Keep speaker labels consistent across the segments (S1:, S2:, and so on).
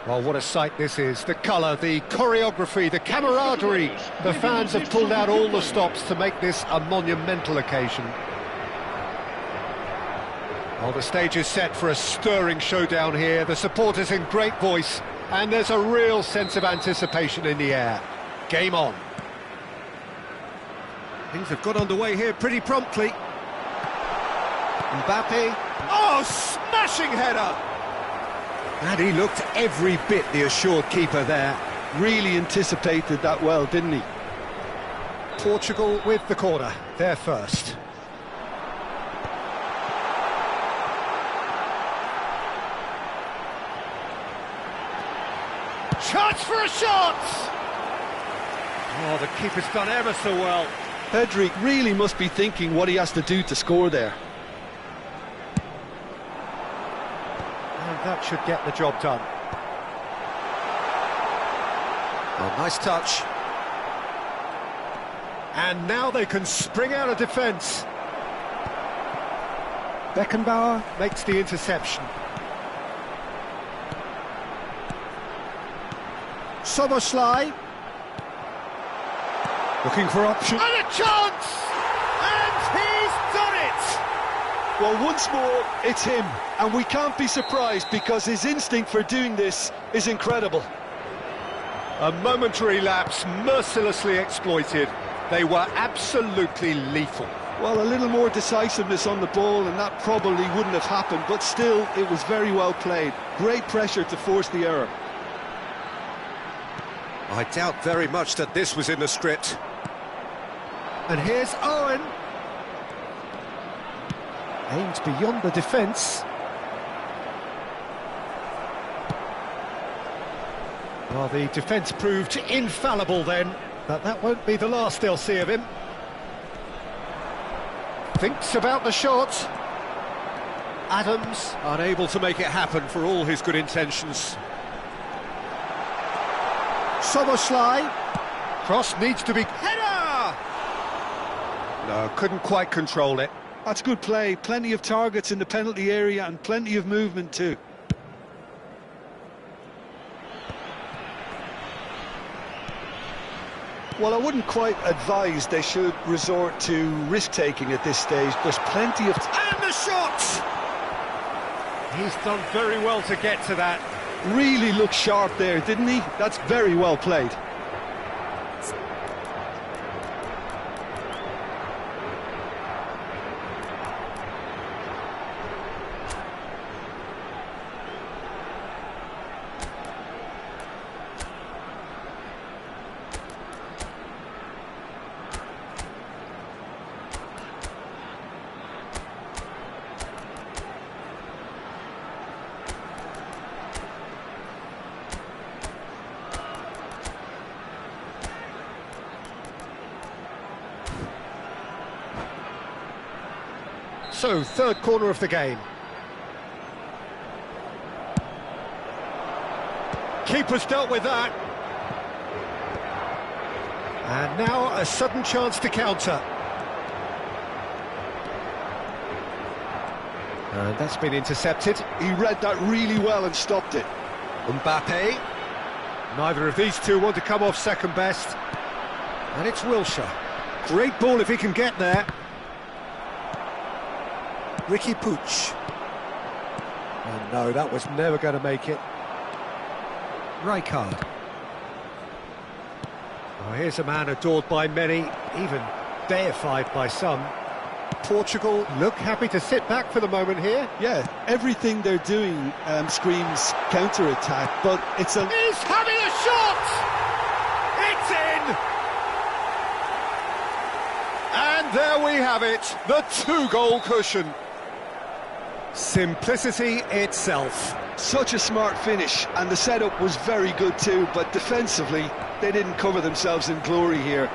S1: Well, what a sight this is. The colour, the choreography, the camaraderie. The fans have pulled out all the stops to make this a monumental occasion. Well, the stage is set for a stirring showdown here. The supporters in great voice, and there's a real sense of anticipation in the air. Game on. Things have got underway here pretty promptly. Mbappe. Oh, smashing header! And he looked every bit the assured keeper there.
S2: Really anticipated that well, didn't he?
S1: Portugal with the corner. They're first. Chance for a shot! Oh, the keeper's done ever so well.
S2: Pedri really must be thinking what he has to do to score there.
S1: And that should get the job done. Oh, nice touch. And now they can spring out of defence. Beckenbauer makes the interception. Soboslai. Looking for option. And a chance! And he's done it!
S2: Well, once more, it's him. And we can't be surprised because his instinct for doing this is incredible.
S1: A momentary lapse, mercilessly exploited. They were absolutely lethal.
S2: Well, a little more decisiveness on the ball and that probably wouldn't have happened, but still, it was very well played. Great pressure to force the error.
S1: I doubt very much that this was in the script. And here's Owen. Aimed beyond the defence. Well, the defence proved infallible then, but that won't be the last they'll see of him. Thinks about the shot. Adams unable to make it happen for all his good intentions. Soboslai. Cross needs to be... Header! No, couldn't quite control it.
S2: That's good play. Plenty of targets in the penalty area and plenty of movement too. Well, I wouldn't quite advise they should resort to risk-taking at this stage. There's plenty of...
S1: And the shot! He's done very well to get to that.
S2: Really looked sharp there, didn't he? That's very well played.
S1: So, third corner of the game. Keeper's dealt with that. And now a sudden chance to counter. And that's been intercepted.
S2: He read that really well and stopped it.
S1: Mbappe. Neither of these two want to come off second best. And it's Wilshere. Great ball if he can get there. Ricky Puig. Oh no, that was never going to make it. Rijkaard. Oh, here's a man adored by many, even deified by some. Portugal look happy to sit back for the moment here.
S2: Yeah, everything they're doing screams counter-attack, but it's a...
S1: He's having a shot! It's in! And there we have it, the two-goal cushion. Simplicity itself.
S2: Such a smart finish, and the setup was very good too, but defensively, they didn't cover themselves in glory here.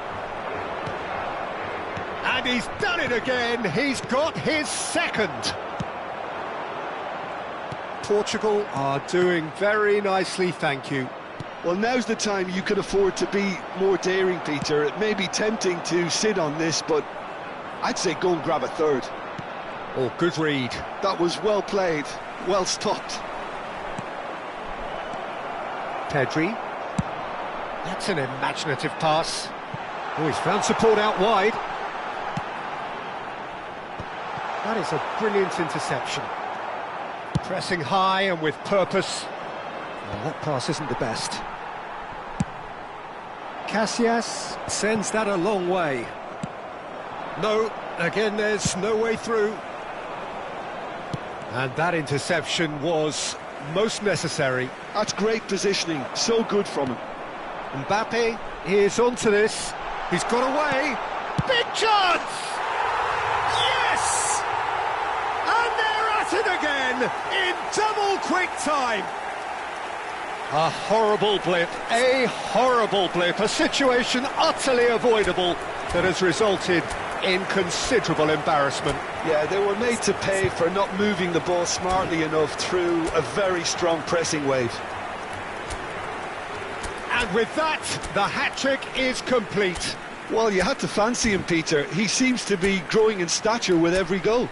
S1: And he's done it again, he's got his second. Portugal are doing very nicely, thank you.
S2: Well, now's the time you can afford to be more daring, Peter. It may be tempting to sit on this, but I'd say go and grab a third.
S1: Oh, good read.
S2: That was well played, well stopped.
S1: Pedri. That's an imaginative pass. Oh, he's found support out wide. That is a brilliant interception. Pressing high and with purpose. Well, that pass isn't the best. Casillas sends that a long way. No, again there's no way through. And that interception was most necessary.
S2: That's great positioning, so good from him.
S1: Mbappe is onto this. He's got away. Big chance! Yes! And they're at it again in double quick time. A horrible blip, a situation utterly avoidable that has resulted in considerable embarrassment.
S2: Yeah, they were made to pay for not moving the ball smartly enough through a very strong pressing wave.
S1: And with that, the hat-trick is complete.
S2: Well, you had to fancy him, Peter. He seems to be growing in stature with every goal.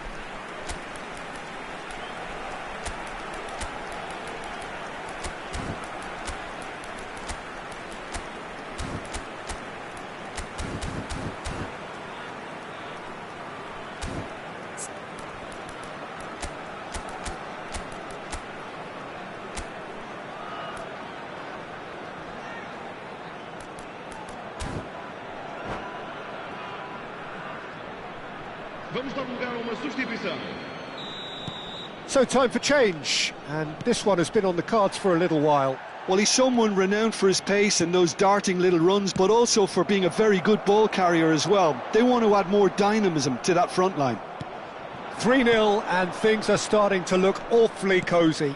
S1: So time for change, and this one has been on the cards for a little while.
S2: Well, he's someone renowned for his pace and those darting little runs, but also for being a very good ball carrier as well. They want to add more dynamism to that front line.
S1: 3-0, and things are starting to look awfully cosy.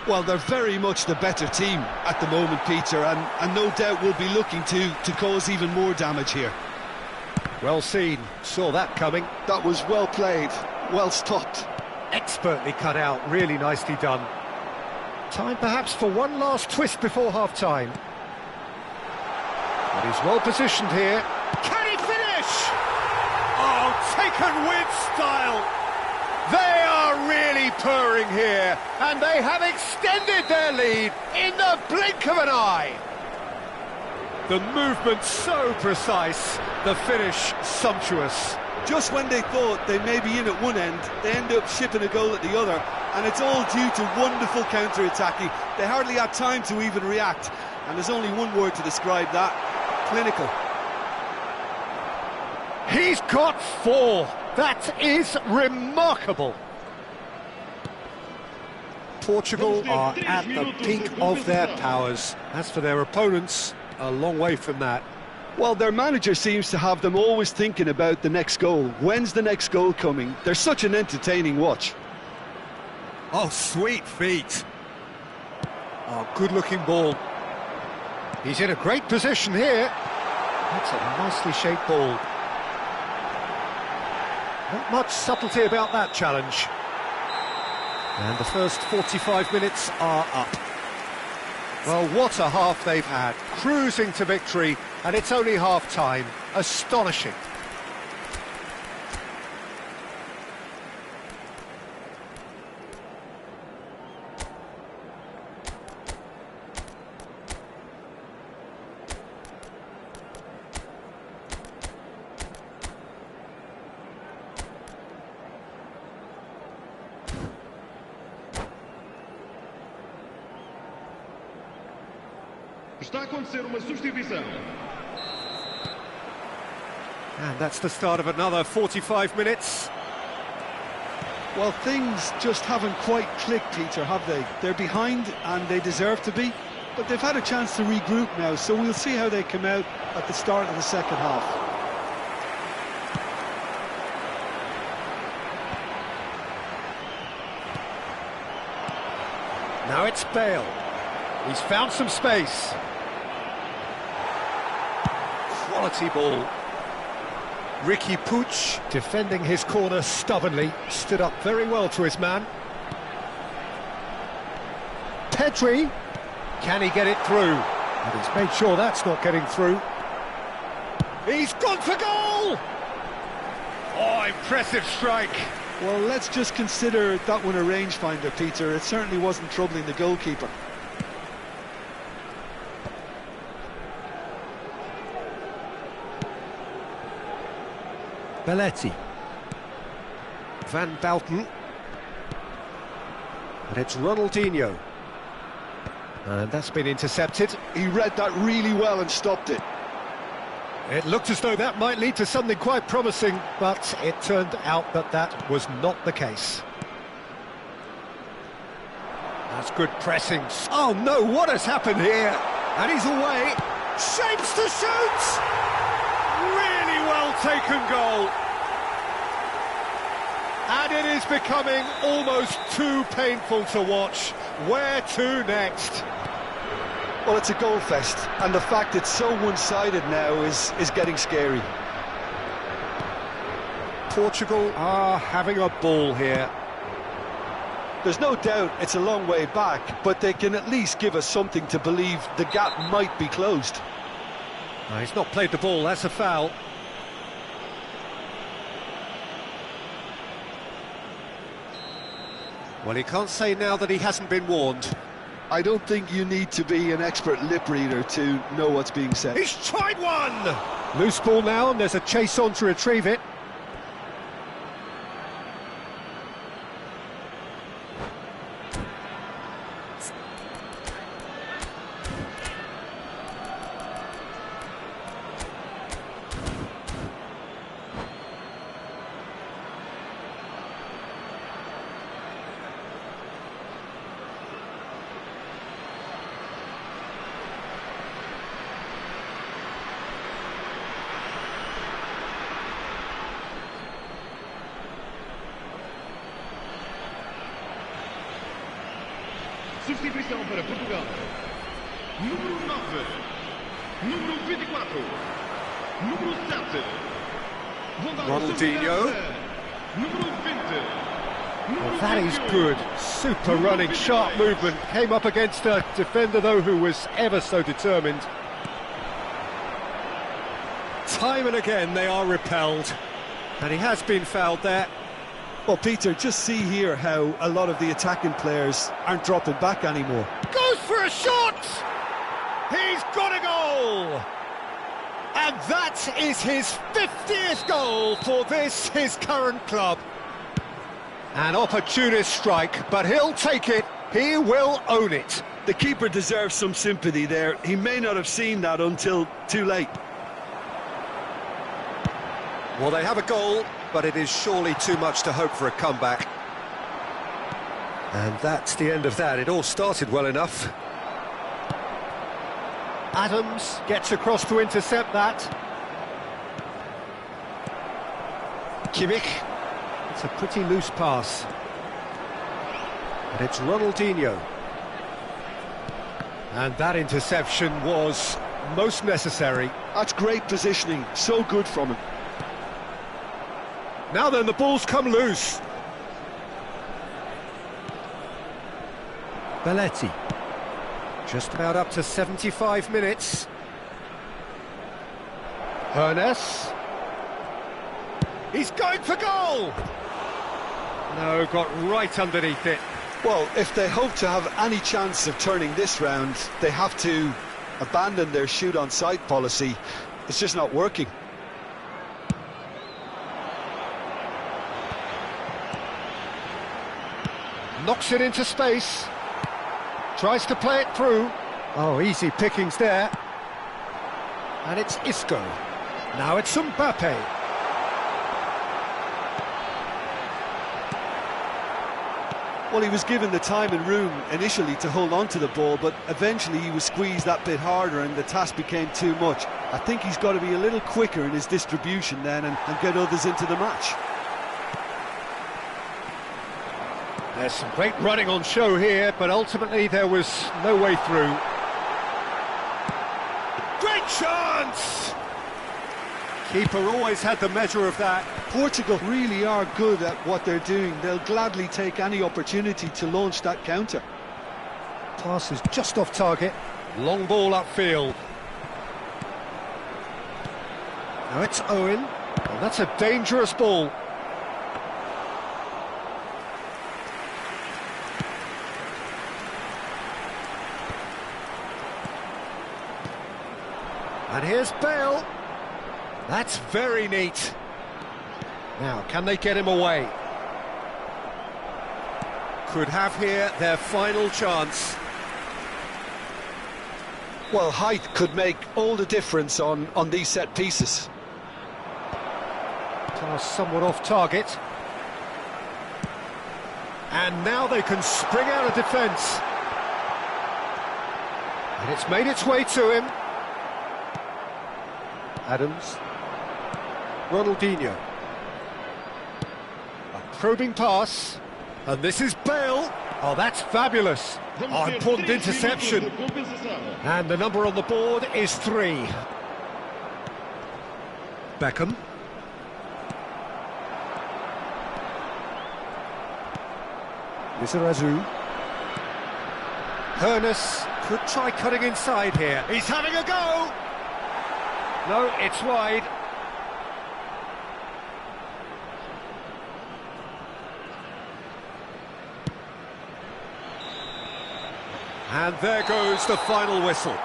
S2: Well, they're very much the better team at the moment, Peter, and no doubt will be looking to cause even more damage here.
S1: Well seen, saw that coming.
S2: That was well played, well stopped.
S1: Expertly cut out, really nicely done. Time perhaps for one last twist before half-time. But he's well positioned here. Can he finish? Oh, taken with style. They are really purring here, and they have extended their lead in the blink of an eye. The movement so precise, the finish sumptuous.
S2: Just when they thought they may be in at one end, they end up shipping a goal at the other, and it's all due to wonderful counter-attacking. They hardly had time to even react, and there's only one word to describe that: clinical.
S1: He's got 4. That is remarkable. Portugal are at the peak of their powers. As for their opponents, a long way from that.
S2: Well, their manager seems to have them always thinking about the next goal. When's the next goal coming? They're such an entertaining watch.
S1: Oh, sweet feet. Oh, good-looking ball. He's in a great position here. That's a nicely shaped ball. Not much subtlety about that challenge. And the first 45 minutes are up. Well, what a half they've had. Cruising to victory, and it's only half-time. Astonishing.
S3: Está a acontecer uma substituição.
S1: And that's the start of another 45 minutes.
S2: Well, things just haven't quite clicked, Peter, have they? They're behind, and they deserve to be, but they've had a chance to regroup now, so we'll see how they come out at the start of the second half.
S1: Now it's Bale. He's found some space. Quality ball. Ricky Puig, defending his corner stubbornly, stood up very well to his man. Pedri, can he get it through? And he's made sure that's not getting through. He's gone for goal! Oh, impressive strike.
S2: Well, let's just consider that one a rangefinder, Peter. It certainly wasn't troubling the goalkeeper.
S1: Belletti. Van Bouten. And it's Ronaldinho. And that's been intercepted.
S2: He read that really well and stopped it.
S1: It looked as though that might lead to something quite promising, but it turned out that that was not the case. That's good pressing. Oh no, what has happened here? And he's away. Shapes to shoot! Really well taken goal. And it is becoming almost too painful to watch. Where to next?
S2: Well, it's a goal fest, and the fact it's so one-sided now is getting scary.
S1: Portugal are having a ball here.
S2: There's no doubt it's a long way back, but they can at least give us something to believe the gap might be closed.
S1: He's not played the ball, that's a foul. Well, he can't say now that he hasn't been warned.
S2: I don't think you need to be an expert lip reader to know what's being said.
S1: He's tried one! Loose ball now, and there's a chase on to retrieve it.
S3: Substituição para Portugal. Número 9. Número 24. Número 7.
S1: Ronaldinho.
S3: Número 20.
S1: Well, that is good. Super running, sharp movement. Came up against a defender, though, who was ever so determined. Time and again, they are repelled. And he has been fouled there.
S2: Well, Peter, just see here how a lot of the attacking players aren't dropping back anymore.
S1: Goes for a shot! He's got a goal! And that is his 50th goal for this, his current club. An opportunist strike, but he'll take it. He will own it.
S2: The keeper deserves some sympathy there. He may not have seen that until too late.
S1: Well, they have a goal, but it is surely too much to hope for a comeback. And that's the end of that. It all started well enough. Adams gets across to intercept that. Kimmich. It's a pretty loose pass. And it's Ronaldinho. And that interception was most necessary.
S2: That's great positioning. So good from him.
S1: Now then, the ball's come loose. Belletti. Just about up to 75 minutes. Hernes. He's going for goal! No, got right underneath it.
S2: Well, if they hope to have any chance of turning this round, they have to abandon their shoot-on-sight policy. It's just not working.
S1: Knocks it into space. Tries to play it through. Oh, easy pickings there. And it's Isco. Now it's Mbappe.
S2: Well, he was given the time and room initially to hold on to the ball, but eventually he was squeezed that bit harder and the task became too much. I think he's got to be a little quicker in his distribution then and get others into the match.
S1: There's some great running on show here, but ultimately there was no way through. Great chance! Keeper always had the measure of that.
S2: Portugal really are good at what they're doing. They'll gladly take any opportunity to launch that counter.
S1: Pass is just off target. Long ball upfield. Now it's Owen. And that's a dangerous ball. And here's Bale. That's very neat. Now, can they get him away? Could have here their final chance.
S2: Well, height could make all the difference on these set pieces.
S1: Pass somewhat off target. And now they can spring out of defence. And it's made its way to him. Adams. Ronaldinho. A probing pass. And this is Bale. Oh, that's fabulous. Oh, important interception. And the number on the board is 3. Beckham. Lizarazu. Hernus could try cutting inside here. He's having a go! No, it's wide. And there goes the final whistle.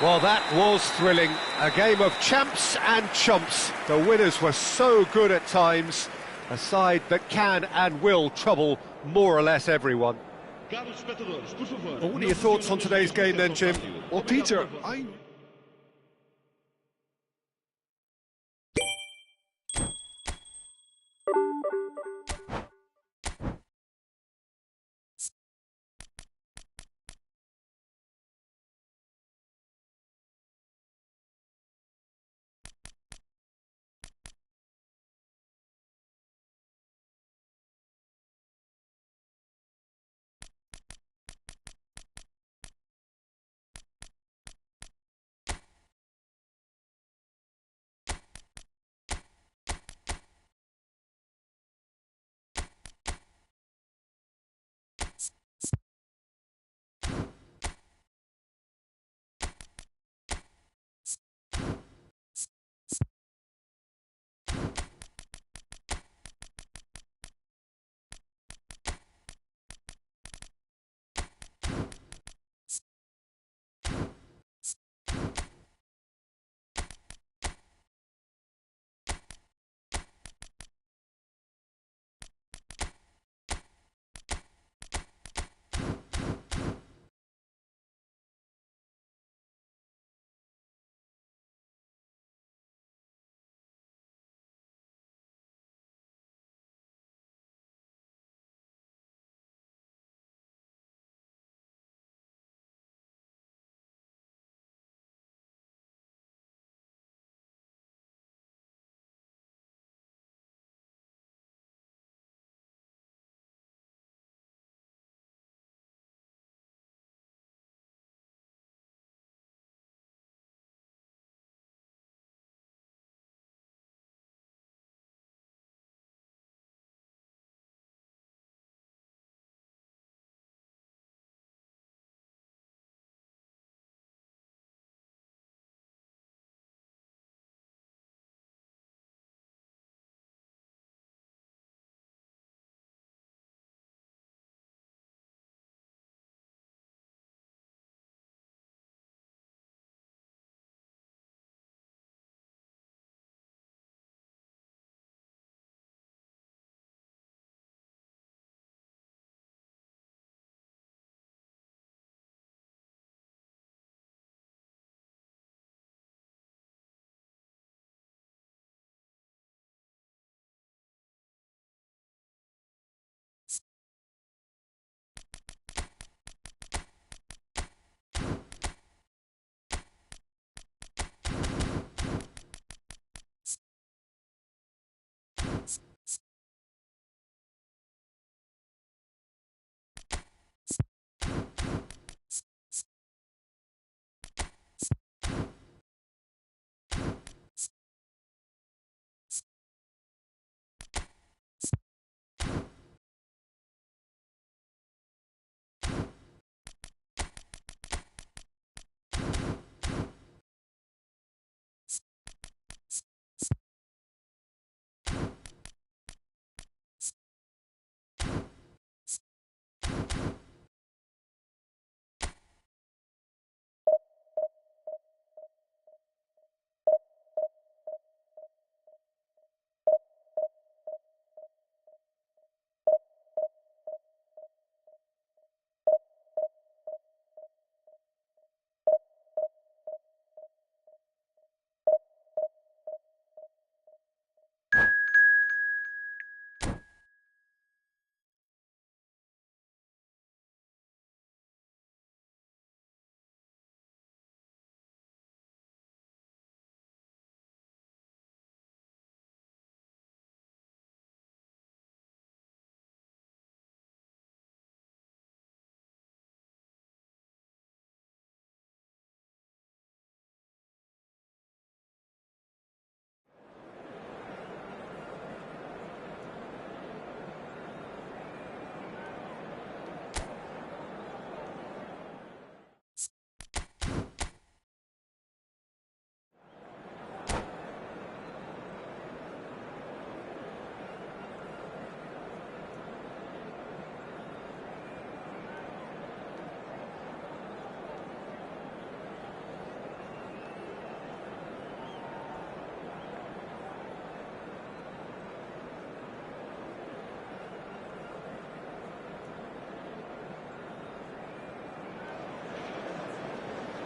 S1: Well, that was thrilling. A game of champs and chumps. The winners were so good at times. A side that can and will trouble more or less everyone. Well, what are your thoughts on today's game then, Jim?
S2: Well, Peter, I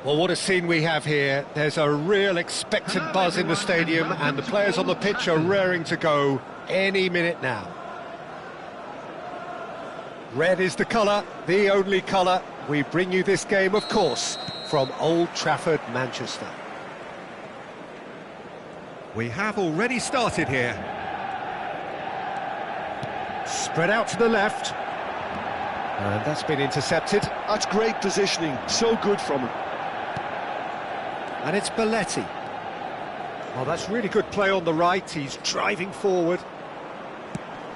S1: Well, what a scene we have here. There's a real expectant buzz in the stadium, and the players on the pitch are raring to go any minute now. Red is the colour, the only colour. We bring you this game, of course, from Old Trafford, Manchester. We have already started here. Spread out to the left. And that's been intercepted.
S2: That's great positioning, so good from him.
S1: And it's Belletti. Oh, that's really good play on the right. He's driving forward.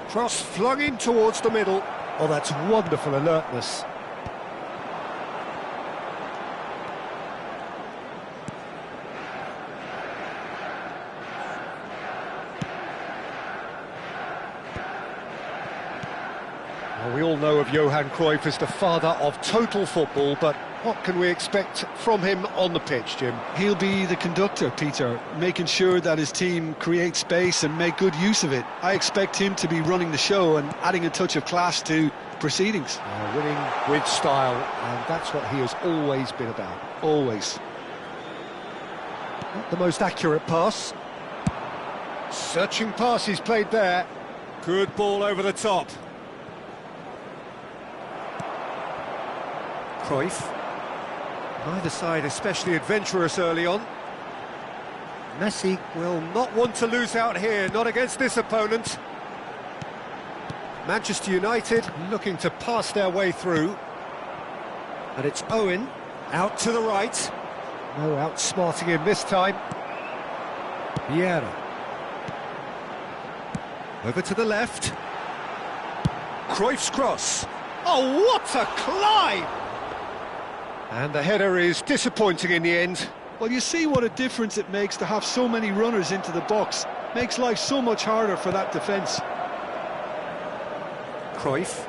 S1: Cross flung in towards the middle. Oh, that's wonderful alertness. Well, we all know of Johan Cruyff as the father of total football, but what can we expect from him on the pitch, Jim?
S2: He'll be the conductor, Peter, making sure that his team creates space and make good use of it. I expect him to be running the show and adding a touch of class to proceedings.
S1: Winning with style, and that's what he has always been about.
S2: Always.
S1: Not the most accurate pass. Searching pass he's played there. Good ball over the top. Cruyff. Neither side especially adventurous early on. Messi will not want to lose out here, not against this opponent. Manchester United looking to pass their way through. And it's Owen, out to the right. No outsmarting him this time. Vieira. Over to the left. Cruyff's cross. Oh, what a climb! And the header is disappointing in the end.
S2: Well, you see what a difference it makes to have so many runners into the box. Makes life so much harder for that defence.
S1: Cruyff.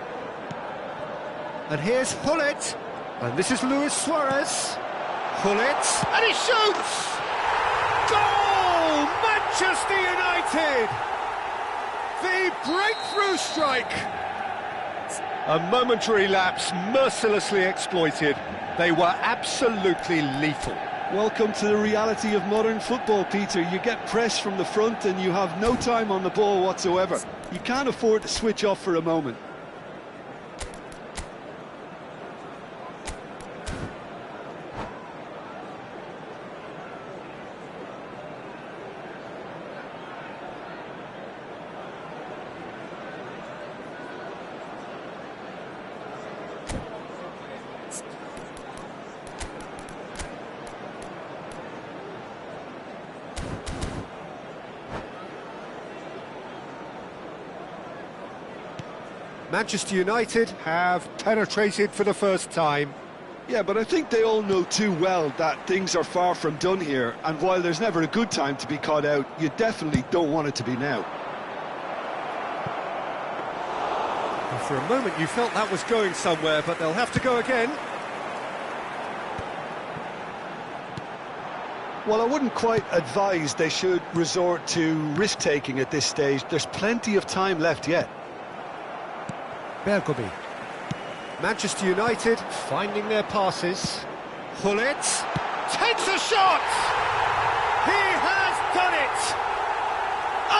S1: And here's Hullet. And this is Luis Suarez. Hullet. And he shoots! Goal! Manchester United! The breakthrough strike! A momentary lapse mercilessly exploited. They were absolutely lethal.
S2: Welcome to the reality of modern football, Peter. You get pressed from the front and you have no time on the ball whatsoever. You can't afford to switch off for a moment.
S1: Manchester United have penetrated for the first time.
S2: Yeah, but I think they all know too well that things are far from done here, and while there's never a good time to be caught out, you definitely don't want it to be now.
S1: Well, for a moment you felt that was going somewhere, but they'll have to go again.
S2: Well, I wouldn't quite advise they should resort to risk-taking at this stage. There's plenty of time left yet.
S1: Bergobi. Manchester United finding their passes. Hullet takes a shot! He has done it!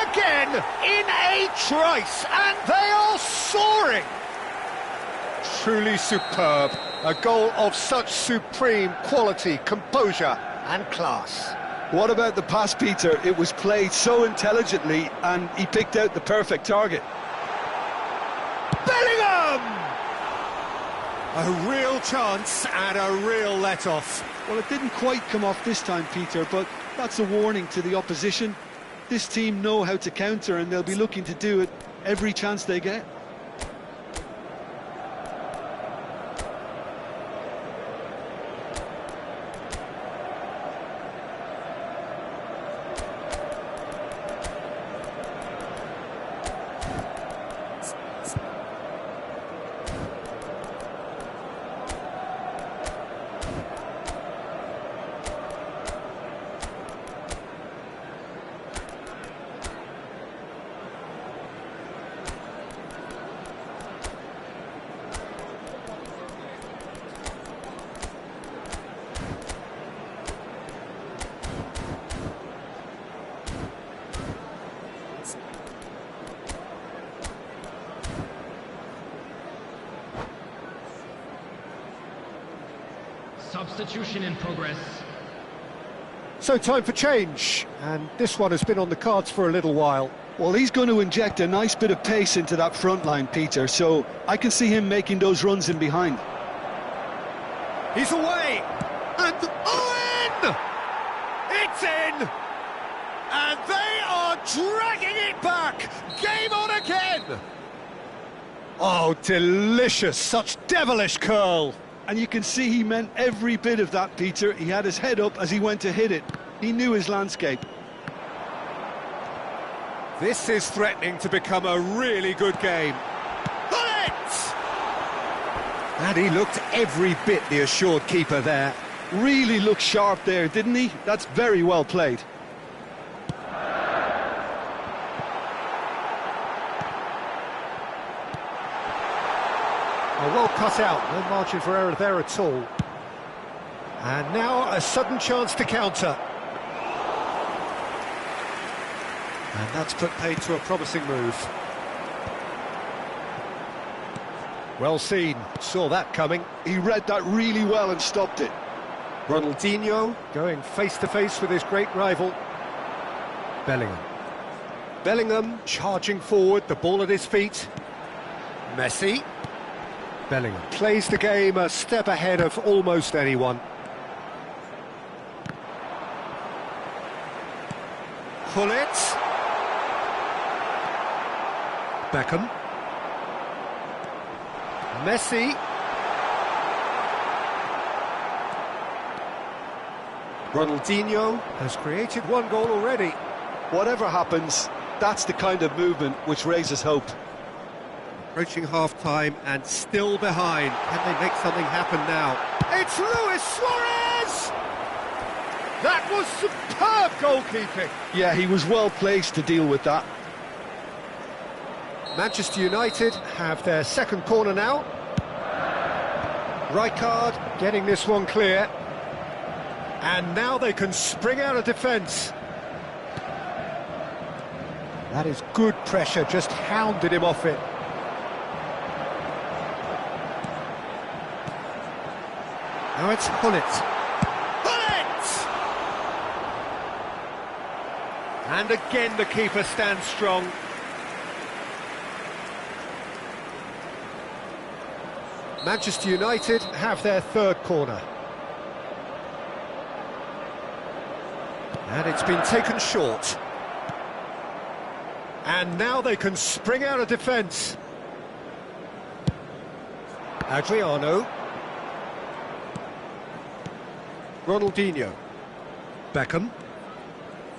S1: Again, in a trice, and they are soaring! Truly superb. A goal of such supreme quality, composure and class.
S2: What about the pass, Peter? It was played so intelligently, and he picked out the perfect target.
S1: Bellingham! A real chance and a real let-off.
S2: Well, it didn't quite come off this time, Peter, but that's a warning to the opposition. This team know how to counter, and they'll be looking to do it every chance they get.
S4: Substitution in progress.
S1: So time for change, and this one has been on the cards for a little while.
S2: Well, he's going to inject a nice bit of pace into that front line, Peter, so I can see him making those runs in behind.
S1: He's away, and in! It's in! And they are dragging it back! Game on again! Oh, delicious, such devilish curl!
S2: And you can see he meant every bit of that, Peter. He had his head up as he went to hit it. He knew his landscape.
S1: This is threatening to become a really good game. Got it! And he looked every bit the assured keeper there.
S2: Really looked sharp there, didn't he? That's very well played.
S1: Oh, well cut out, no margin for error there at all. And now a sudden chance to counter. And that's put paid to a promising move. Well seen, saw that coming.
S2: He read that really well and stopped it.
S1: Ronaldinho going face-to-face with his great rival. Bellingham. Bellingham charging forward, the ball at his feet. Messi. Bellingham plays the game a step ahead of almost anyone. Gullit. Beckham. Messi. Ronaldinho has created one goal already.
S2: Whatever happens, that's the kind of movement which raises hope.
S1: Approaching half-time and still behind. Can they make something happen now? It's Luis Suarez! That was superb goalkeeping.
S2: Yeah, he was well placed to deal with that.
S1: Manchester United have their second corner now. Rijkaard getting this one clear. And now they can spring out of defence. That is good pressure, just hounded him off it. Now it's Gullit. Gullit! And again the keeper stands strong. Manchester United have their third corner. And it's been taken short. And now they can spring out of defence. Adriano. Ronaldinho. Beckham.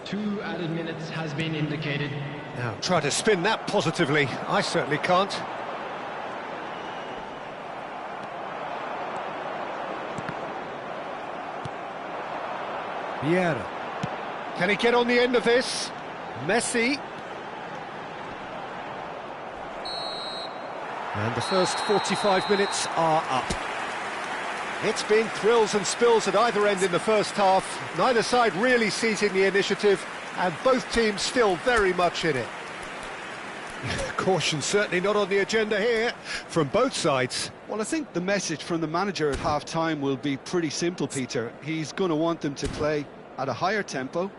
S4: 2 added minutes has been indicated.
S1: Now try to spin that positively. I certainly can't. Vieira. Can he get on the end of this? Messi. And the first 45 minutes are up. It's been thrills and spills at either end in the first half. Neither side really seizing the initiative, and both teams still very much in it. Caution certainly not on the agenda here from both sides.
S2: Well, I think the message from the manager at half-time will be pretty simple, Peter. He's going to want them to play at a higher tempo,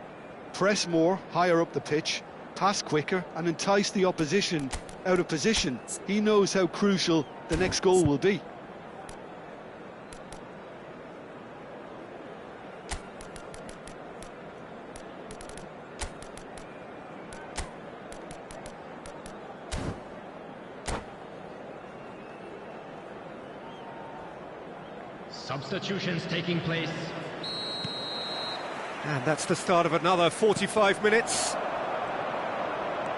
S2: press more, higher up the pitch, pass quicker, and entice the opposition out of position. He knows how crucial the next goal will be.
S4: Substitutions taking place.
S1: And that's the start of another 45 minutes.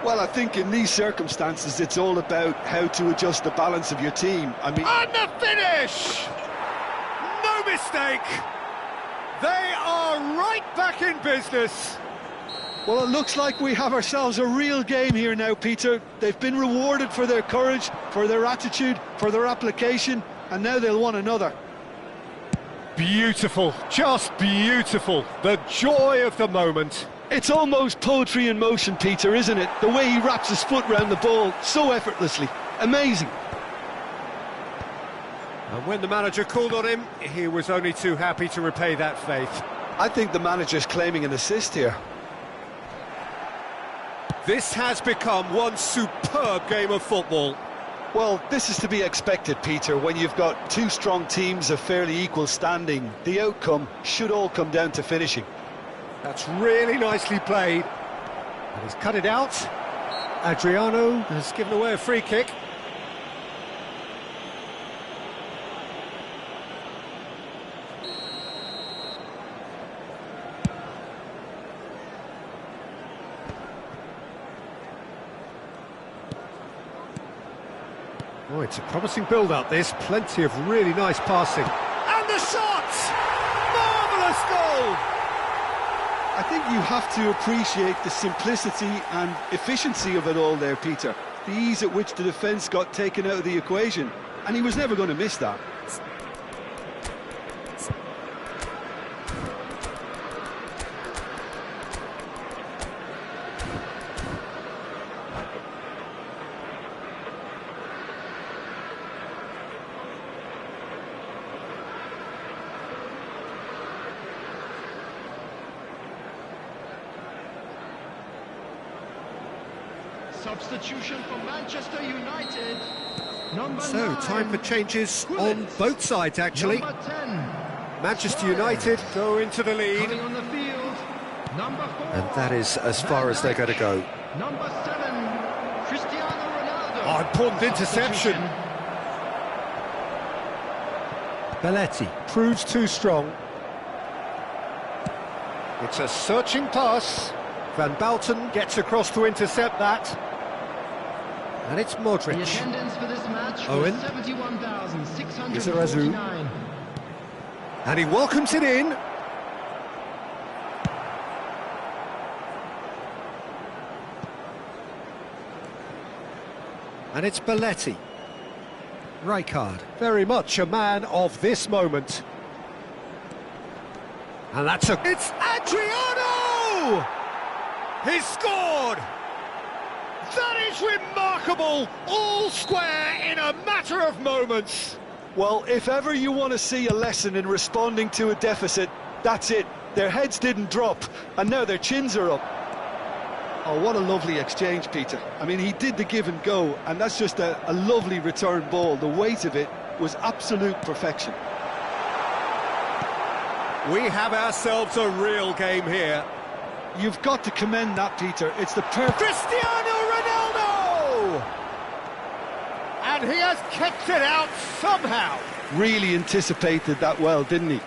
S2: Well, I think in these circumstances, it's all about how to adjust the balance of your team. I mean...
S1: And the finish! No mistake! They are right back in business.
S2: Well, it looks like we have ourselves a real game here now, Peter. They've been rewarded for their courage, for their attitude, for their application, and now they'll want another.
S1: Beautiful, just beautiful. The joy of the moment.
S2: It's almost poetry in motion, Peter, isn't it? The way he wraps his foot round the ball so effortlessly. Amazing.
S1: And when the manager called on him, he was only too happy to repay that faith.
S2: I think the manager's claiming an assist here.
S1: This has become one superb game of football.
S2: Well, this is to be expected, Peter, when you've got two strong teams of fairly equal standing. The outcome should all come down to finishing.
S1: That's really nicely played. And he's cut it out. Adriano has given away a free kick. Oh, it's a promising build-up, this. Plenty of really nice passing. And the shot! Marvellous goal!
S2: I think you have to appreciate the simplicity and efficiency of it all there, Peter. The ease at which the defence got taken out of the equation, and he was never going to miss that.
S4: Substitution for Manchester United.
S1: So, time for changes on both sides, actually.
S4: Number 10.
S1: Manchester United go into the lead.
S4: Coming on the field. Number 4.
S1: And that is as far as they're going to go.
S4: Number 7. Cristiano Ronaldo.
S1: Oh, important interception. Belletti proves too strong. It's a searching pass. Van Bouten gets across to intercept that. And it's Modric.
S4: The attendance for this match
S1: Owen.
S4: was 71,649.
S1: And he welcomes it in. And it's Belletti. Rijkaard, very much a man of this moment. And that's a... It's Adriano! He's scored! That is remarkable! All square in a matter of moments.
S2: Well, if ever you want to see a lesson in responding to a deficit, that's it. Their heads didn't drop, and now their chins are up. Oh, what a lovely exchange, Peter. I mean, he did the give and go, and that's just a lovely return ball. The weight of it was absolute perfection.
S1: We have ourselves a real game here.
S2: You've got to commend that, Peter. It's the perfect...
S1: Cristiano Ronaldo! And he has kept it out somehow.
S2: Really anticipated that well, didn't he?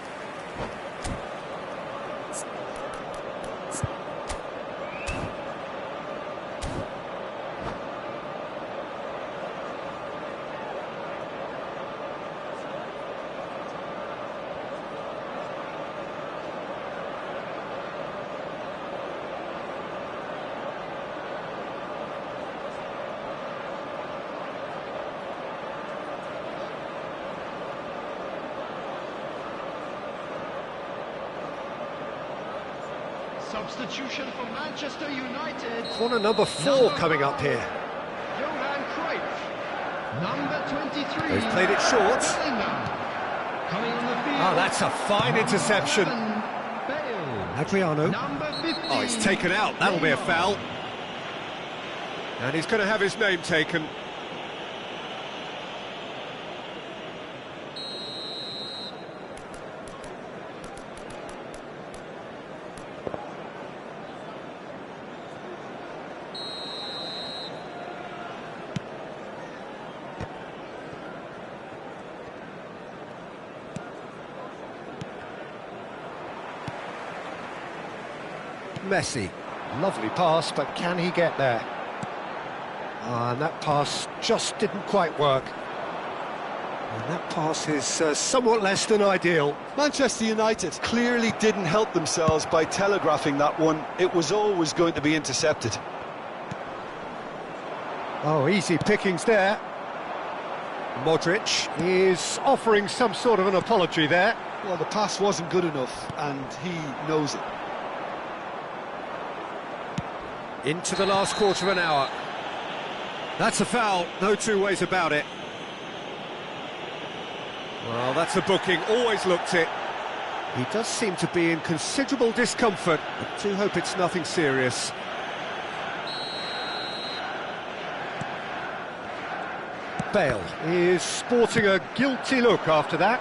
S4: Substitution for Manchester United.
S1: Corner number 4 coming up here.
S4: Johan Cruyff. Number 23.
S1: They've played it short.
S4: Bellingham. Coming on the field.
S1: Oh, that's a fine interception.
S4: Bale.
S1: Adriano.
S4: Number 50.
S1: Oh, he's taken out. That'll be a foul. And he's going to have his name taken. Messi, lovely pass, but can he get there? And that pass just didn't quite work. And that pass is somewhat less than ideal.
S2: Manchester United clearly didn't help themselves by telegraphing that one. It was always going to be intercepted.
S1: Oh, easy pickings there. Modric is offering some sort of an apology there.
S2: Well, the pass wasn't good enough, and he knows it.
S1: Into the last quarter of an hour. That's a foul, no two ways about it. Well, that's a booking, always looked it. He does seem to be in considerable discomfort. I do hope it's nothing serious. Bale is sporting a guilty look after that.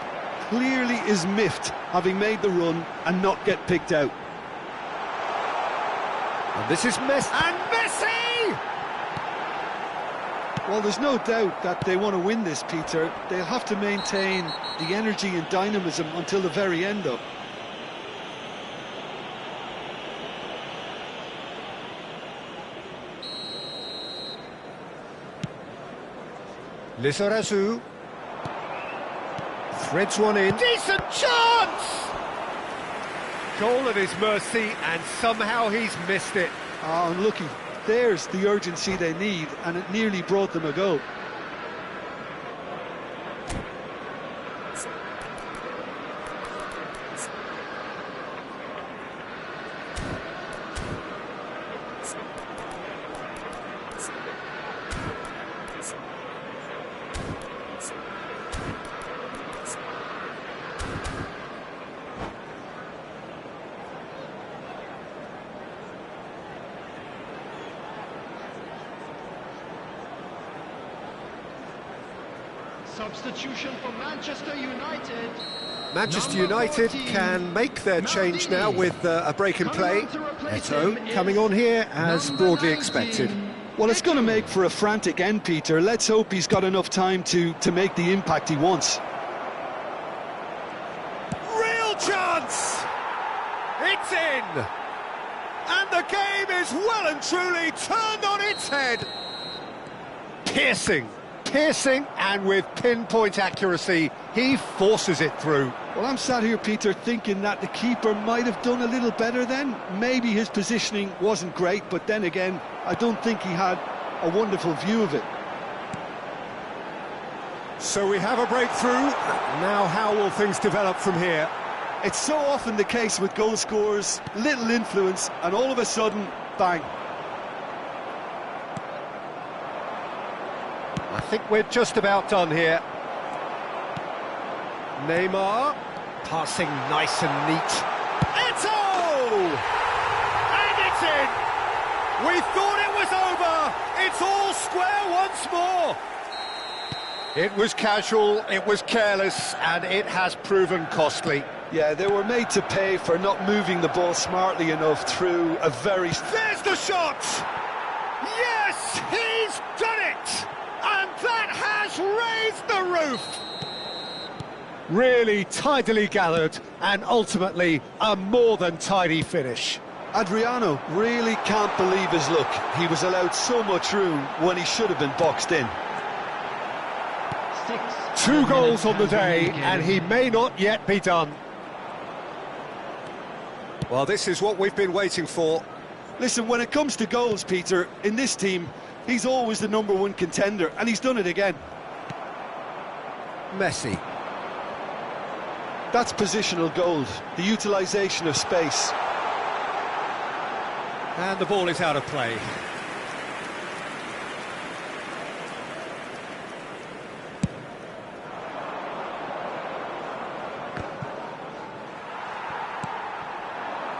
S2: Clearly is miffed, having made the run and not get picked out.
S1: And this is Messi. And Messi!
S2: Well, there's no doubt that they want to win this, Peter. They'll have to maintain the energy and dynamism until the very end, though.
S1: Lizarazu threads one in. Decent chance! Goal at his mercy, and somehow he's missed it.
S2: Oh, unlucky. There's the urgency they need, and it nearly brought them a goal.
S4: Substitution for Manchester United.
S1: Manchester United can make their change now with a break in play. Eto'o coming on here as broadly expected.
S2: Well, it's going to make for a frantic end, Peter. Let's hope he's got enough time to make the impact he wants.
S1: Real chance! It's in! And the game is well and truly turned on its head. Piercing, and with pinpoint accuracy, he forces it through.
S2: Well, I'm sat here, Peter, thinking that the keeper might have done a little better then. Maybe his positioning wasn't great, but then again, I don't think he had a wonderful view of it.
S1: So we have a breakthrough. Now how will things develop from here?
S2: It's so often the case with goal scorers, little influence, and all of a sudden, bang.
S1: I think we're just about done here. Neymar, passing nice and neat. Eto'o! And it's in! We thought it was over! It's all square once more! It was casual, it was careless, and it has proven costly.
S2: Yeah, they were made to pay for not moving the ball smartly enough through a very...
S1: There's the shot! Yes, he's done it! And that has raised the roof! Really tidily gathered, and ultimately a more than tidy finish.
S2: Adriano really can't believe his luck. He was allowed so much room when he should have been boxed in.
S1: 2 goals on the day, and he may not yet be done. Well, this is what we've been waiting for.
S2: Listen, when it comes to goals, Peter, in this team, he's always the #1 contender, and he's done it again.
S1: Messi.
S2: That's positional gold, the utilisation of space.
S1: And the ball is out of play.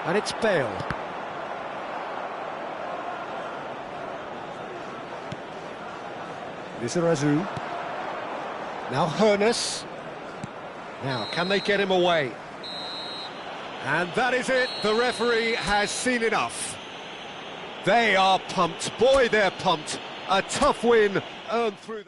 S1: And it's Bale. Lizarazu. Now Hoeneß. Now, can they get him away? And that is it. The referee has seen enough. They are pumped. Boy, they're pumped. A tough win earned through...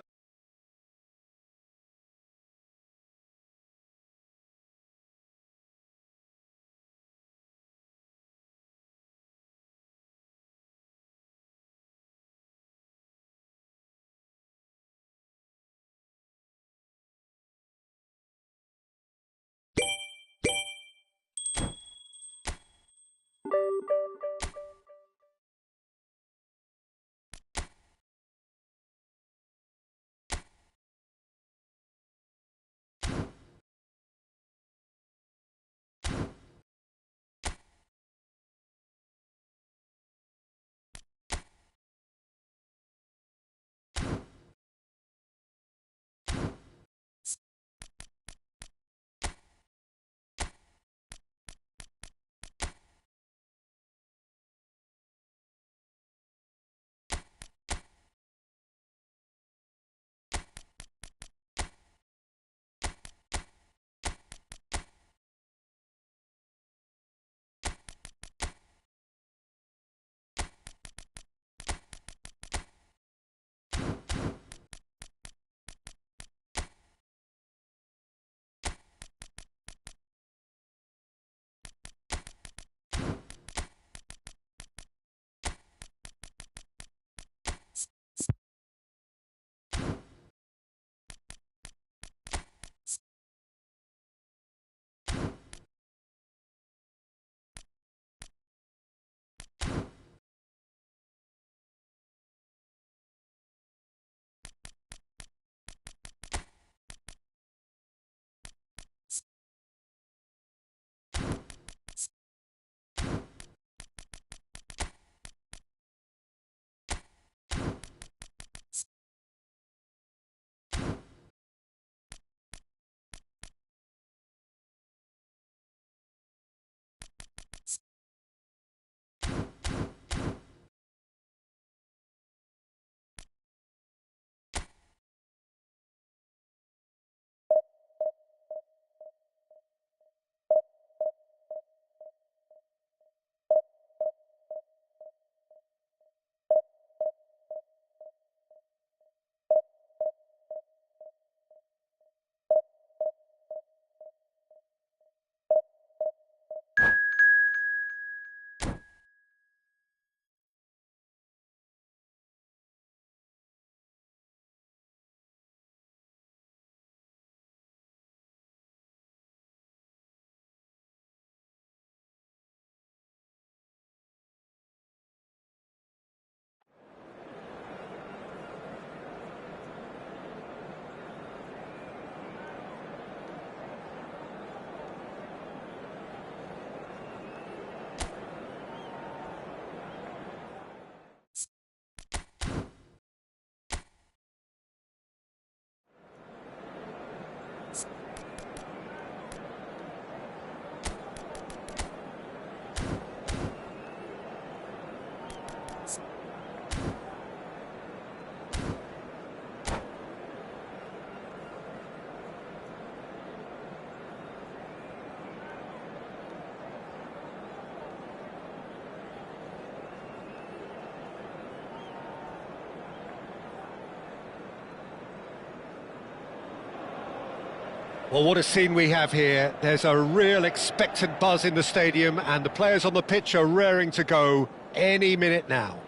S1: Well, what a scene we have here. There's a real expectant buzz in the stadium, and the players on the pitch are raring to go any minute now.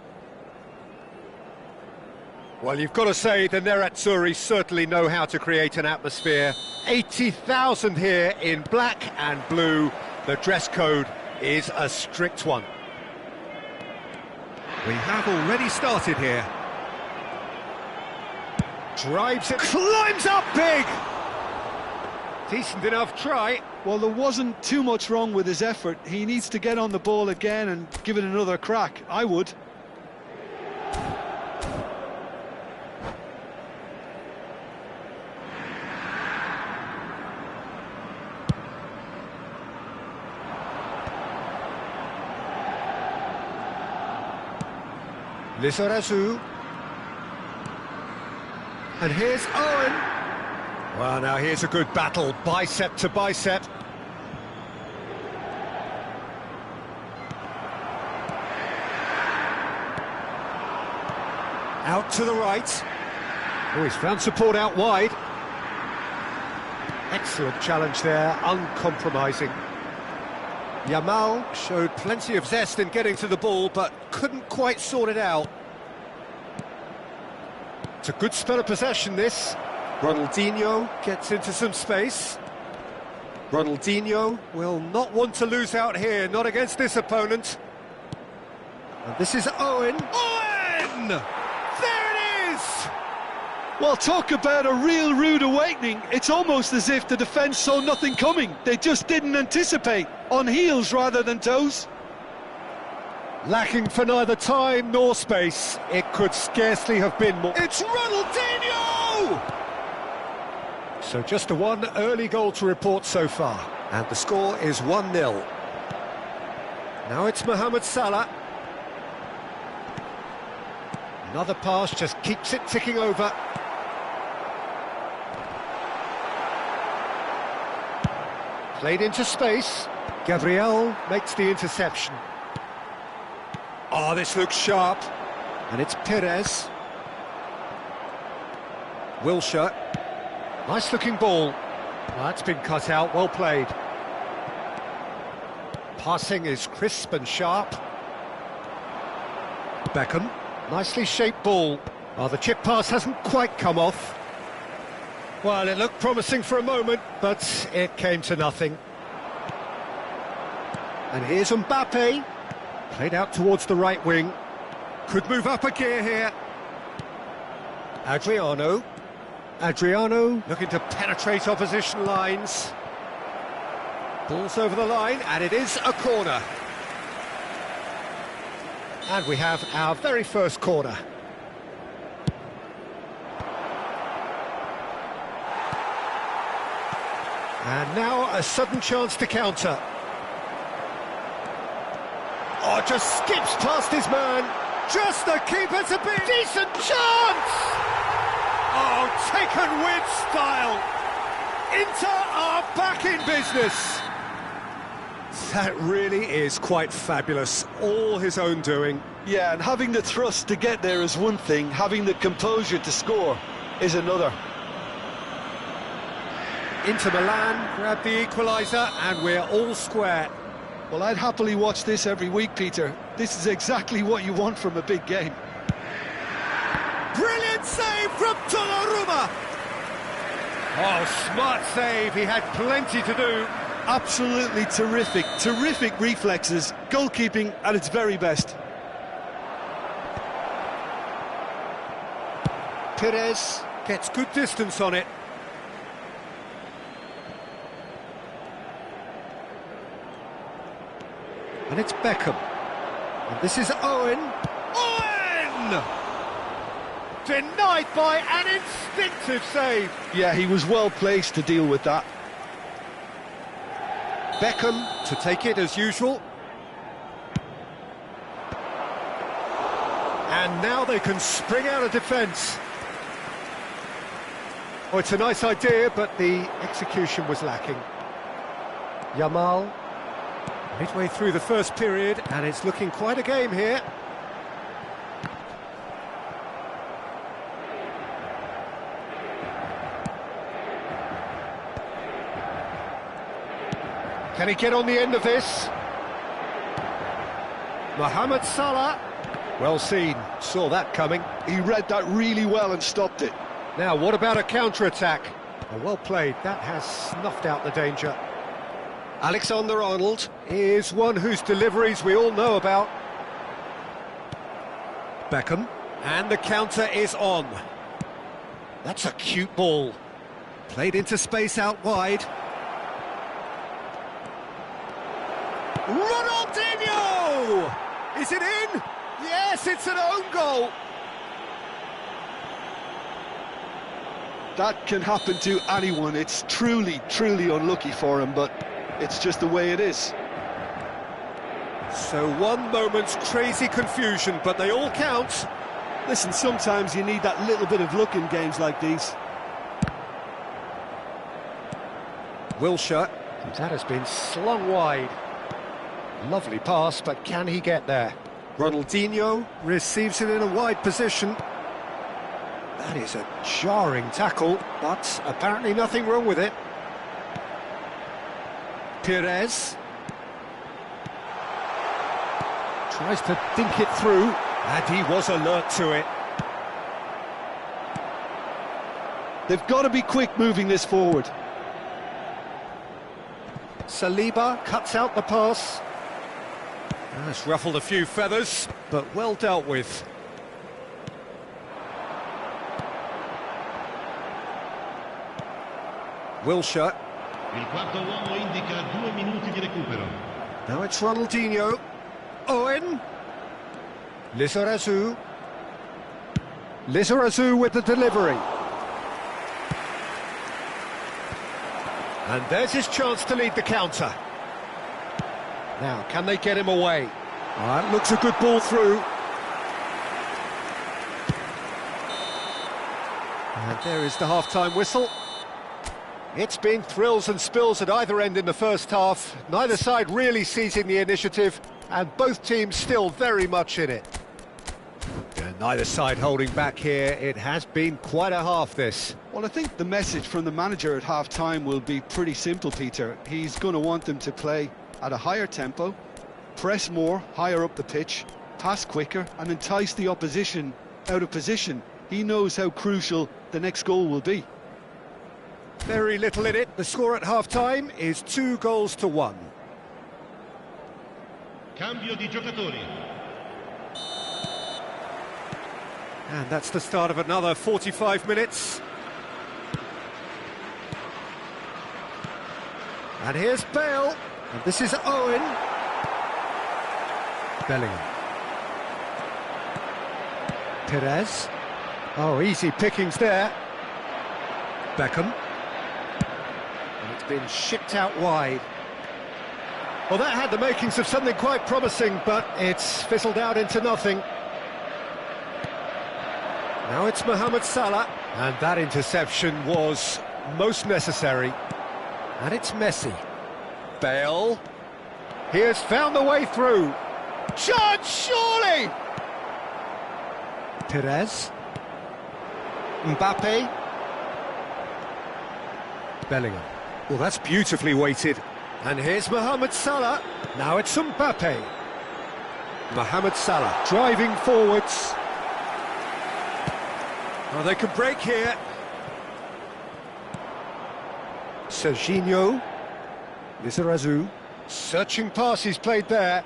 S1: Well, you've got to say the Nerazzurri certainly know how to create an atmosphere. 80,000 here in black and blue. The dress code is a strict one. We have already started here. Drives it, climbs up big! Decent enough try.
S2: Well, there wasn't too much wrong with his effort. He needs to get on the ball again and give it another crack. I would.
S1: Lizarazu. And here's Owen. Well, now here's a good battle, bicep to bicep. Out to the right. Oh, he's found support out wide. Excellent challenge there, uncompromising. Yamal showed plenty of zest in getting to the ball, but couldn't quite sort it out. It's a good spell of possession, this. Ronaldinho gets into some space. Ronaldinho will not want to lose out here, not against this opponent. And this is Owen. Owen! There it is!
S2: Well, talk about a real rude awakening. It's almost as if the defence saw nothing coming. They just didn't anticipate. On heels rather than toes.
S1: Lacking for neither time nor space. It could scarcely have been more. It's Ronaldinho! So just a one early goal to report so far. And the score is 1-0. Now it's Mohamed Salah. Another pass just keeps it ticking over. Played into space. Gabriel makes the interception. Oh, this looks sharp. And it's Perez. Wilshere. Nice looking ball. Well, that's been cut out, well played. Passing is crisp and sharp. Beckham. Nicely shaped ball. Oh, the chip pass hasn't quite come off. Well, it looked promising for a moment, but it came to nothing. And here's Mbappe. Played out towards the right wing. Could move up a gear here. Adriano looking to penetrate opposition lines. Ball's over the line, and it is a corner. And we have our very first corner. And now a sudden chance to counter. Oh, just skips past his man. Just the keeper to beat. Decent chance! Oh, taken with style. Inter are back in business. That really is quite fabulous. All his own doing.
S2: Yeah, and having the thrust to get there is one thing. Having the composure to score is another.
S1: Inter Milan grab the equaliser, and we're all square.
S2: Well, I'd happily watch this every week, Peter. This is exactly what you want from a big game.
S1: Brilliant save from Donnarumma! Oh, smart save, he had plenty to do.
S2: Absolutely terrific reflexes, goalkeeping at its very best.
S1: Perez gets good distance on it. And it's Beckham. And this is Owen. Owen! Denied by an instinctive save.
S2: Yeah, he was well placed to deal with that.
S1: Beckham to take it as usual. And now they can spring out of defence. Oh, it's a nice idea, but the execution was lacking. Yamal, midway through the first period, and it's looking quite a game here. Can he get on the end of this? Mohamed Salah. Well seen, saw that coming.
S2: He read that really well and stopped it.
S1: Now, what about a counter-attack? Oh, well played, that has snuffed out the danger. Alexander-Arnold is one whose deliveries we all know about. Beckham, and the counter is on. That's a cute ball. Played into space out wide. Ronaldinho! Is it in? Yes, it's an own goal.
S2: That can happen to anyone. It's truly, truly unlucky for him, but it's just the way it is.
S1: So one moment's crazy confusion, but they all count.
S2: Listen, sometimes you need that little bit of luck in games like these.
S1: Wilshere, that has been slung wide. Lovely pass, but can he get there? Ronaldinho receives it in a wide position. That is a jarring tackle, but apparently nothing wrong with it. Perez tries to dink it through, and he was alert to it.
S2: They've got to be quick moving this forward.
S1: Saliba cuts out the pass. That's ruffled a few feathers, but well dealt with. Wilshere.
S3: Il quarto uomo indica 2 minuti di recupero.
S1: Now it's Ronaldinho. Owen. Lizarazu. Lizarazu with the delivery. And there's his chance to lead the counter. Now, can they get him away? That looks a good ball through. And there is the half-time whistle. It's been thrills and spills at either end in the first half. Neither side really seizing the initiative, and both teams still very much in it. And neither side holding back here. It has been quite a half, this.
S2: Well, I think the message from the manager at half-time will be pretty simple, Peter. He's going to want them to play at a higher tempo, press more, higher up the pitch, pass quicker, and entice the opposition out of position. He knows how crucial the next goal will be.
S1: Very little in it. The score at half-time is 2-1.
S3: Cambio di giocatori.
S1: And that's the start of another 45 minutes. And here's Bale. And this is Owen. Bellingham. Perez. Oh, easy pickings there. Beckham. And it's been shipped out wide. Well, that had the makings of something quite promising, but it's fizzled out into nothing. Now it's Mohamed Salah. And that interception was most necessary. And it's Messi. Bale. He has found the way through. Chance, surely! Perez. Mbappe. Bellingham. Well, that's beautifully weighted. And here's Mohamed Salah. Now it's Mbappe. Mohamed Salah driving forwards. Oh, they can break here. Serginho. Lizarazu. Searching pass he's played there.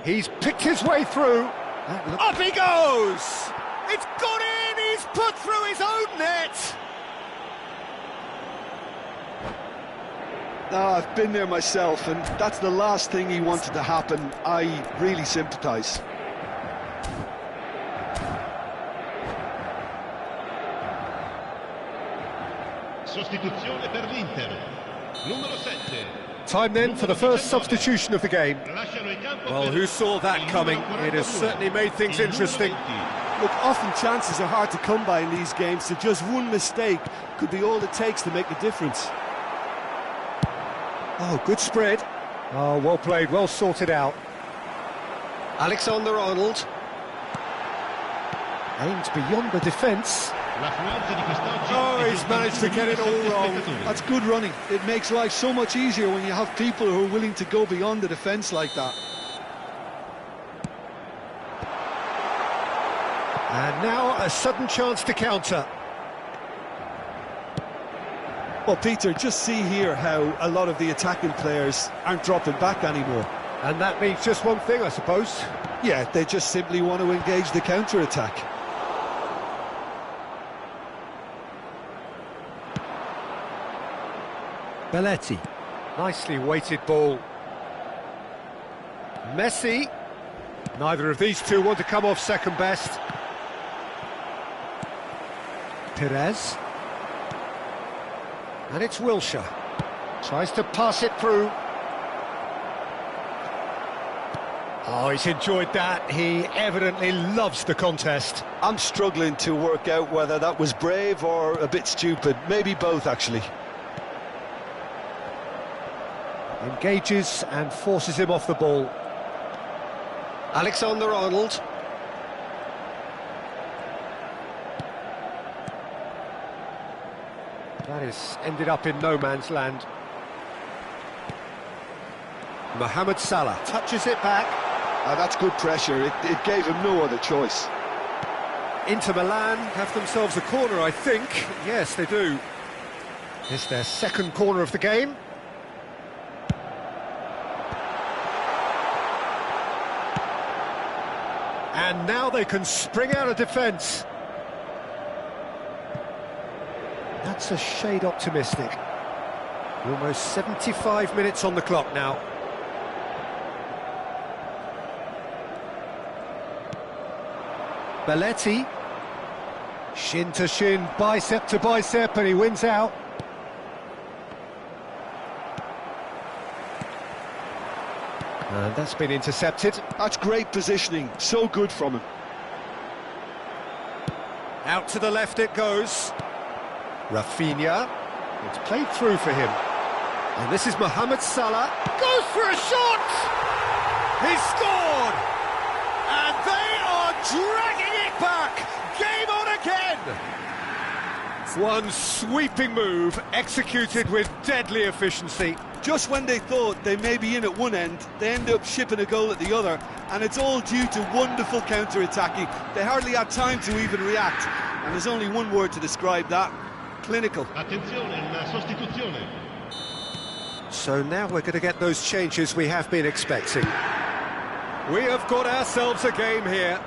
S1: He's picked his way through. Up he goes! It's gone in! He's put through his own net!
S2: I've been there myself, and that's the last thing he wanted to happen. I really sympathise.
S3: Sostituzione per l'Inter. Numero 7.
S1: Time then for the first substitution of the game. Well, who saw that coming? It has certainly made things interesting.
S2: Look, often chances are hard to come by in these games, so just one mistake could be all it takes to make the difference.
S1: Oh, good spread. Oh, well played, well sorted out. Alexander-Arnold. Aimed beyond the defence. Oh, he's managed to get it all wrong.
S2: That's good running. It makes life so much easier when you have people who are willing to go beyond the defence like that.
S1: And now a sudden chance to counter.
S2: Well, Peter, just see here how a lot of the attacking players aren't dropping back anymore.
S1: And that means just one thing, I suppose.
S2: Yeah, they just simply want to engage the counter-attack.
S1: Belletti. Nicely weighted ball. Messi. Neither of these two want to come off second best. Perez. And it's Wilshere. Tries to pass it through. Oh, he's enjoyed that. He evidently loves the contest.
S2: I'm struggling to work out whether that was brave or a bit stupid. Maybe both, actually.
S1: Engages and forces him off the ball. Alexander-Arnold. That has ended up in no man's land. Mohamed Salah touches it back.
S2: That's good pressure. It gave him no other choice.
S1: Inter Milan have themselves a corner, I think. Yes, they do. It's their second corner of the game. And now they can spring out of defence. That's a shade optimistic. Almost 75 minutes on the clock now. Belletti. Shin to shin, bicep to bicep, and he wins out. And that's been intercepted.
S2: That's great positioning, so good from him.
S1: Out to the left it goes. Rafinha. It's played through for him. And this is Mohamed Salah. Goes for a shot! He's scored! And they are dragging it back! Game on again! One sweeping move, executed with deadly efficiency.
S2: Just when they thought they may be in at one end, they end up shipping a goal at the other, and it's all due to wonderful counter-attacking. They hardly had time to even react, and there's only one word to describe that: clinical.
S3: Attenzione, una sostituzione.
S1: So now we're going to get those changes we have been expecting. We have got ourselves a game here.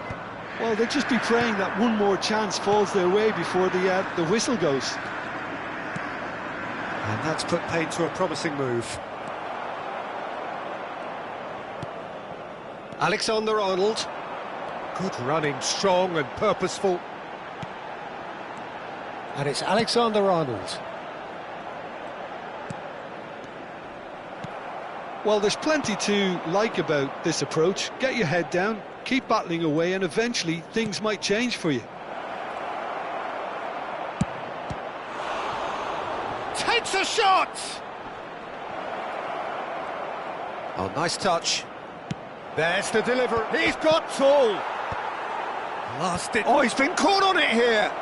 S2: Well, they'll just be praying that one more chance falls their way before the whistle goes.
S1: And that's put paid to a promising move. Alexander-Arnold. Good running, strong and purposeful. And it's Alexander-Arnold.
S2: Well, there's plenty to like about this approach. Get your head down, keep battling away, and eventually things might change for you.
S1: Takes a shot! Oh, nice touch. There's the delivery. He's got tall. Last it. Oh, he's been caught on it here.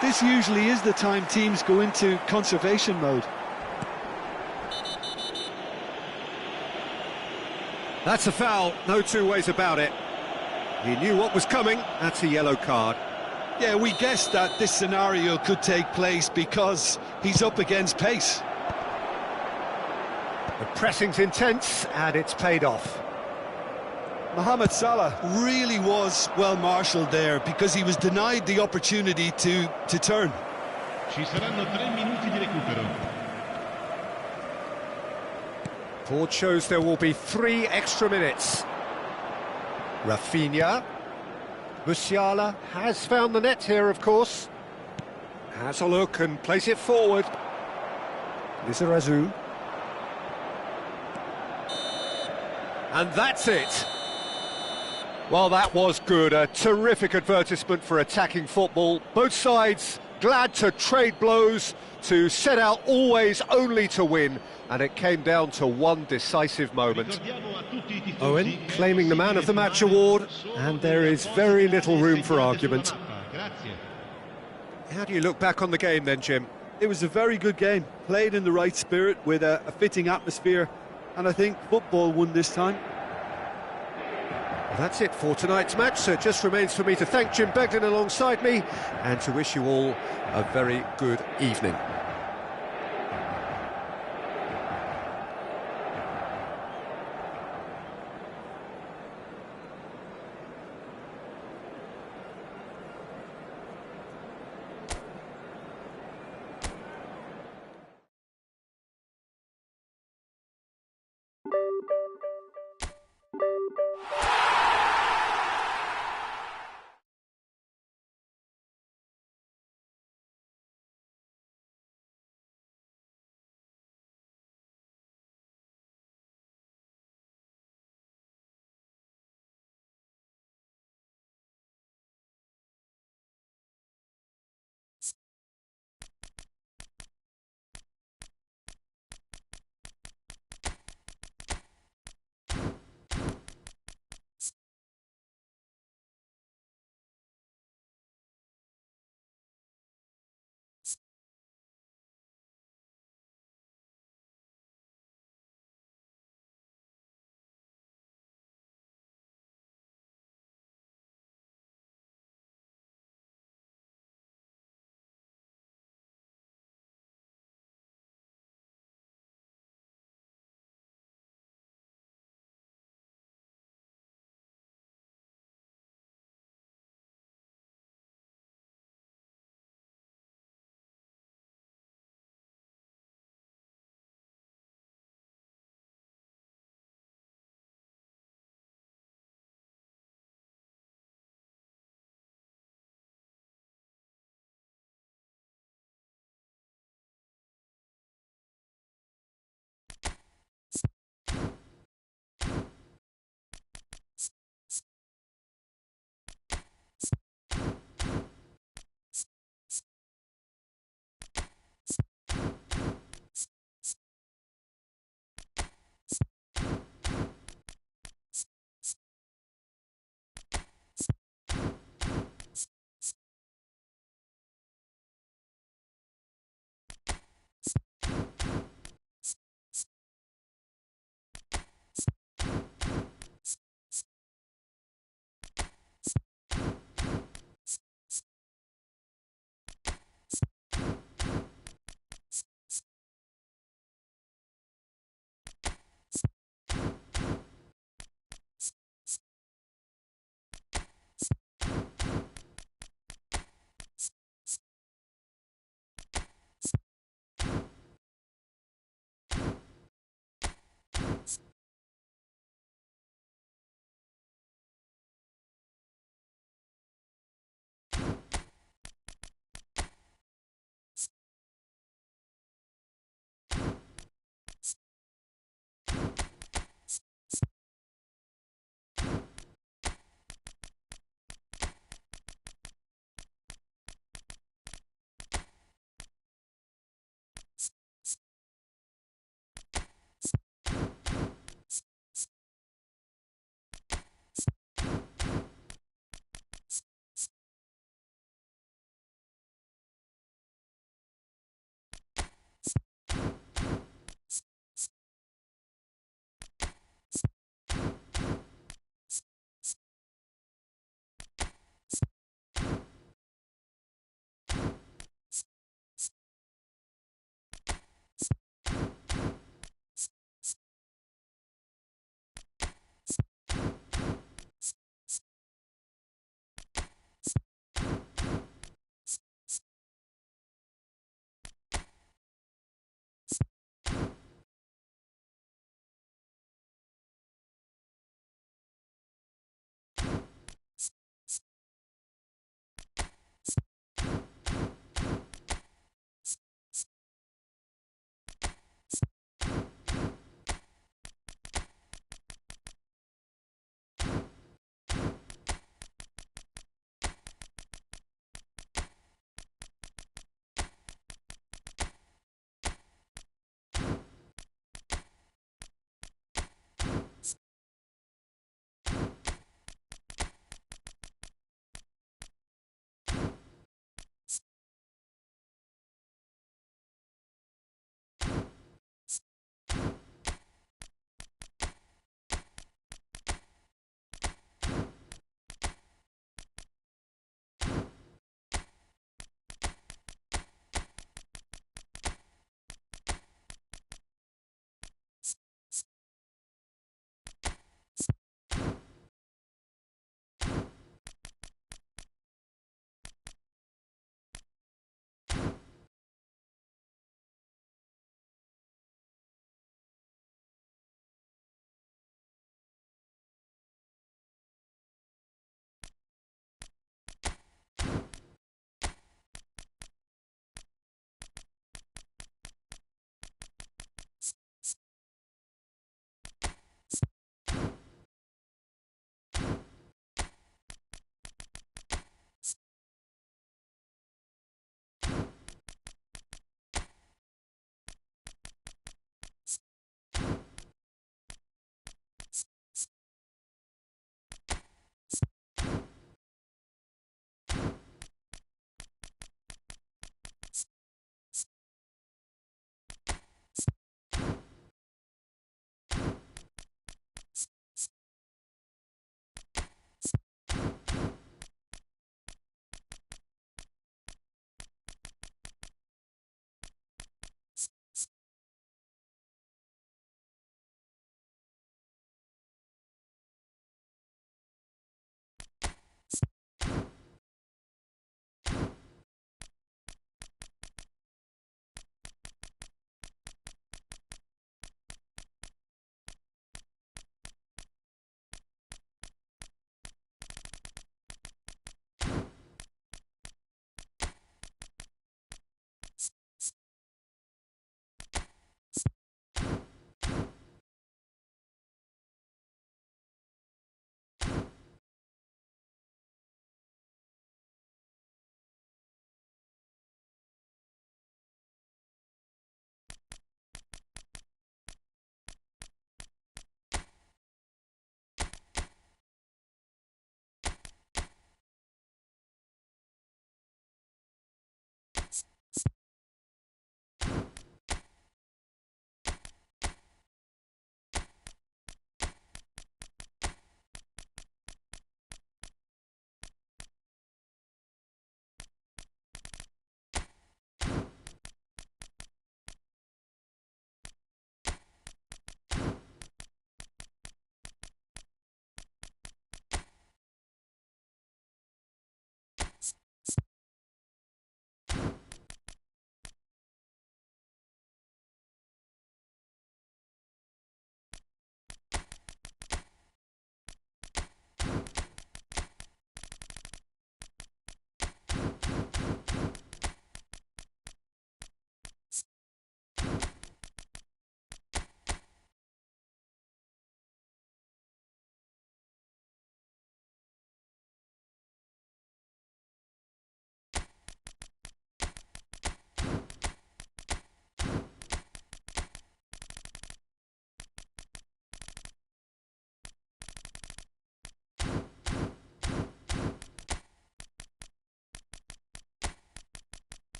S2: This usually is the time teams go into conservation mode.
S1: That's a foul, no two ways about it. He knew what was coming. That's a yellow card.
S2: Yeah, we guessed that this scenario could take place because he's up against pace.
S1: The pressing's intense, and it's paid off.
S2: Mohamed Salah really was well marshalled there because he was denied the opportunity to turn.
S3: Ci saranno 3 minuti di recupero.
S1: Board shows there will be 3 extra minutes. Rafinha. Musiala has found the net here, of course. Has a look and plays it forward. Lizarazu. And that's it. Well, that was good. A terrific advertisement for attacking football. Both sides glad to trade blows, to set out always only to win. And it came down to one decisive moment. Owen claiming the Man of the Match award, and there is very little room for argument. How do you look back on the game then, Jim?
S2: It was a very good game, played in the right spirit with a fitting atmosphere, and I think football won this time.
S1: Well, that's it for tonight's match, so it just remains for me to thank Jim Begden alongside me and to wish you all a very good evening.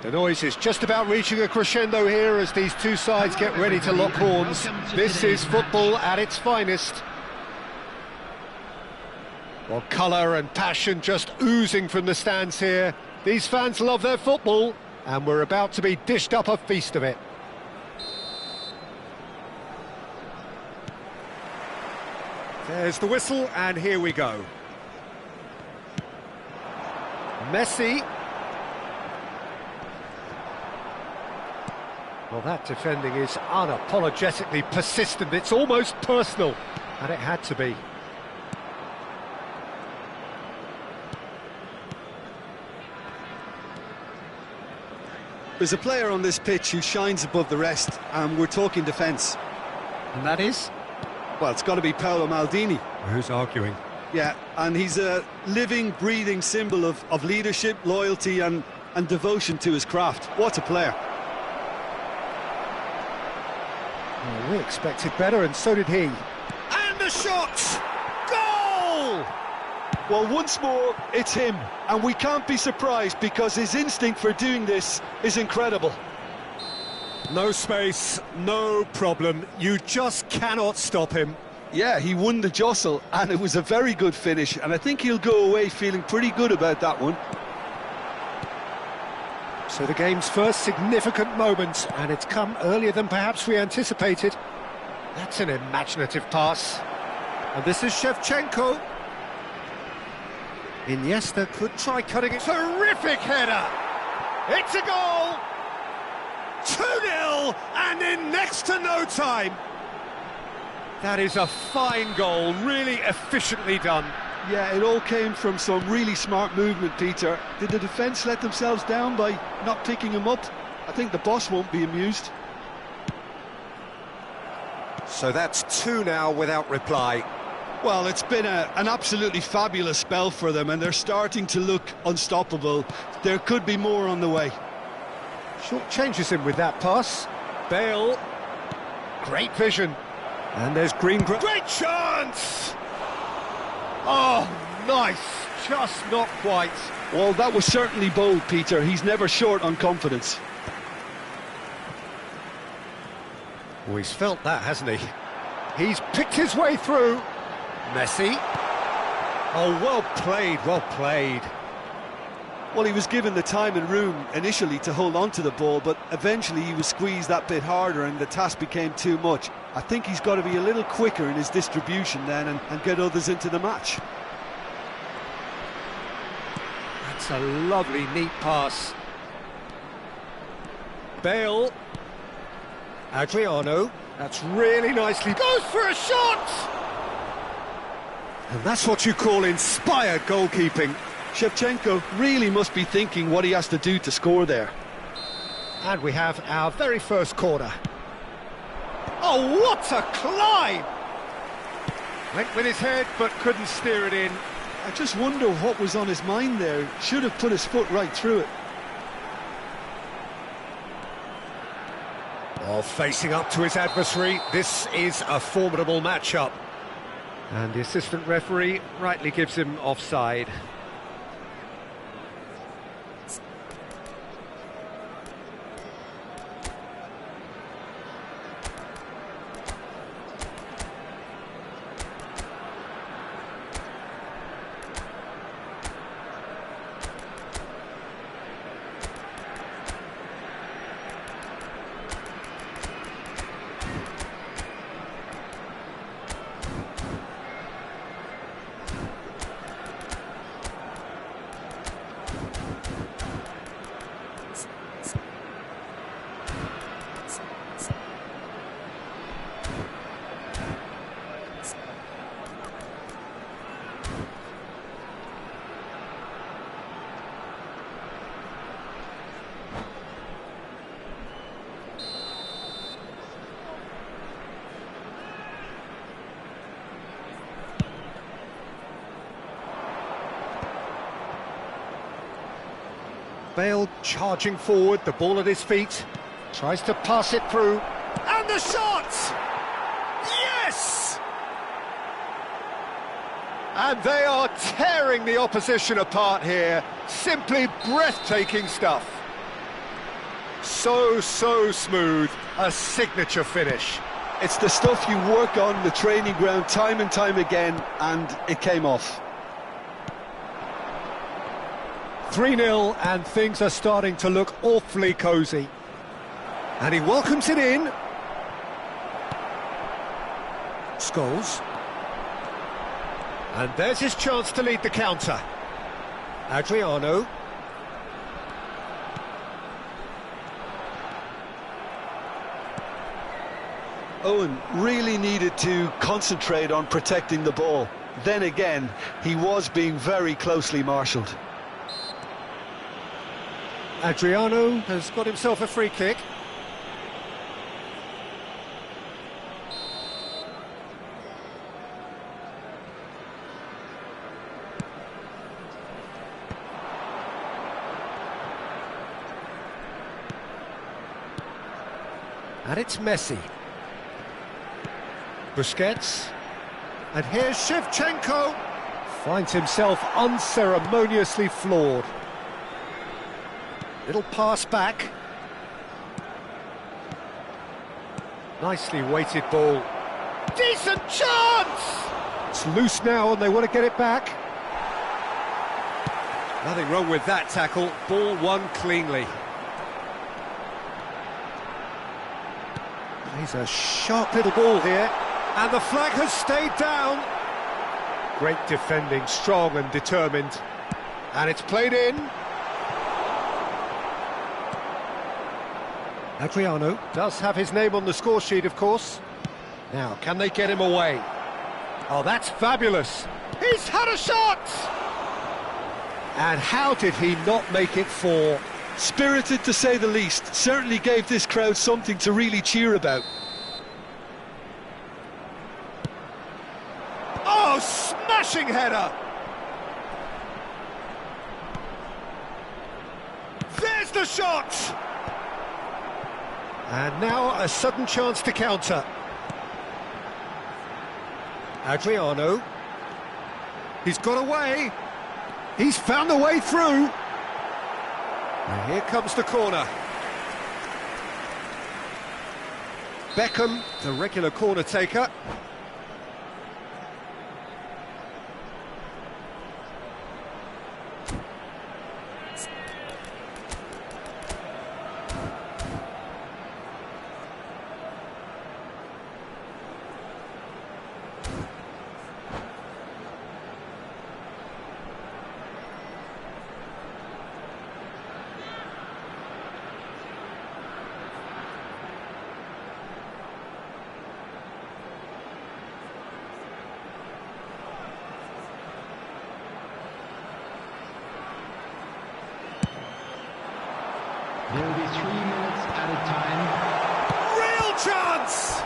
S1: The noise is just about reaching a crescendo here as these two sides get ready to lock horns. This is football at its finest. Well, colour and passion just oozing from the stands here. These fans love their football, and we're about to be dished up a feast of it. There's the whistle, and here we go. Messi. Well, that defending is unapologetically persistent. It's almost personal, and it had to be.
S2: There's a player on this pitch who shines above the rest, and we're talking defence.
S1: And that is?
S2: Well, it's got to be Paolo Maldini.
S1: Who's arguing?
S2: Yeah, and he's a living, breathing symbol of leadership, loyalty and devotion to his craft. What a player.
S1: Well, we expected better, and so did he. And the shot! Goal!
S2: Well, once more, it's him. And we can't be surprised because his instinct for doing this is incredible.
S1: No space, no problem. You just cannot stop him.
S2: Yeah, he won the jostle, and it was a very good finish, and I think he'll go away feeling pretty good about that one.
S1: So the game's first significant moment, and it's come earlier than perhaps we anticipated. That's an imaginative pass. And this is Shevchenko. Iniesta could try cutting it. Terrific header! It's a goal! 2-0, and in next to no time. That is a fine goal, really efficiently done.
S2: Yeah, it all came from some really smart movement, Peter. Did the defence let themselves down by not picking him up? I think the boss won't be amused.
S1: So that's 2 now without reply.
S2: Well, it's been an absolutely fabulous spell for them, and they're starting to look unstoppable. There could be more on the way.
S1: Short changes him with that pass. Bale. Great vision. And there's Greengrass. Great chance! Oh, nice. Just not quite.
S2: Well, that was certainly bold, Peter. He's never short on confidence.
S1: Well, he's felt that, hasn't he? He's picked his way through. Messi. Oh, well played, well played.
S2: Well, he was given the time and room initially to hold on to the ball, but eventually he was squeezed that bit harder and the task became too much. I think he's got to be a little quicker in his distribution then and get others into the match.
S1: That's a lovely, neat pass. Bale. Adriano. That's really nicely. Goes for a shot! And that's what you call inspired goalkeeping.
S2: Shevchenko really must be thinking what he has to do to score there.
S1: And we have our very first corner. Oh, what a climb! Went with his head, but couldn't steer it in.
S2: I just wonder what was on his mind there. Should have put his foot right through it.
S1: Oh, facing up to his adversary, this is a formidable matchup. And the assistant referee rightly gives him offside. Bale charging forward, the ball at his feet, tries to pass it through, and the shot! Yes! And they are tearing the opposition apart here, simply breathtaking stuff. So smooth, a signature finish.
S2: It's the stuff you work on the training ground time and time again, and it came off.
S1: 3-0, and things are starting to look awfully cosy. And he welcomes it in. Scholes. And there's his chance to lead the counter. Adriano.
S2: Owen really needed to concentrate on protecting the ball. Then again, he was being very closely marshalled.
S1: Adriano has got himself a free kick. And it's Messi. Busquets. And here's Shevchenko. Finds himself unceremoniously floored. Little pass back. Nicely weighted ball. Decent chance! It's loose now and they want to get it back. Nothing wrong with that tackle. Ball won cleanly. He's a sharp little ball here, and the flag has stayed down. Great defending, strong and determined. And it's played in. Adriano does have his name on the score sheet, of course. Now, can they get him away? Oh, that's fabulous. He's had a shot! And how did he not make it 4?
S2: Spirited to say the least, certainly gave this crowd something to really cheer about.
S1: Oh, smashing header! There's the shot! And now a sudden chance to counter. Adriano. He's got away. He's found the way through. And here comes the corner. Beckham, the regular corner taker.
S4: There will be 3 minutes at a time.
S1: Real chance!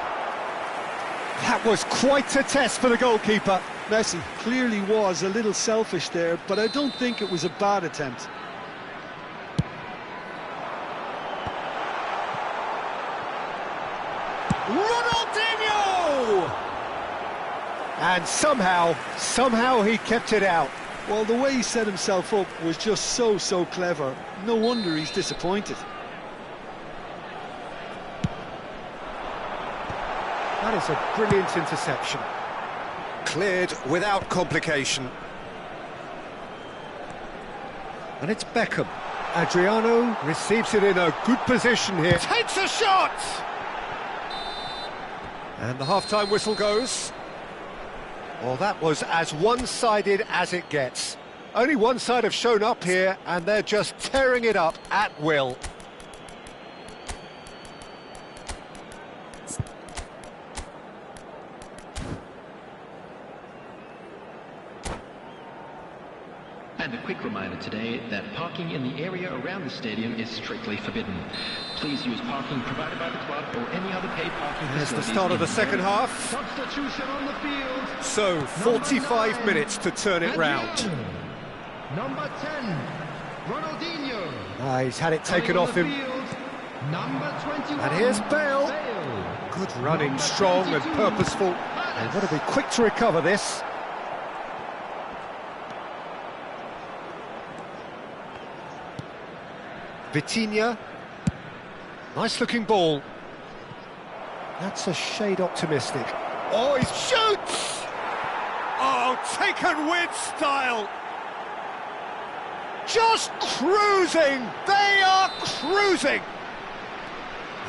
S1: That was quite a test for the goalkeeper.
S2: Messi clearly was a little selfish there, but I don't think it was a bad attempt.
S1: Ronaldinho! And somehow he kept it out.
S2: Well, the way he set himself up was just so clever. No wonder he's disappointed.
S1: That is a brilliant interception. Cleared without complication. And it's Beckham. Adriano receives it in a good position here. Takes a shot! And the half-time whistle goes. Well, that was as one-sided as it gets. Only one side have shown up here, and they're just tearing it up at will.
S4: And a quick reminder today that parking in the area around the stadium is strictly forbidden. Please use parking provided by the club or any other paid parking
S1: There's the
S4: facilities
S1: start of the
S4: in
S1: second half.
S3: Substitution on the field.
S1: So, 45 minutes to turn it round.
S3: Number 10, Ronaldinho.
S1: He's had it taken off him.
S3: Number 21.
S1: And here's Bale. Good running, strong and purposeful. They've got to be quick to recover this. Vitinha. Nice looking ball. That's a shade optimistic. Oh, he shoots! Oh, taken with style. Just cruising. They are cruising.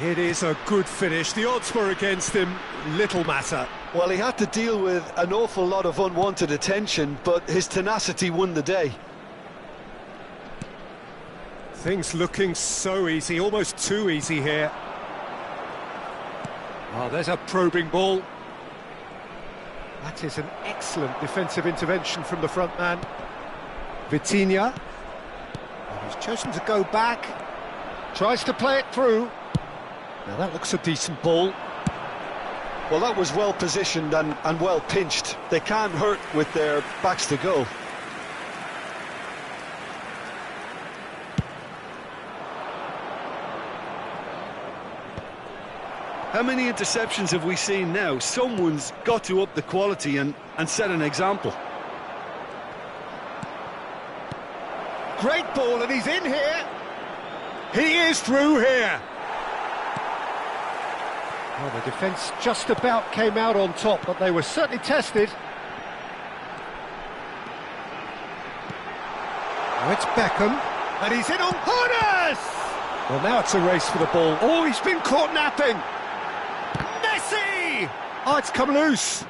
S1: It is a good finish. The odds were against him. Little matter.
S2: Well, he had to deal with an awful lot of unwanted attention, but his tenacity won the day.
S1: Things looking so easy, almost too easy here. Oh, there's a probing ball. That is an excellent defensive intervention from the front man. Vitinha. And he's chosen to go back. Tries to play it through. Now that looks a decent ball.
S2: Well, that was well positioned and well pinched. They can't hurt with their backs to goal. How many interceptions have we seen now? Someone's got to up the quality and set an example.
S1: Great ball, and he's in here. He is through here. Well, the defence just about came out on top, but they were certainly tested. Oh, it's Beckham, and he's in on Hooders! Well, now it's a race for the ball. Oh, he's been caught napping. Messi! Oh, it's come loose.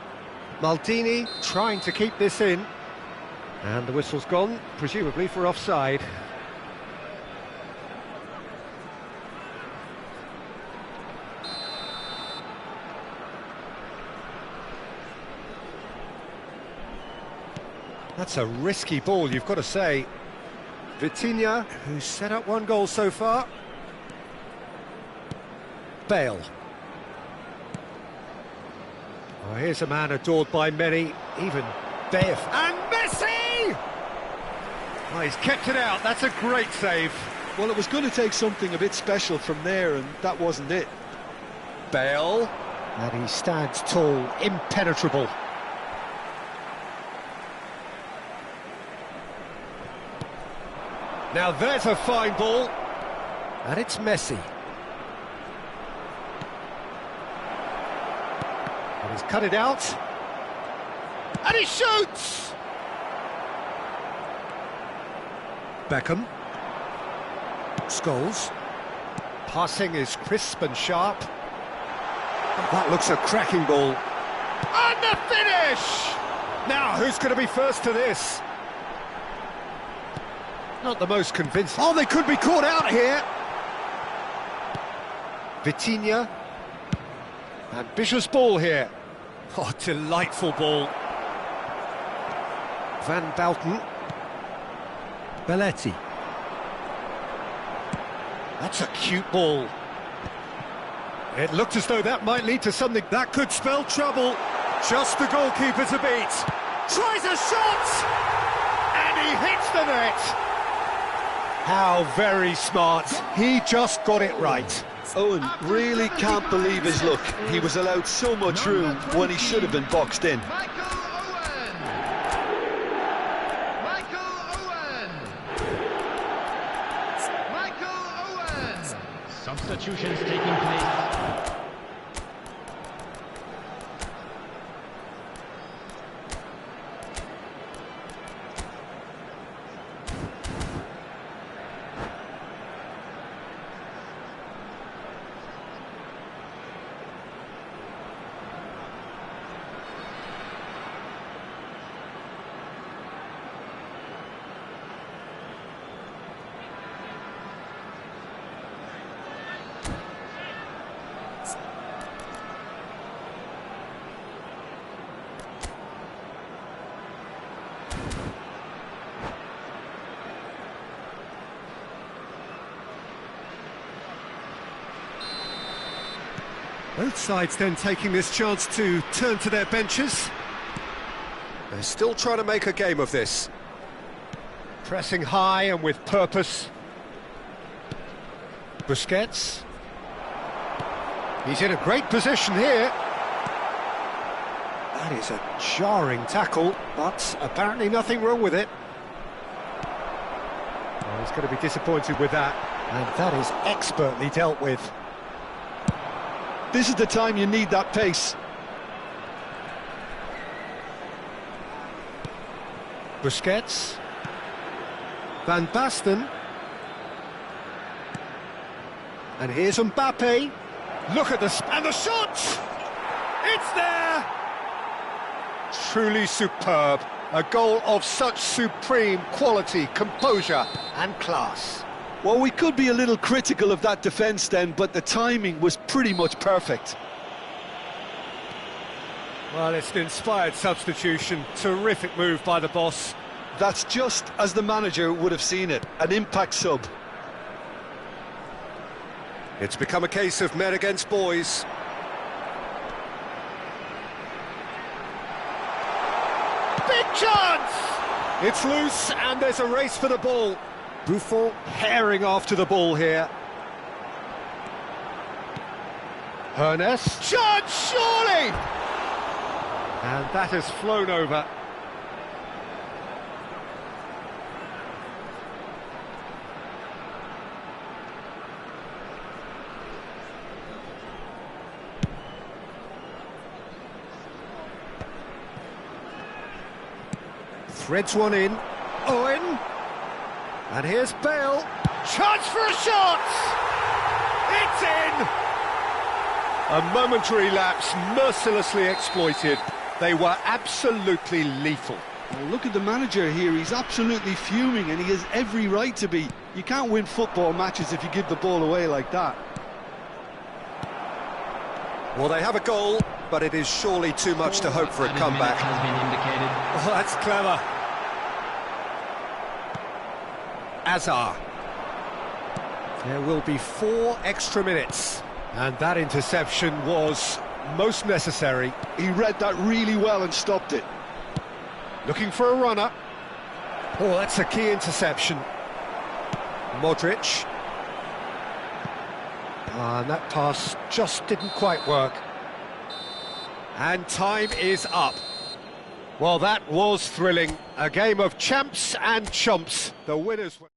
S1: Maldini trying to keep this in. And the whistle's gone, presumably for offside. That's a risky ball, you've got to say. Vitinha, who's set up one goal so far. Bale. Oh, here's a man adored by many, even Dave. And Messi! Oh, he's kept it out, that's a great save.
S2: Well, it was going to take something a bit special from there, and that wasn't it.
S1: Bale. And he stands tall, impenetrable. Now there's a fine ball. And it's Messi. And he's cut it out. And he shoots! Beckham. Scholes. Passing is crisp and sharp. Oh, that looks a cracking ball. And the finish! Now, who's going to be first to this? Not the most convincing. Oh, they could be caught out here. Vitinha. Ambitious ball here. Oh, delightful ball. Van Bouten. Belletti. That's a cute ball. It looked as though that might lead to something that could spell trouble. Just the goalkeeper to beat. Tries a shot! And he hits the net. How very smart. He just got it right.
S2: Owen really can't believe his luck. He was allowed so much room when he should have been boxed in.
S4: Substitutions taking place.
S1: Both sides then taking this chance to turn to their benches. They're still trying to make a game of this. Pressing high and with purpose. Busquets. He's in a great position here. That is a jarring tackle, but apparently nothing wrong with it. Well, he's going to be disappointed with that, and that is expertly dealt with.
S2: This is the time you need that pace.
S1: Busquets. Van Basten. And here's Mbappe. Look at and the shot! It's there! Truly superb. A goal of such supreme quality, composure and class.
S2: Well, we could be a little critical of that defence then, but the timing was pretty much perfect.
S1: Well, it's an inspired substitution. Terrific move by the boss.
S2: That's just as the manager would have seen it, an impact sub.
S1: It's become a case of men against boys. Big chance! It's loose and there's a race for the ball. Buffon herring after the ball here. Ernest. Chance, surely! And that has flown over. Threads one in. Owen. And here's Bale. Chance for a shot! It's in! A momentary lapse mercilessly exploited. They were absolutely lethal.
S2: Well, look at the manager here. He's absolutely fuming, and he has every right to be. You can't win football matches if you give the ball away like that.
S1: Well, they have a goal, but it is surely too much to hope for a comeback.
S4: Has been indicated.
S1: Oh, that's clever. Azar. There will be 4 extra minutes. And that interception was most necessary.
S2: He read that really well and stopped it.
S1: Looking for a runner. Oh, that's a key interception. Modric. And that pass just didn't quite work. And time is up. Well, that was thrilling. A game of champs and chumps. The winners were...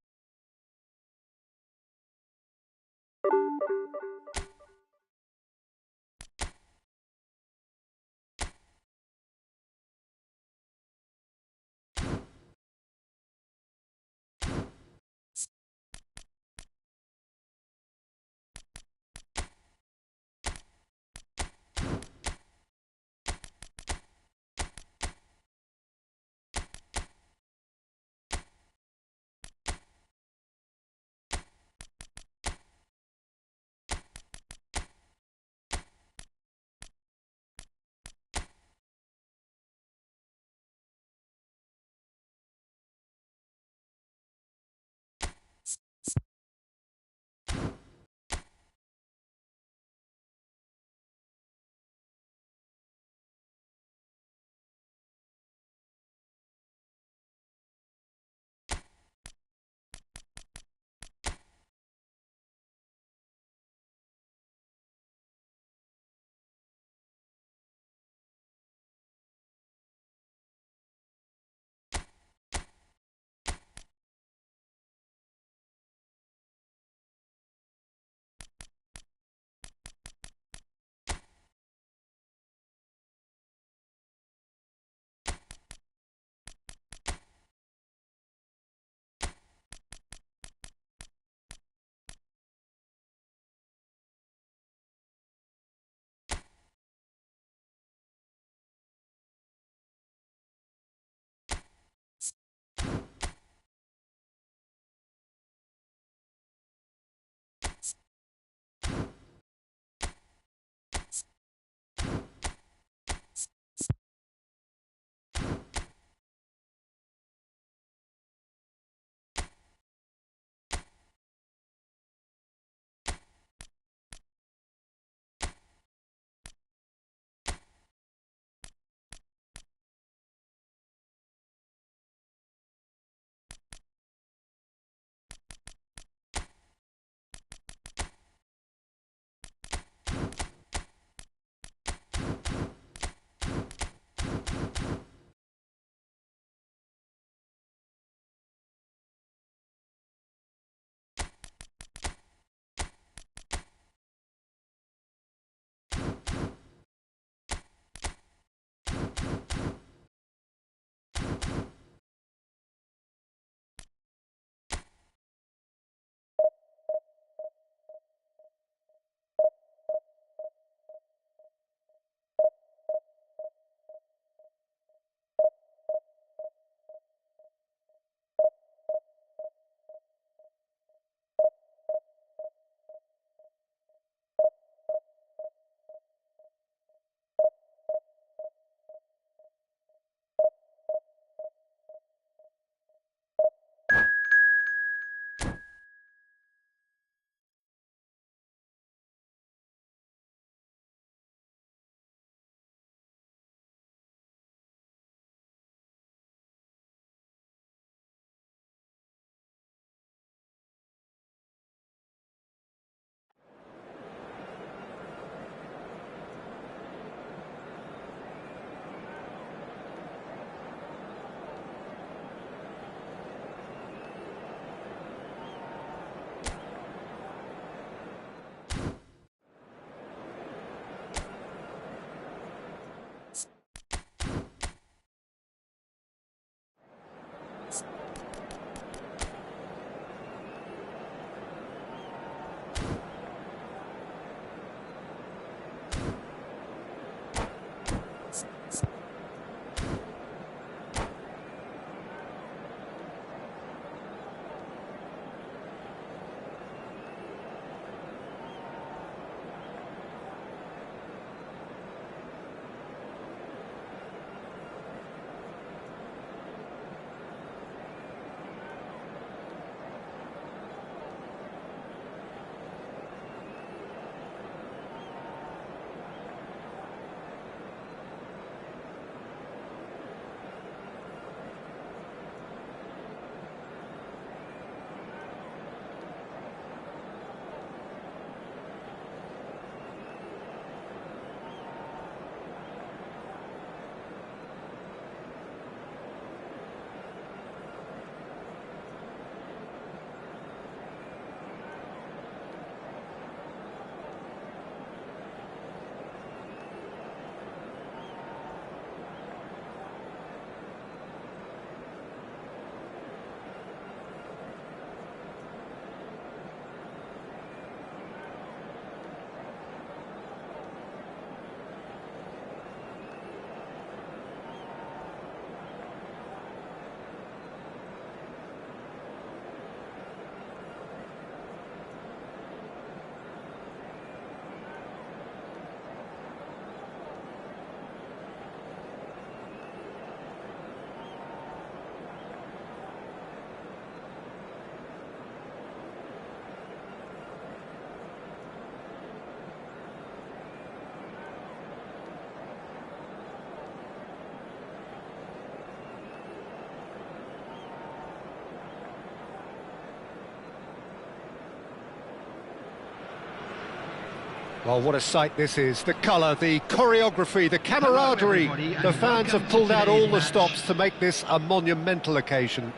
S1: Well, what a sight this is. The colour, the choreography, the camaraderie. The fans have pulled out all the stops to make this a monumental occasion.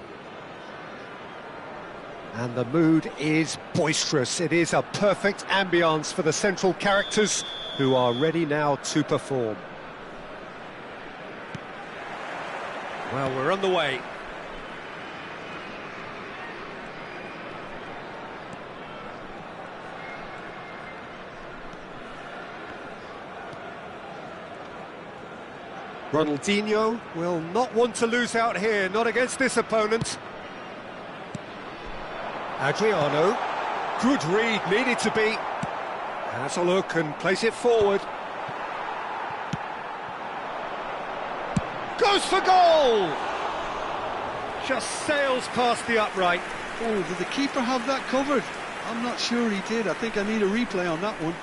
S1: And the mood is boisterous. It is a perfect ambience for the central characters who are ready now to perform. Well, we're on the way. Ronaldinho will not want to lose out here, not against this opponent. Adriano, good read, needed to be. Has a look and plays it forward. Goes for goal! Just sails past the upright.
S2: Oh, did the keeper have that covered? I'm not sure he did. I think I need a replay on that one.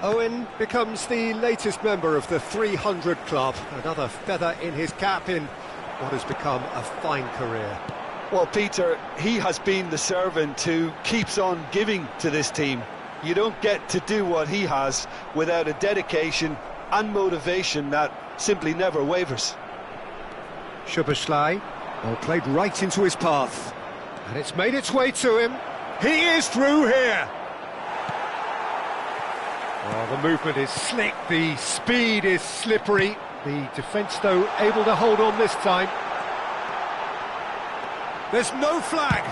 S1: Owen becomes the latest member of the 300 club, another feather in his cap in what has become a fine career.
S2: Well, Peter, he has been the servant who keeps on giving to this team. You don't get to do what he has without a dedication and motivation that simply never wavers.
S1: Szoboszlai, well, played right into his path, and it's made its way to him. He is through here. Well, the movement is slick, the speed is slippery. The defence, though, able to hold on this time. There's no flag.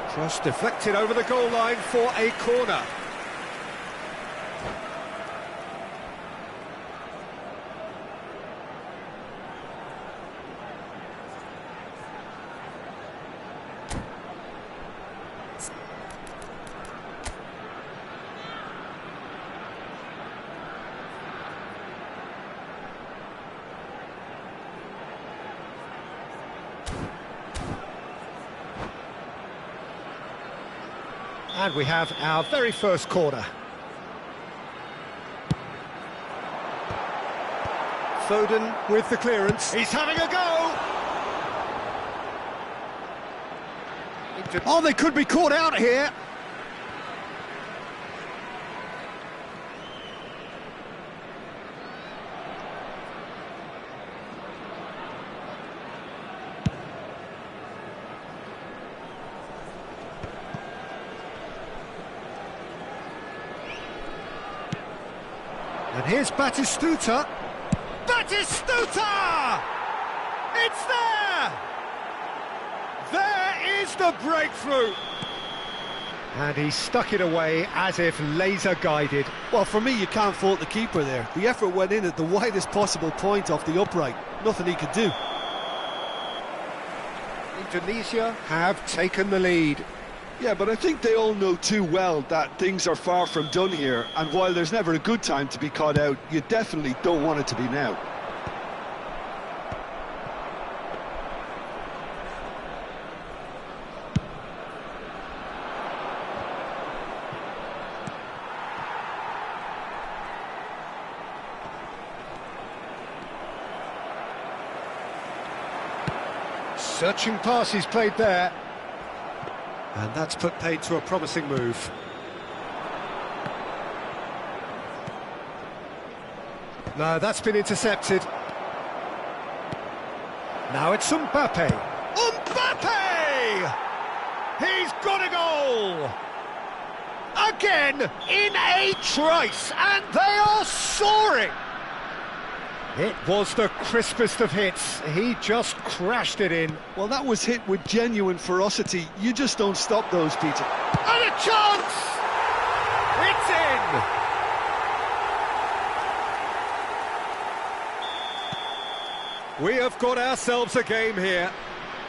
S1: Cross deflected over the goal line for a corner. And we have our very first corner. Foden with the clearance. He's having a go! Oh, they could be caught out here. And here's Batistuta. Batistuta! It's there! There is the breakthrough! And he stuck it away as if laser-guided.
S2: Well, for me, you can't fault the keeper there. The effort went in at the widest possible point off the upright. Nothing he could do.
S1: Indonesia have taken the lead.
S2: Yeah, but I think they all know too well that things are far from done here, and while there's never a good time to be caught out, you definitely don't want it to be now.
S1: Searching pass he's played there. And that's put paid to a promising move. No, that's been intercepted. Now it's Mbappe. Mbappe! He's got a goal! Again, in a trice, and they are soaring! It was the crispest of hits. He just crashed it in.
S2: Well, that was hit with genuine ferocity. You just don't stop those, Peter.
S1: And a chance! It's in! We have got ourselves a game here.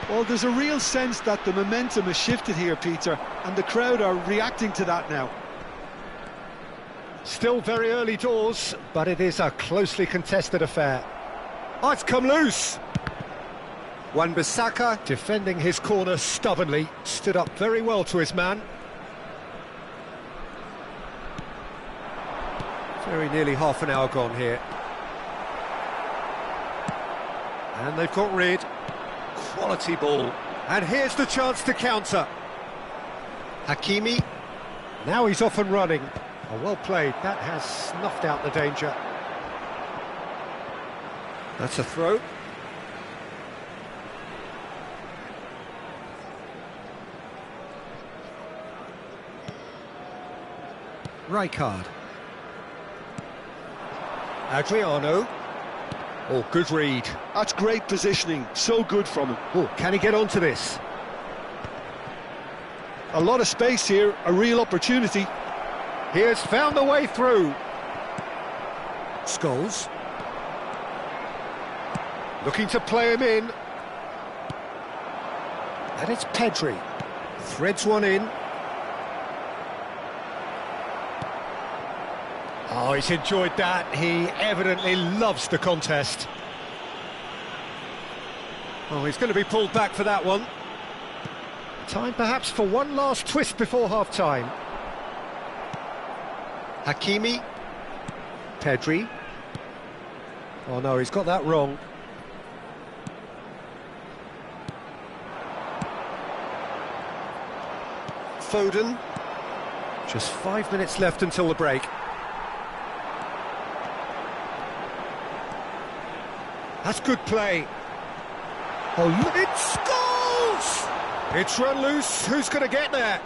S2: Well, there's a real sense that the momentum has shifted here, Peter, and the crowd are reacting to that now.
S1: Still very early doors, but it is a closely contested affair. Oh, it's come loose! Wan-Bissaka, defending his corner stubbornly, stood up very well to his man. Very nearly half an hour gone here. And they've got rid. Quality ball. And here's the chance to counter. Hakimi. Now he's off and running. Oh, well played. That has snuffed out the danger. That's a throw. Rijkaard. Adriano. Oh, good read.
S2: That's great positioning, so good from him.
S1: Oh, can he get onto this?
S2: A lot of space here, a real opportunity.
S1: He has found the way through. Scholes. Looking to play him in. And it's Pedri. Threads one in. Oh, he's enjoyed that. He evidently loves the contest. Oh, he's going to be pulled back for that one. Time perhaps for one last twist before half-time. Hakimi. Pedri. Oh no, he's got that wrong. Foden. Just 5 minutes left until the break. That's good play. Oh, look, it's goals! It's run loose. Who's going to get there?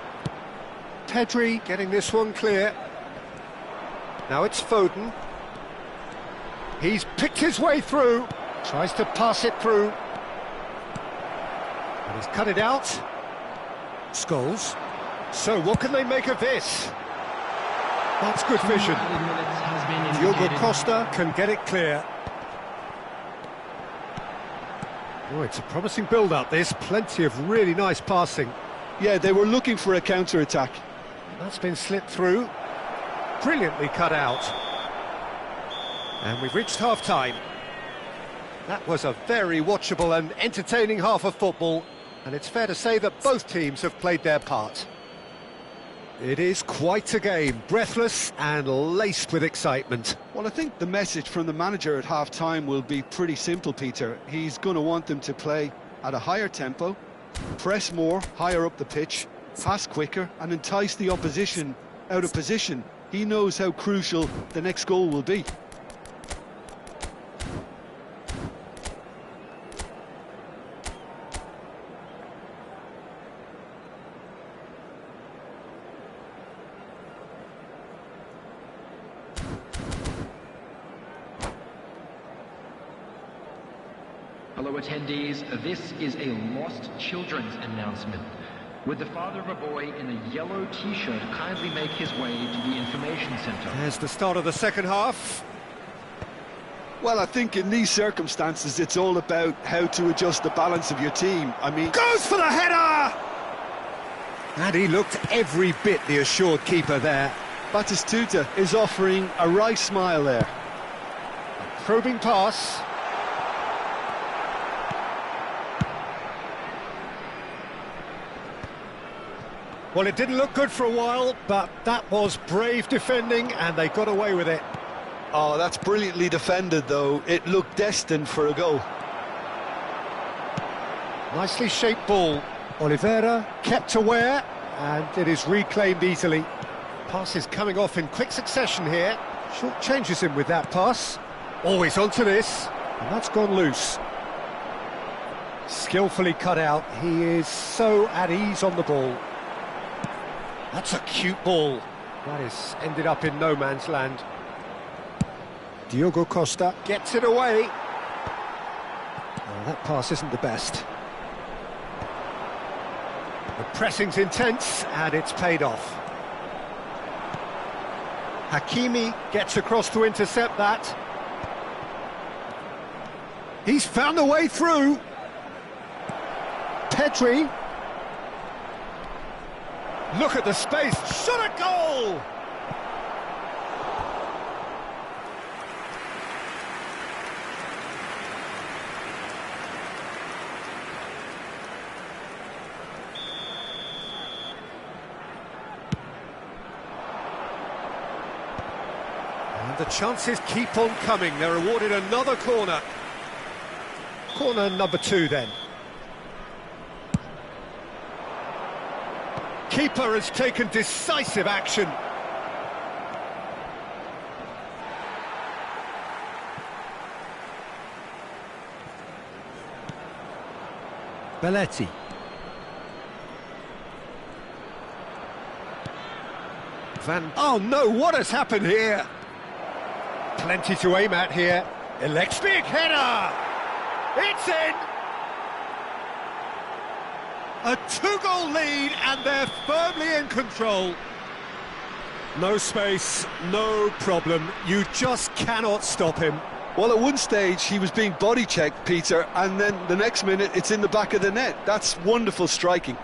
S1: Pedri getting this one clear. Now it's Foden. He's picked his way through. Tries to pass it through. And he's cut it out. Scholes. So what can they make of this? That's good vision. Diogo Costa can get it clear. Oh, it's a promising build-up, this. Plenty of really nice passing.
S2: Yeah, they were looking for a counter-attack.
S1: That's been slipped through. Brilliantly cut out. And we've reached half-time. That was a very watchable and entertaining half of football, and it's fair to say that both teams have played their part. It is quite a game, breathless and laced with excitement.
S2: Well, I think the message from the manager at half-time will be pretty simple, Peter. He's going to want them to play at a higher tempo, press more, higher up the pitch, pass quicker, and entice the opposition out of position. He knows how crucial the next goal will be.
S4: Hello attendees, this is a lost children's announcement. Would the father of a boy in a yellow t-shirt kindly make his way to the information centre?
S1: There's the start of the second half.
S2: Well, I think in these circumstances it's all about how to adjust the balance of your team. I mean...
S1: Goes for the header! And he looked every bit the assured keeper there.
S2: Batistuta is offering a wry smile there.
S1: Probing pass. Well, it didn't look good for a while, but that was brave defending, and they got away with it.
S2: Oh, that's brilliantly defended, though. It looked destined for a goal.
S1: Nicely shaped ball. Oliveira kept aware, and it is reclaimed easily. Pass is coming off in quick succession here. Short changes him with that pass. Always onto this, and that's gone loose. Skillfully cut out. He is so at ease on the ball. That's a cute ball. That is ended up in no man's land. Diogo Costa gets it away. Oh, that pass isn't the best. The pressing's intense, and it's paid off. Hakimi gets across to intercept that. He's found a way through. Pedri. Look at the space. Shot a goal! And the chances keep on coming. They're awarded another corner. Corner number 2 then. Keeper has taken decisive action. Belletti. Oh no, what has happened here? Plenty to aim at here. Elects big header! It's in! A 2-goal lead and they're firmly in control. No space, no problem. You just cannot stop him.
S2: Well, at one stage he was being body checked, Peter, and then the next minute it's in the back of the net. That's wonderful striking.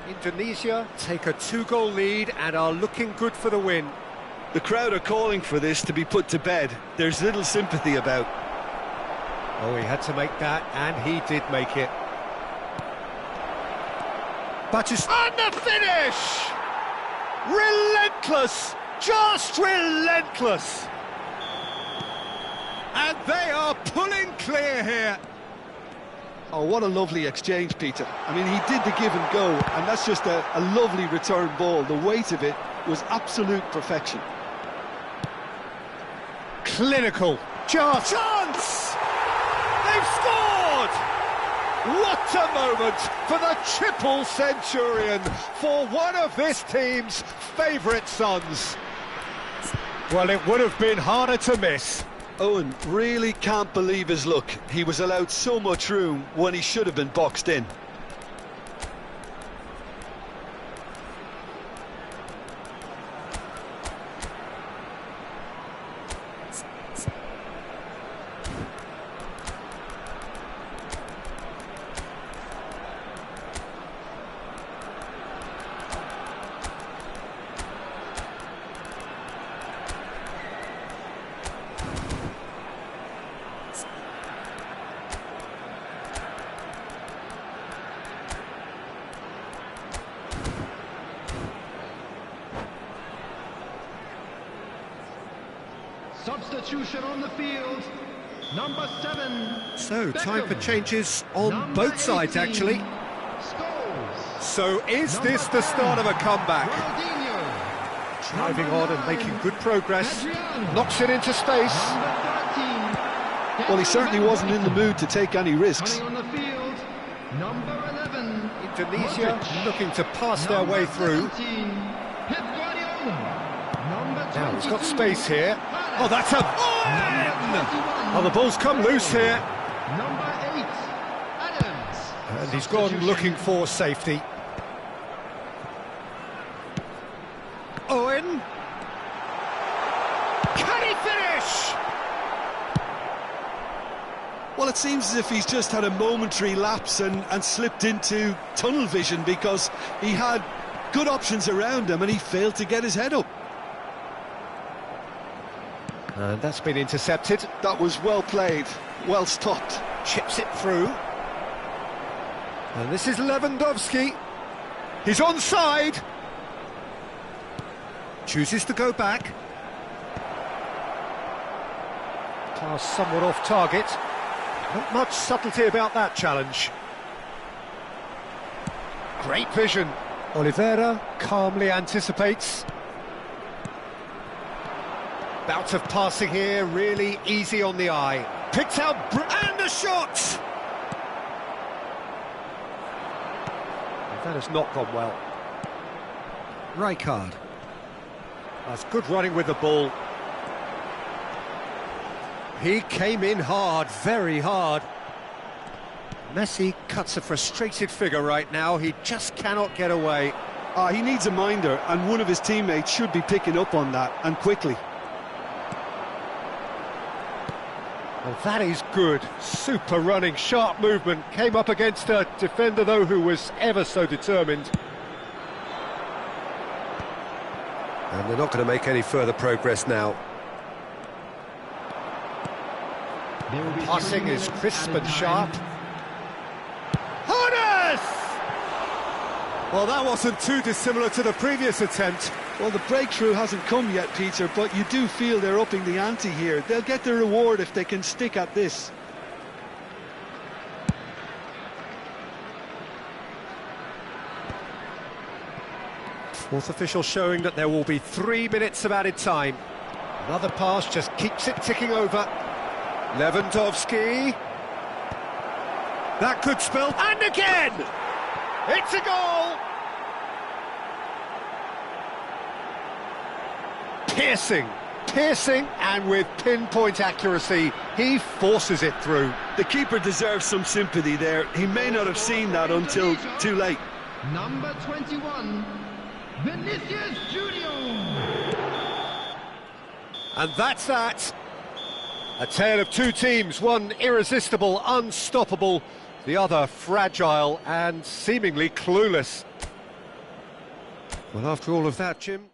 S1: Indonesia take a 2-goal lead and are looking good for the win.
S2: The crowd are calling for this to be put to bed. There's little sympathy about.
S1: Oh, he had to make that, and he did make it. And the finish! Relentless! Just relentless! And they are pulling clear here.
S2: Oh, what a lovely exchange, Peter. I mean, he did the give and go, and that's just a lovely return ball. The weight of it was absolute perfection.
S1: Clinical. Chance! They've scored! What a moment for the triple centurion, for one of this team's favourite sons. Well, it would have been harder to miss.
S2: Owen really can't believe his luck. He was allowed so much room when he should have been boxed in.
S4: Substitution on the field, number 7.
S1: So, time for changes on both sides, actually. So, is this the start of a comeback? Driving on and making good progress. Knocks it into space.
S2: Well, he certainly wasn't in the mood to take any risks.
S1: Indonesia looking to pass their way through. Now he's got space here. Oh, that's a... Oh, the ball's come loose here. And he's gone looking for safety. Owen. Can he finish?
S2: Well, it seems as if he's just had a momentary lapse and slipped into tunnel vision, because he had good options around him and he failed to get his head up.
S1: And that's been intercepted.
S2: That was well played, well stopped.
S1: Chips it through. And this is Lewandowski. He's onside. Chooses to go back. Pass somewhat off target. Not much subtlety about that challenge. Great vision. Oliveira calmly anticipates. Bout of passing here, really easy on the eye. Picked out, and a shot! That has not gone well. Rijkaard. That's good running with the ball. He came in hard, very hard. Messi cuts a frustrated figure right now. He just cannot get away.
S2: He needs a minder, and one of his teammates should be picking up on that, and quickly.
S1: Well, that is good. Super running, sharp movement. Came up against a defender, though, who was ever so determined. And they're not going to make any further progress now. Passing is crisp and sharp. Harness! Well, that wasn't too dissimilar to the previous attempt.
S2: Well, the breakthrough hasn't come yet, Peter, but you do feel they're upping the ante here. They'll get their reward if they can stick at this.
S1: Fourth official showing that there will be 3 minutes of added time. Another pass just keeps it ticking over. Lewandowski. That could spell... And again! It's a goal! Piercing, and with pinpoint accuracy, he forces it through.
S2: The keeper deserves some sympathy there. He may not have seen that until too late.
S3: Number 21, Vinicius Junior.
S1: And that's that. A tale of two teams, one irresistible, unstoppable, the other fragile and seemingly clueless. Well, after all of that, Jim...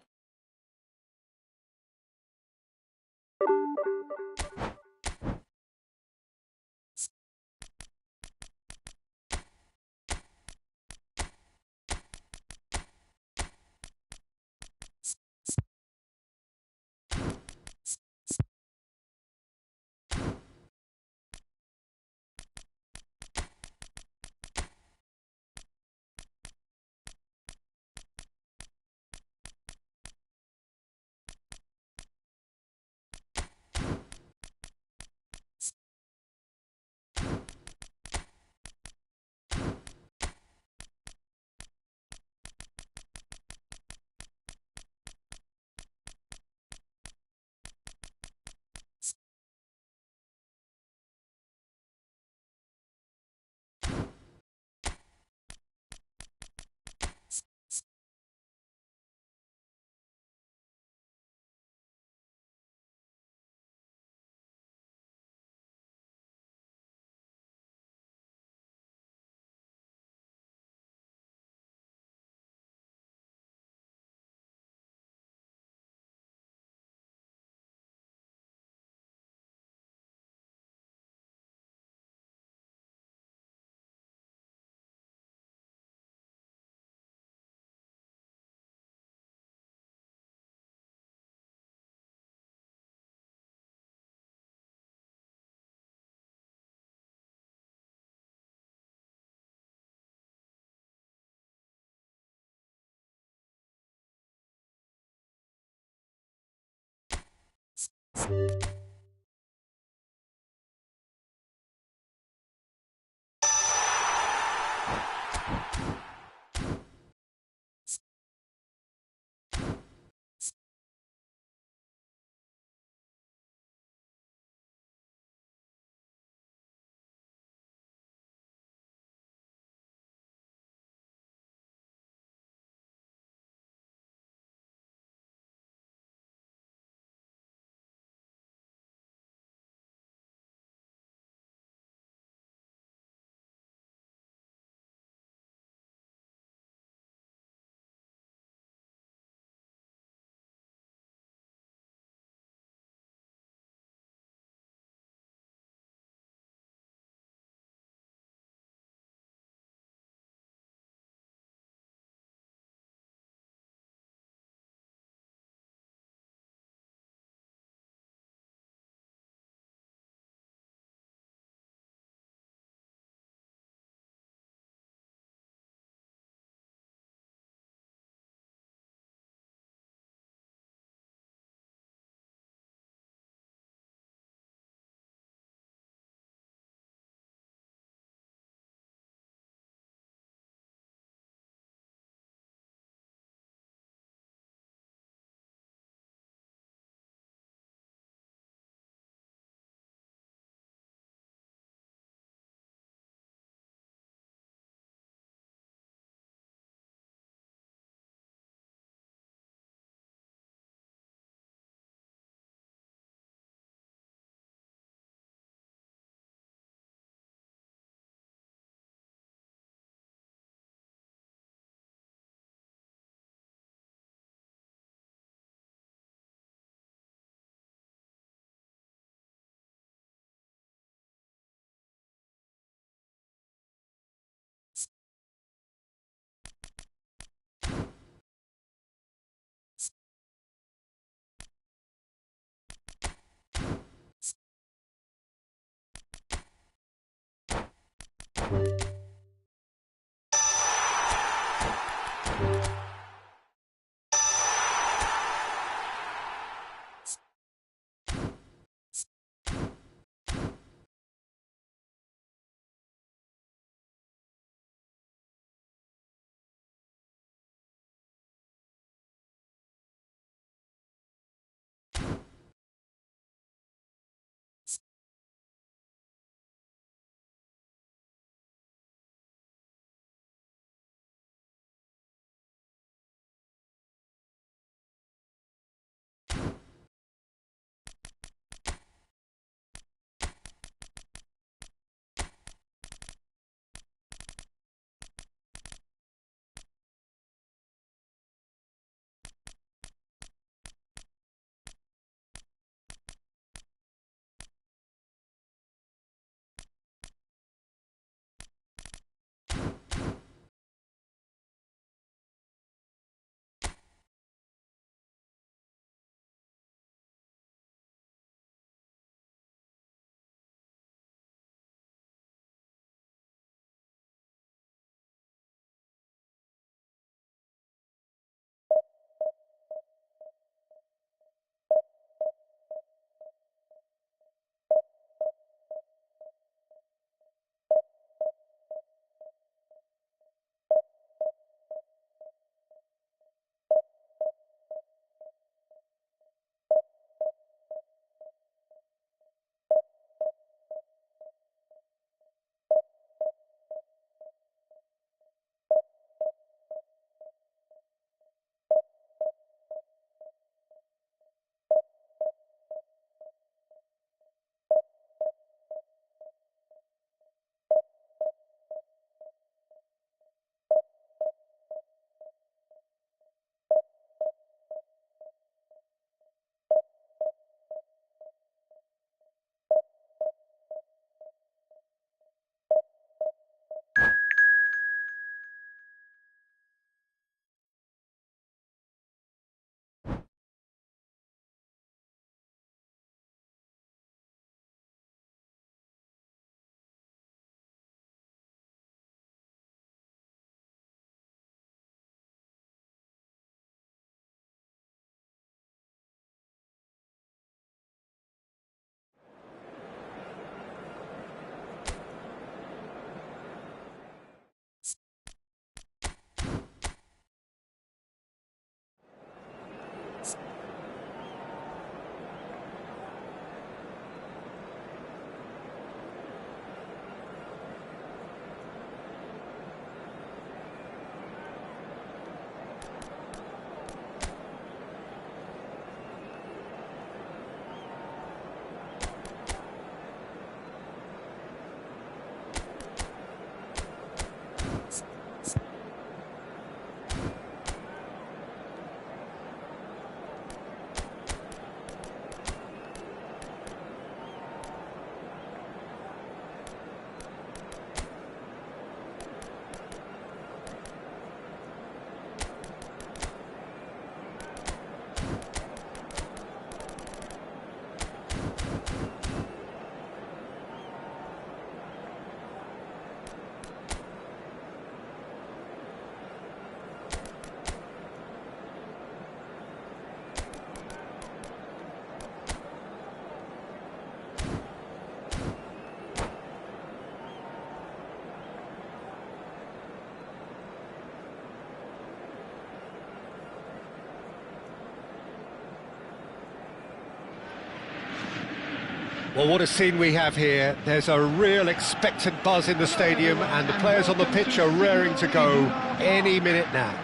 S1: Well, what a scene we have here. There's a real expectant buzz in the stadium, and the players on the pitch are raring to go any minute now.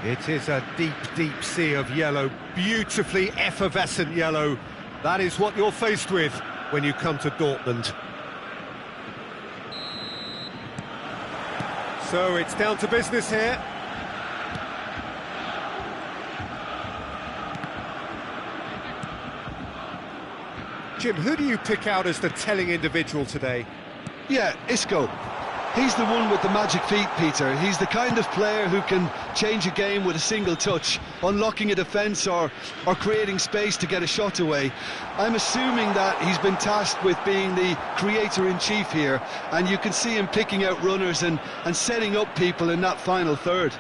S1: It is a deep, deep sea of yellow, beautifully effervescent yellow. That is what you're faced with when you come to Dortmund. So it's down to business here. Jim, who do you pick out as the telling individual today?
S2: Yeah, Isco. He's the one with the magic feet, Peter. He's the kind of player who can change a game with a single touch, unlocking a defence or creating space to get a shot away. I'm assuming that he's been tasked with being the creator-in-chief here, and you can see him picking out runners and setting up people in that final third.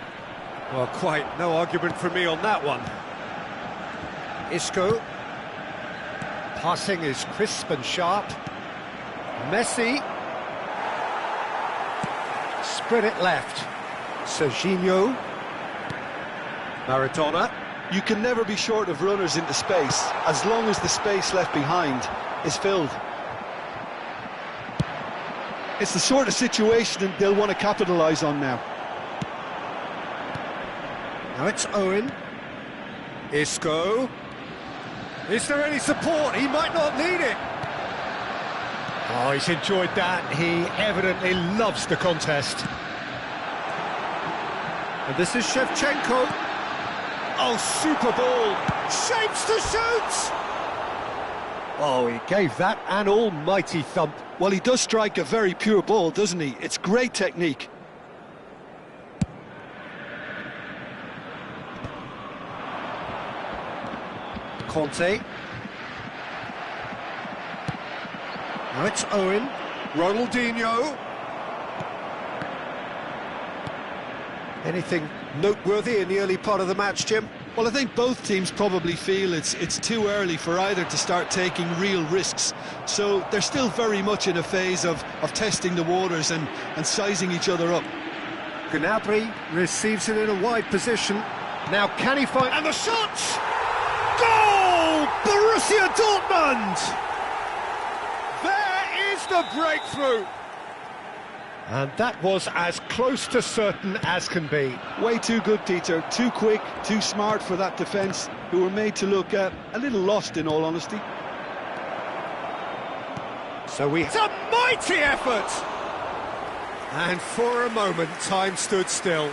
S1: Well, quite no argument from me on that one. Isco. Passing is crisp and sharp. Messi. Spread it left. Serginho. Maradona.
S2: You can never be short of runners into space, as long as the space left behind is filled. It's the sort of situation they'll want to capitalise on now.
S1: Now it's Owen. Isco. Is there any support? He might not need it. Oh, he's enjoyed that. He evidently loves the contest. And this is Shevchenko. Oh, super ball. Shapes to shoot. Oh, he gave that an almighty thump.
S2: Well, he does strike a very pure ball, doesn't he? It's great technique.
S1: Conte. Now it's Owen. Ronaldinho. Anything noteworthy in the early part of the match, Jim?
S2: Well, I think both teams probably feel it's too early for either to start taking real risks. So they're still very much in a phase of testing the waters and sizing each other up.
S1: Gnabry receives it in a wide position. Now can he find... And the shot! Goal! Borussia Dortmund! There is the breakthrough! And that was as close to certain as can be.
S2: Way too good, Peter. Too quick, too smart for that defence, who were made to look a little lost, in all honesty.
S1: So it's a mighty effort! And for a moment, time stood still.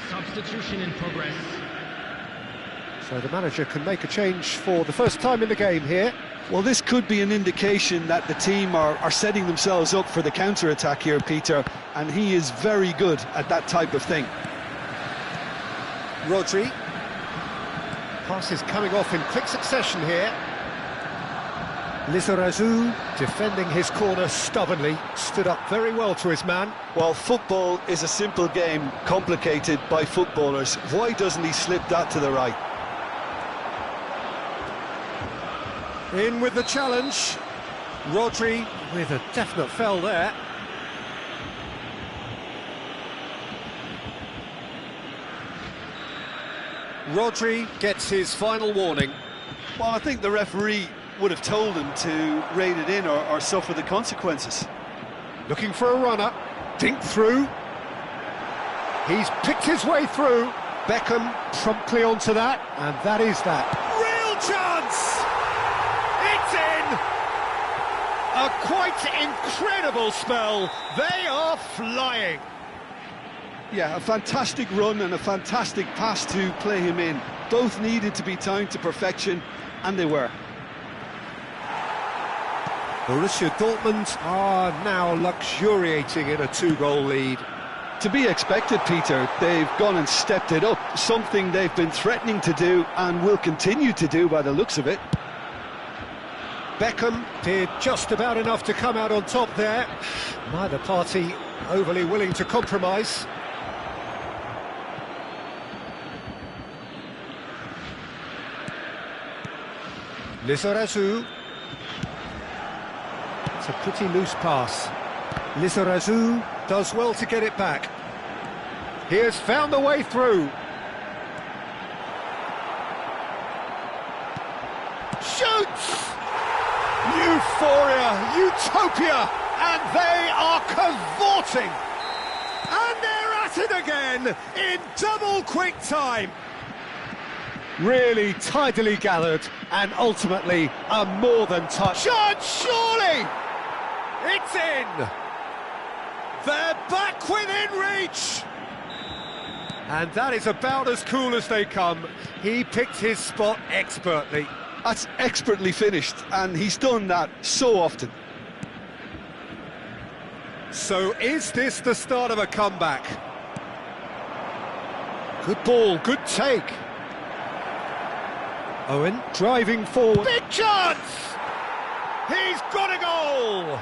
S4: Substitution in progress.
S1: So the manager can make a change for the first time in the game here.
S2: Well, this could be an indication that the team are setting themselves up for the counter-attack here, Peter, and he is very good at that type of thing.
S1: Rodri. Passes coming off in quick succession here. Lizarazu defending his corner stubbornly, stood up very well to his man.
S2: Well, football is a simple game, complicated by footballers. Why doesn't he slip that to the right?
S1: In with the challenge. Rodri with a definite foul there. Rodri gets his final warning.
S2: Well, I think the referee would have told him to rein it in or suffer the consequences.
S1: Looking for a runner, dink through. He's picked his way through. Beckham promptly onto that, and that is that. Real chance! It's in! A quite incredible spell. They are flying.
S2: Yeah, a fantastic run and a fantastic pass to play him in. Both needed to be timed to perfection, and they were.
S1: Borussia Dortmund are now luxuriating in a 2-goal lead.
S2: To be expected, Peter. They've gone and stepped it up, something they've been threatening to do and will continue to do by the looks of it.
S1: Beckham did just about enough to come out on top there. Neither party overly willing to compromise. Lizarazu. It's a pretty loose pass. Lizarazu does well to get it back. He has found the way through. Euphoria, utopia, and they are cavorting. And they're at it again in double quick time. Really tidily gathered, and ultimately a more than touch. Chance, surely! It's in! They're back within reach! And that is about as cool as they come. He picked his spot expertly.
S2: That's expertly finished, and he's done that so often.
S1: So is this the start of a comeback? Good ball, good take. Owen driving forward. Big chance! He's got a goal!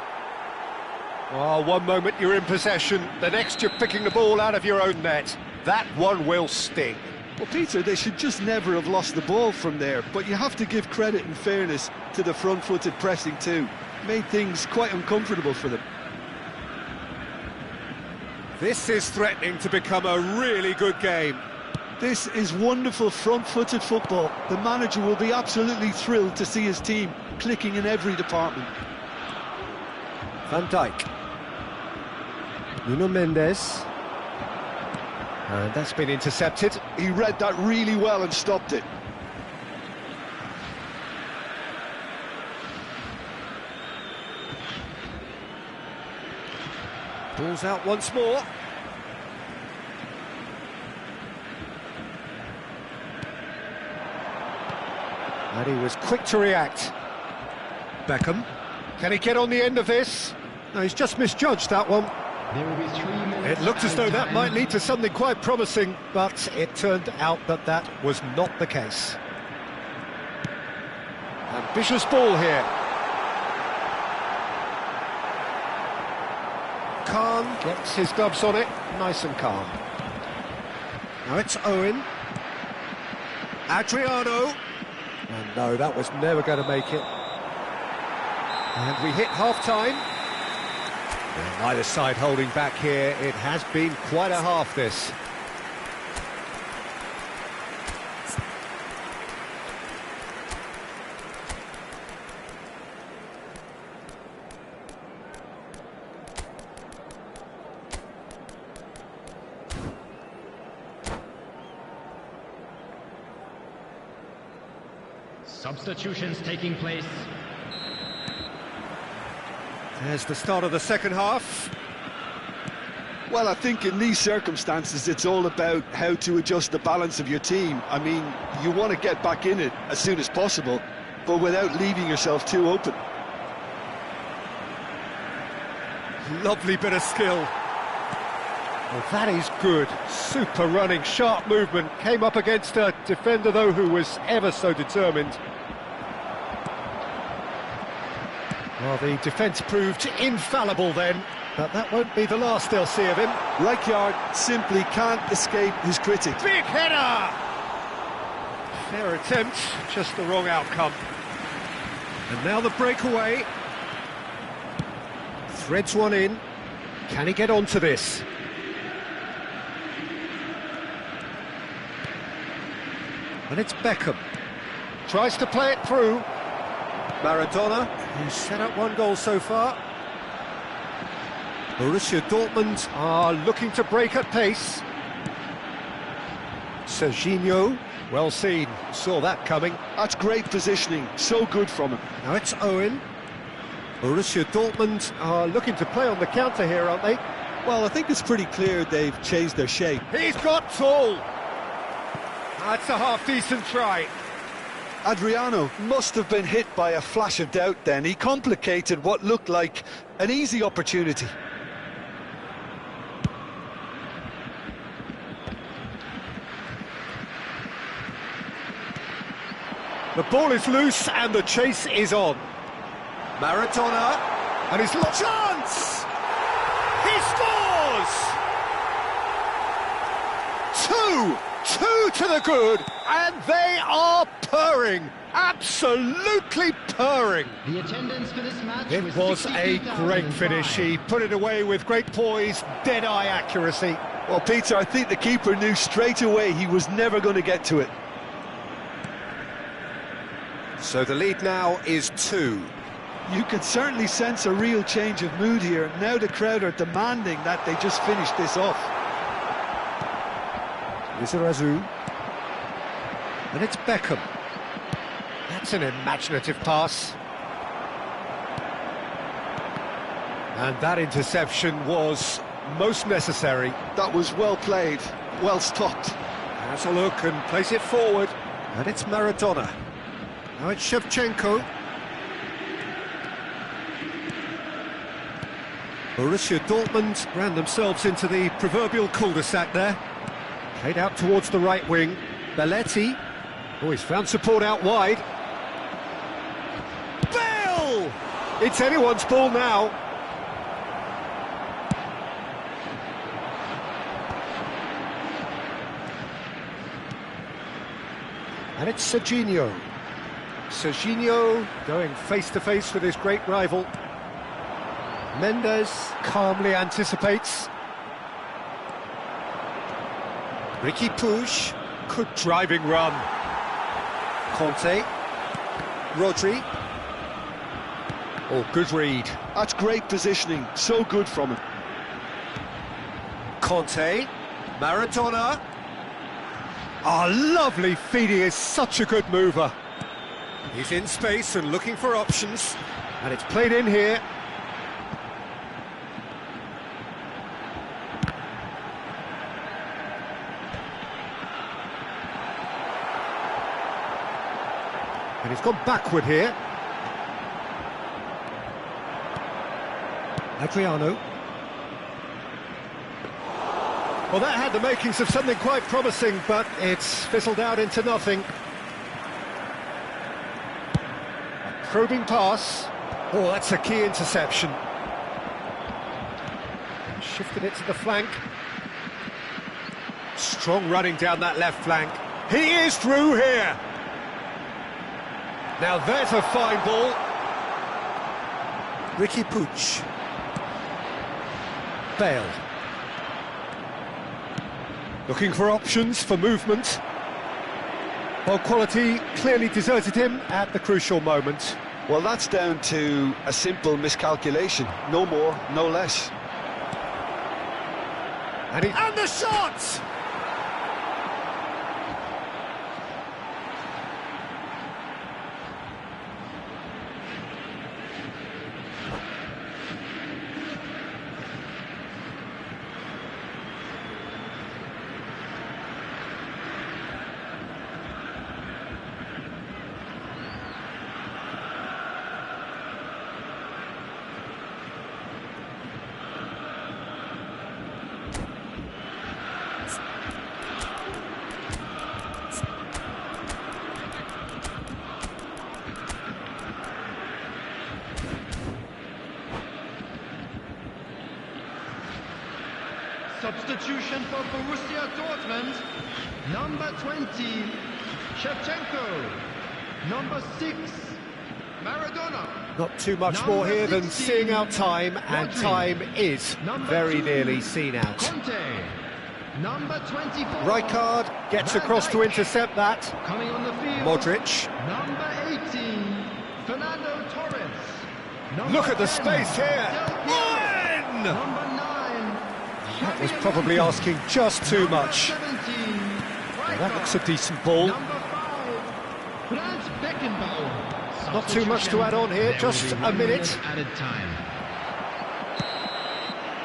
S1: Oh, one moment you're in possession, the next you're picking the ball out of your own net. That one will sting.
S2: Well, Peter, they should just never have lost the ball from there, but you have to give credit and fairness to the front-footed pressing too. Made things quite uncomfortable for them.
S1: This is threatening to become a really good game.
S2: This is wonderful front-footed football. The manager will be absolutely thrilled to see his team clicking in every department.
S1: Van Dijk. Nuno Mendes. And that's been intercepted.
S2: He read that really well and stopped it.
S1: Ball's out once more. And he was quick to react. Beckham. Can he get on the end of this? No, he's just misjudged that one.
S4: There will be 3 minutes.
S1: It looked as though that might lead to something quite promising, but it turned out that that was not the case. Ambitious ball here. Khan gets his gloves on it, nice and calm. Now it's Owen. Adriano. And no, that was never going to make it. And we hit half-time. And neither side holding back here. It has been quite a half, this.
S4: Substitutions taking place.
S1: There's the start of the second half.
S2: Well, I think in these circumstances it's all about how to adjust the balance of your team. I mean, you want to get back in it as soon as possible, but without leaving yourself too open.
S1: Lovely bit of skill. Well, that is good. Super running, sharp movement. Came up against a defender, though, who was ever so determined. Well, the defence proved infallible then, but that won't be the last they'll see of him.
S2: Rijkaard simply can't escape his critics.
S1: Big header! Fair attempt, just the wrong outcome. And now the breakaway. Threads one in. Can he get onto this? And it's Beckham. Tries to play it through. Maradona, who's set up one goal so far. Borussia Dortmund are looking to break at pace. Serginho, well seen, saw that coming.
S2: That's great positioning, so good from him.
S1: Now it's Owen. Borussia Dortmund are looking to play on the counter here, aren't they?
S2: Well, I think it's pretty clear they've changed their shape.
S1: He's got tall. That's a half-decent try.
S2: Adriano must have been hit by a flash of doubt then. He complicated what looked like an easy opportunity.
S1: The ball is loose and the chase is on. Maradona, and he's lost chance! He scores! Two to the good, and they are purring, absolutely purring.
S4: The attendance for this match
S1: It was a great finish. He put it away with great poise, dead-eye accuracy.
S2: Well, Peter, I think the keeper knew straight away he was never going to get to it.
S1: So the lead now is 2.
S2: You can certainly sense a real change of mood here. Now the crowd are demanding that they just finish this off.
S1: Lizarazu. And it's Beckham. That's an imaginative pass. And that interception was most necessary.
S2: That was well played, well stopped.
S1: Has a look and plays it forward. And it's Maradona. Now it's Shevchenko. Borussia Dortmund ran themselves into the proverbial cul-de-sac there. Played out towards the right wing. Belletti. Oh, he's found support out wide. Bale! It's anyone's ball now. And it's Serginho. Serginho going face-to-face with his great rival. Mendes calmly anticipates. Ricky Puig, good driving run. Conte. Rodri. Oh, good read.
S2: That's great positioning, so good from him.
S1: Conte. Maradona. Oh, lovely feed, he is such a good mover. He's in space and looking for options. And it's played in here. And he's gone backward here. Adriano. Well, that had the makings of something quite promising, but it's fizzled out into nothing. A probing pass. Oh, that's a key interception. Shifted it to the flank. Strong running down that left flank. He is through here. Now there's a fine ball. Ricky Puig. Bale. Looking for options for movement. Well, quality clearly deserted him at the crucial moment.
S2: Well, that's down to a simple miscalculation. No more, no less.
S1: And the shot!
S4: Substitution for Borussia Dortmund. Number 20, Shevchenko. Number 6, Maradona.
S1: Not too much more here than seeing out time, and time is very nearly seen out.
S4: Conte. Number 24.
S1: Rijkaard gets across to intercept that.
S4: Coming on the field.
S1: Modric.
S4: Number 18, Fernando Torres.
S1: Look at the space here. One!
S4: Number 9.
S1: That was probably asking just too much. Well, that looks a decent ball. Not too much to add on here, just a minute.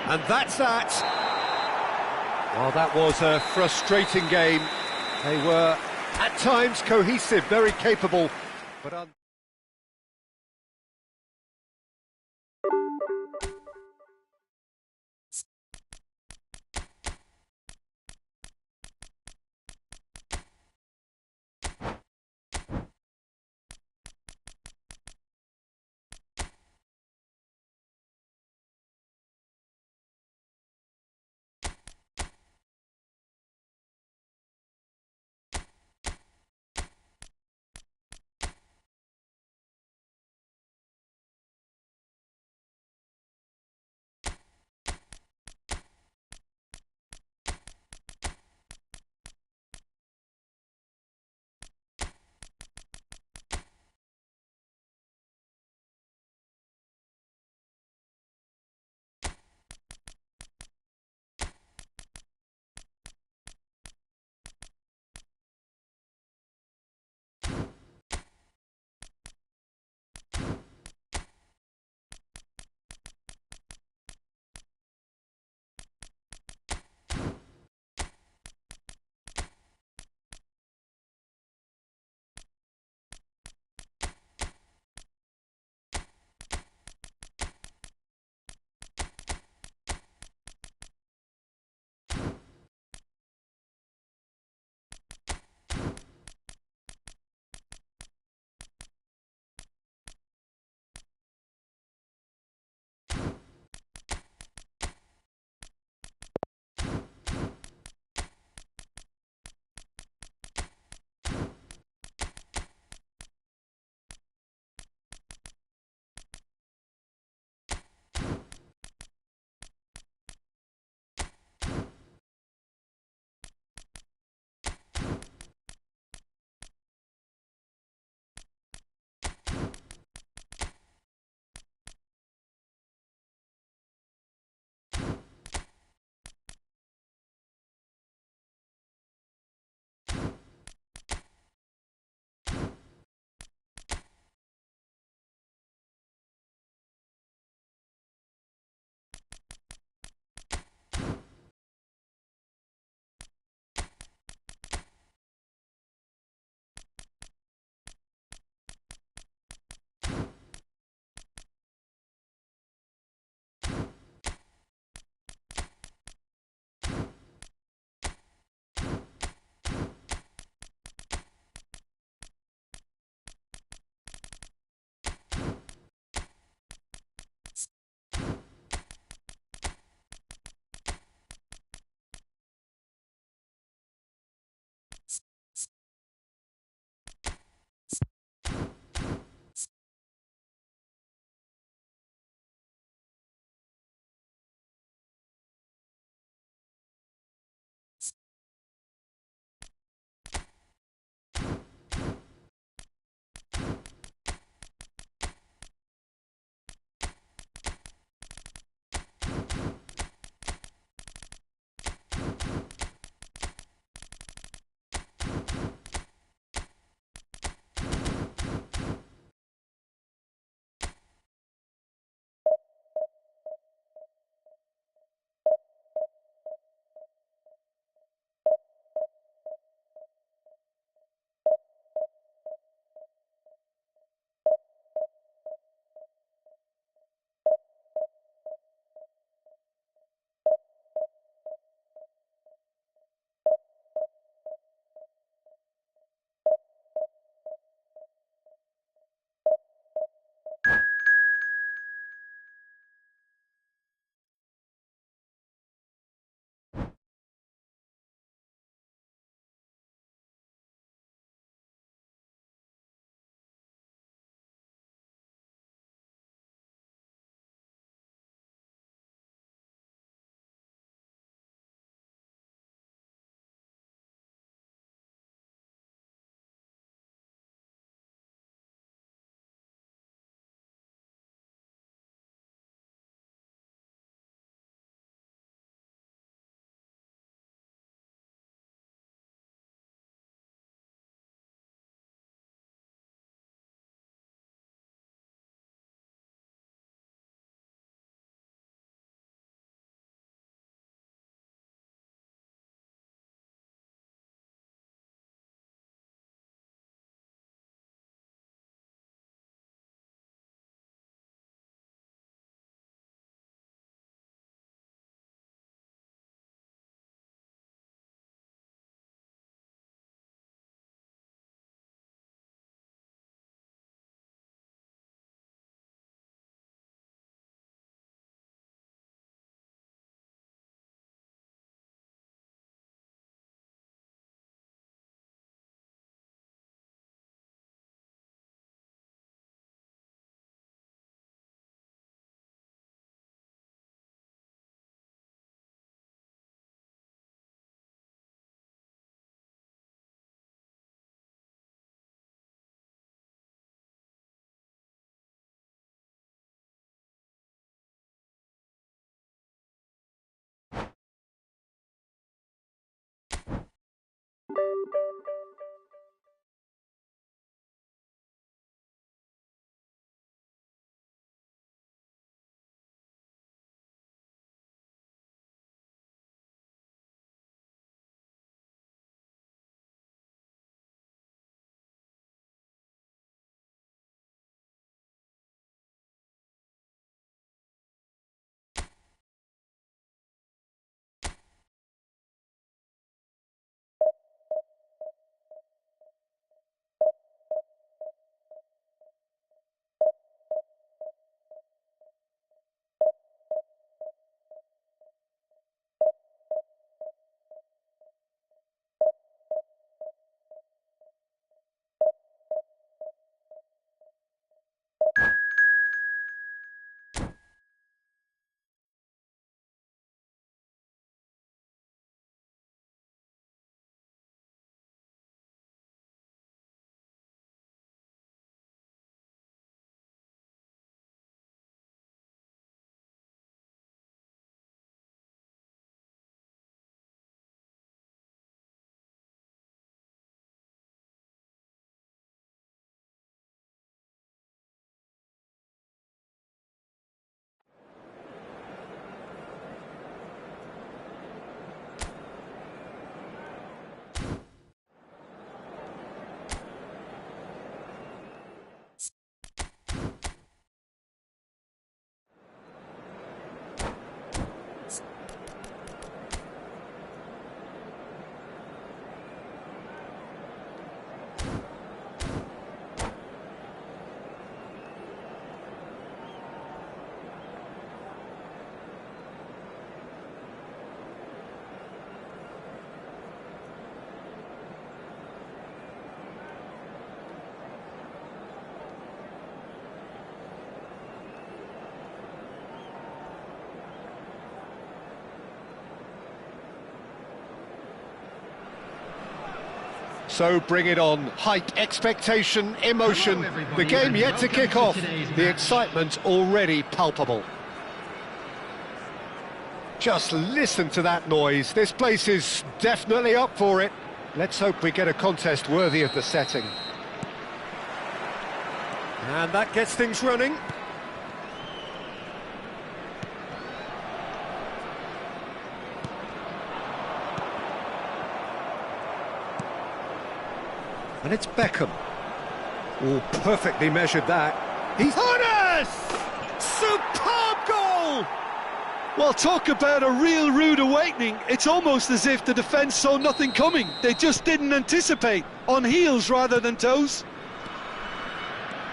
S1: And that's that. Well, that was a frustrating game. They were, at times, cohesive, very capable, but So bring it on. Hype, expectation, emotion.
S4: Hello, everybody,
S1: The game
S4: and
S1: yet to
S4: welcome
S1: kick
S4: to
S1: off.
S4: today's
S1: The
S4: match.
S1: excitement already palpable. Just listen to that noise. This place is definitely up for it. Let's hope we get a contest worthy of the setting. And that gets things running. And it's Beckham. Oh, perfectly measured that. He's Hannes! Superb goal!
S2: Well, talk about a real rude awakening. It's almost as if the defence saw nothing coming. They just didn't anticipate. On heels rather than toes.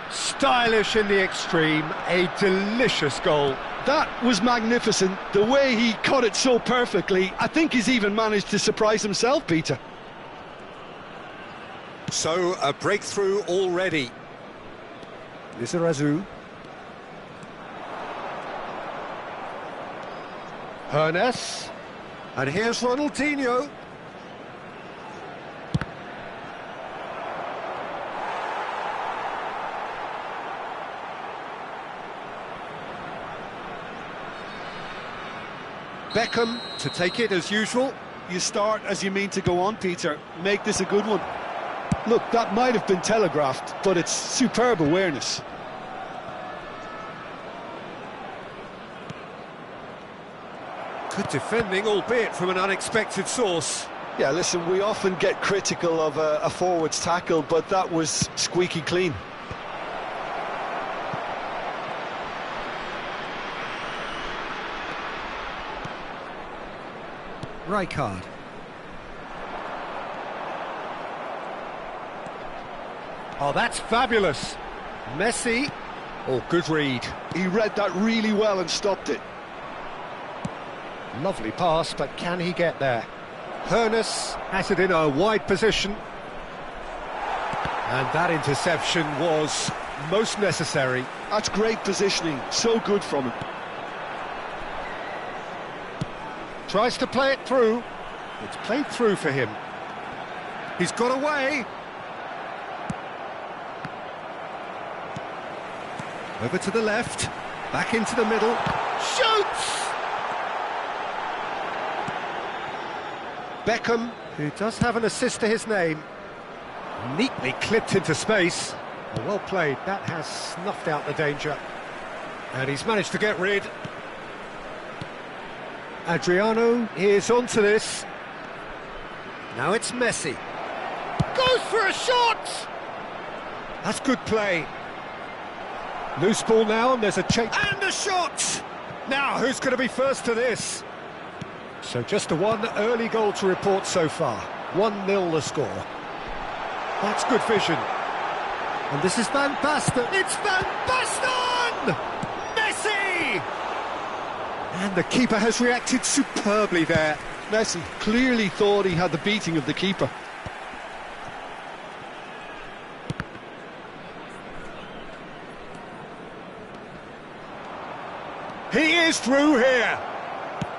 S1: Stylish in the extreme, a delicious goal.
S2: That was magnificent. The way he cut it so perfectly. I think he's even managed to surprise himself, Peter.
S1: So, a breakthrough already. Lizarazu. Hernes. And here's Ronaldinho. Beckham to take it as usual.
S2: You start as you mean to go on, Peter. Make this a good one. Look, that might have been telegraphed, but it's superb awareness.
S1: Good defending, albeit from an unexpected source.
S2: Yeah, listen, we often get critical of a forward's tackle, but that was squeaky clean.
S1: Rijkaard. Oh, that's fabulous. Messi. Oh, good read.
S2: He read that really well and stopped it.
S1: Lovely pass, but can he get there? Hernes has it in a wide position. And that interception was most necessary.
S2: That's great positioning, so good from him.
S1: Tries to play it through. It's played through for him. He's got away. Over to the left. Back into the middle. Shoots! Beckham, who does have an assist to his name, neatly clipped into space. Well played. That has snuffed out the danger. And he's managed to get rid. Adriano is onto this. Now it's Messi. Goes for a shot! That's good play. Loose ball now, and there's a change. And a shot! Now, who's going to be first to this? So just a one early goal to report so far. 1-0 the score. That's good vision. And this is Van Basten. It's Van Basten! Messi! And the keeper has reacted superbly there.
S2: Messi clearly thought he had the beating of the keeper.
S1: He is through here.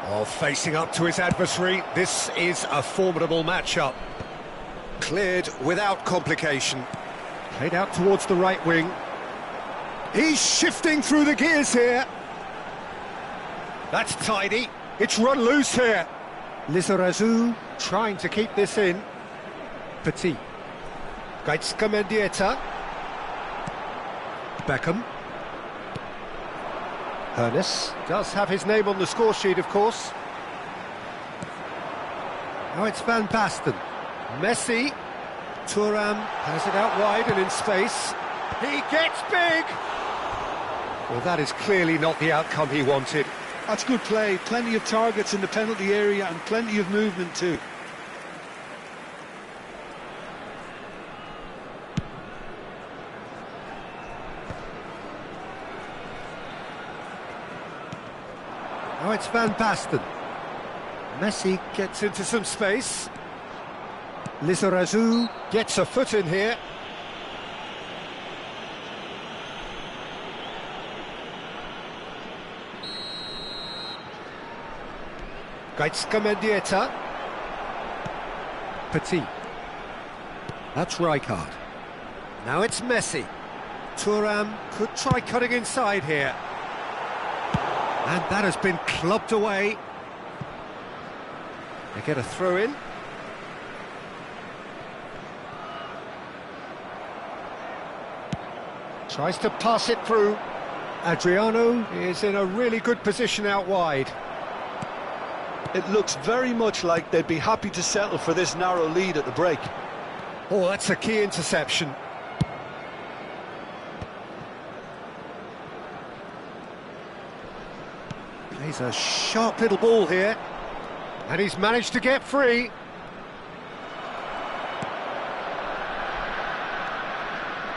S1: Oh, facing up to his adversary. This is a formidable matchup. Cleared without complication. Played out towards the right wing. He's shifting through the gears here. That's tidy. It's run loose here. Lizarazu trying to keep this in. Petit. Gaitska Mendieta. Beckham. Hernes does have his name on the score sheet, of course. Now it's Van Basten. Messi. Thuram has it out wide and in space. He gets big! Well, that is clearly not the outcome he wanted.
S2: That's good play. Plenty of targets in the penalty area and plenty of movement too.
S1: Now it's Van Basten. Messi gets into some space. Lizarazu gets a foot in here. Gaitska Mendieta. Petit. That's Rijkaard. Now it's Messi. Thuram could try cutting inside here. And that has been clubbed away. They get a throw in. Tries to pass it through. Adriano is in a really good position out wide.
S2: It looks very much like they'd be happy to settle for this narrow lead at the break.
S1: Oh, that's a key interception. Plays a sharp little ball here. And he's managed to get free.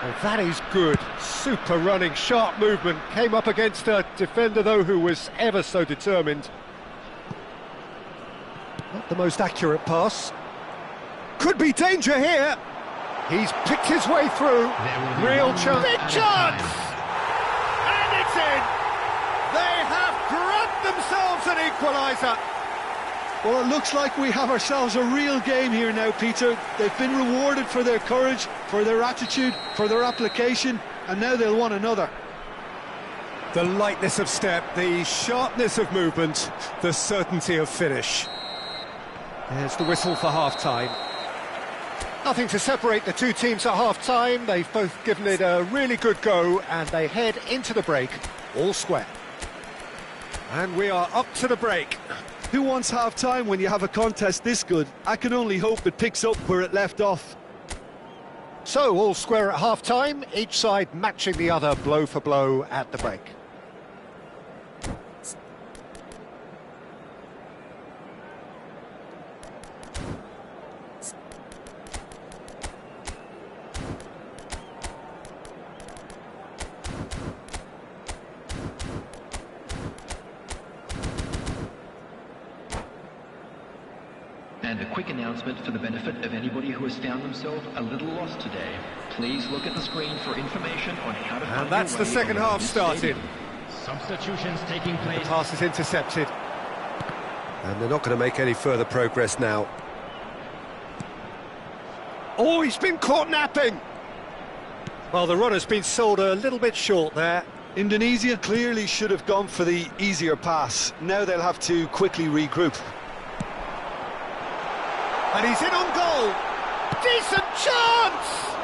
S1: Well, that is good. Super running, sharp movement. Came up against a defender, though, who was ever so determined. Not the most accurate pass. Could be danger here. He's picked his way through. Real chance. Big chance! And it's in! They have grabbed themselves an equaliser.
S2: Well, it looks like we have ourselves a real game here now, Peter. They've been rewarded for their courage, for their attitude, for their application, and now they'll want another.
S1: The lightness of step, the sharpness of movement, the certainty of finish. There's the whistle for half-time. Nothing to separate the two teams at half-time. They've both given it a really good go, and they head into the break all square. And we are up to the break.
S2: Who wants half-time when you have a contest this good? I can only hope it picks up where it left off.
S1: So, all square at half-time, each side matching the other blow for blow at the break.
S4: And a quick announcement for the benefit of anybody who has found themselves a little lost today. Please look at the screen for information on how to find
S1: And that's
S4: your
S1: the
S4: way
S1: second
S4: on
S1: half
S4: this
S1: started.
S4: stadium.
S3: Substitutions taking
S1: The
S3: place.
S1: pass is intercepted. And they're not going to make any further progress now. Oh, he's been caught napping! Well, the runner's been sold a little bit short there.
S2: Indonesia clearly should have gone for the easier pass. Now they'll have to quickly regroup.
S1: And he's in on goal! Decent chance!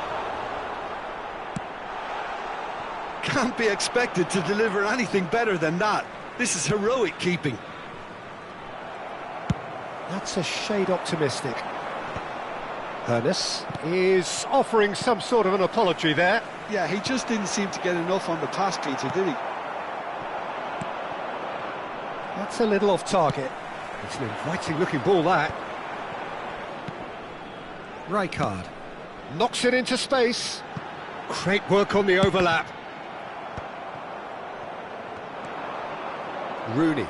S2: Can't be expected to deliver anything better than that. This is heroic keeping.
S1: That's a shade optimistic. Ernest is offering some sort of an apology there.
S2: Yeah, he just didn't seem to get enough on the pass, Peter, did he?
S1: That's a little off target. It's an inviting looking ball, that. Rijkaard knocks it into space. Great work on the overlap. Rooney.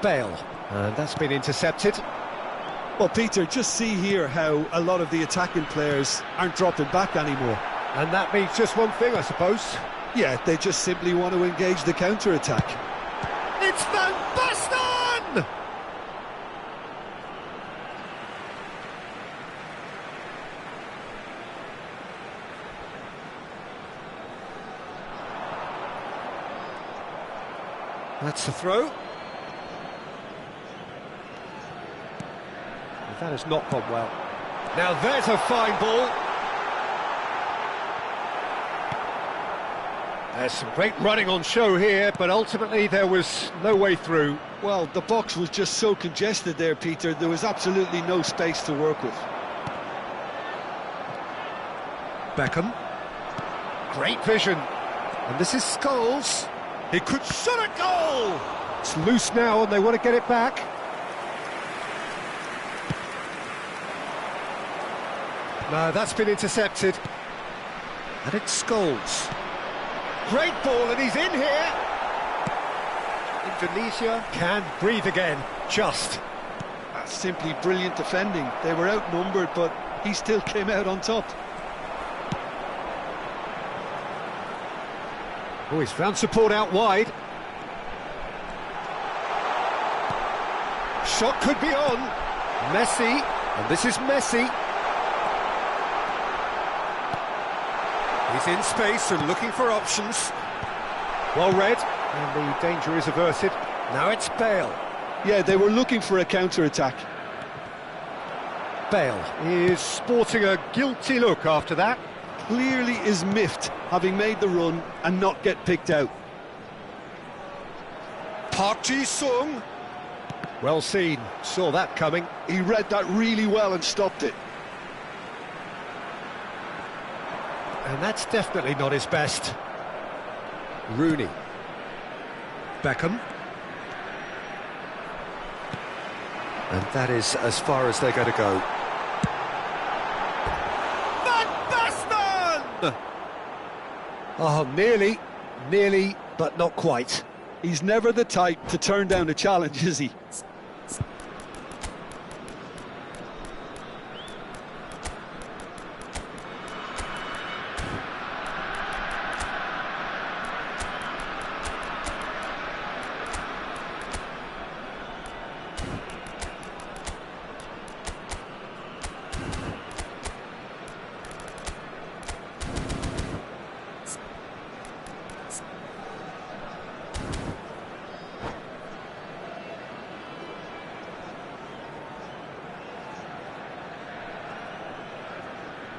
S1: Bale. And that's been intercepted.
S2: Well, Peter, just see here how a lot of the attacking players aren't dropping back anymore.
S1: And that means just one thing, I suppose.
S2: Yeah, they just simply want to engage the counter-attack.
S1: It's Van Basten! That's the throw. That has not gone well. Now there's a fine ball. There's some great running on show here, but ultimately there was no way through.
S2: Well, the box was just so congested there, Peter. There was absolutely no space to work with.
S1: Beckham. Great vision. And this is Scholes. He could shot a goal! It's loose now and they want to get it back. No, that's been intercepted. And it's Scholes. Great ball, and he's in here. Indonesia can breathe again, just.
S2: That's simply brilliant defending. They were outnumbered, but he still came out on top.
S1: Oh, he's found support out wide. Shot could be on. Messi, and this is Messi. He's in space and looking for options. Well read, and the danger is averted. Now it's Bale.
S2: Yeah, they were looking for a counter-attack.
S1: Bale is sporting a guilty look after that.
S2: Clearly is miffed, having made the run and not get picked out.
S1: Park Ji-sung. Well seen, saw that coming.
S2: He read that really well and stopped it.
S1: And that's definitely not his best. Rooney. Beckham. And that is as far as they're going to go. Van Basten! Oh, nearly, but not quite.
S2: He's never the type to turn down a challenge, is he?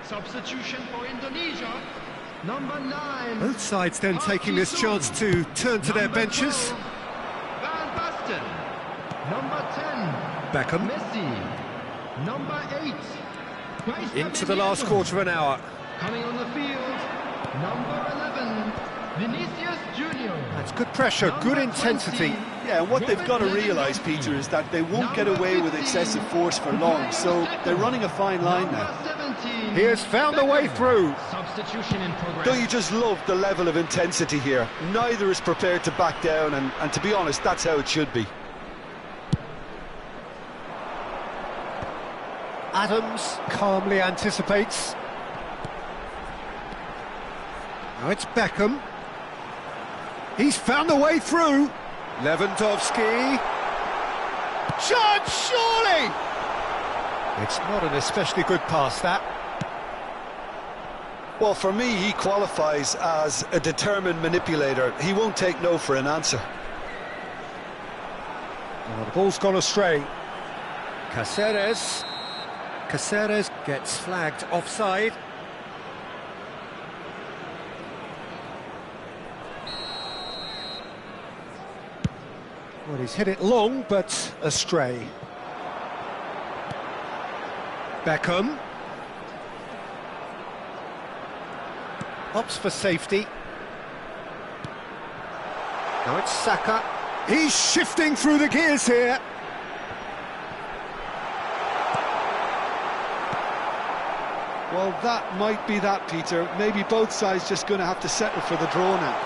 S4: Substitution for Indonesia, number 9.
S1: Both sides then taking this chance to turn to their benches.
S4: 12, Van Basten. Number 10.
S1: Beckham.
S4: Messi. Number 8.
S1: Into the last quarter of an hour.
S4: Coming on the field, number 11. Vinicius Junior.
S1: That's good pressure, good intensity.
S2: Yeah, and what they've got to realise, Peter, is that they won't get away with excessive force for long, so they're running a fine line now.
S1: He has found a way through.
S4: Substitution in progress.
S2: Don't you just love the level of intensity here? Neither is prepared to back down, and to be honest, that's how it should be.
S1: Adams calmly anticipates. Now it's Beckham. He's found a way through. Lewandowski. Shot, surely! It's not an especially good pass, that.
S2: Well, for me, he qualifies as a determined manipulator. He won't take no for an answer.
S1: Oh, the ball's gone astray. Caceres gets flagged offside. Well, he's hit it long, but astray. Beckham. Opts for safety. Now it's Saka. He's shifting through the gears here.
S2: Well, that might be that, Peter. Maybe both sides just going to have to settle for the draw now.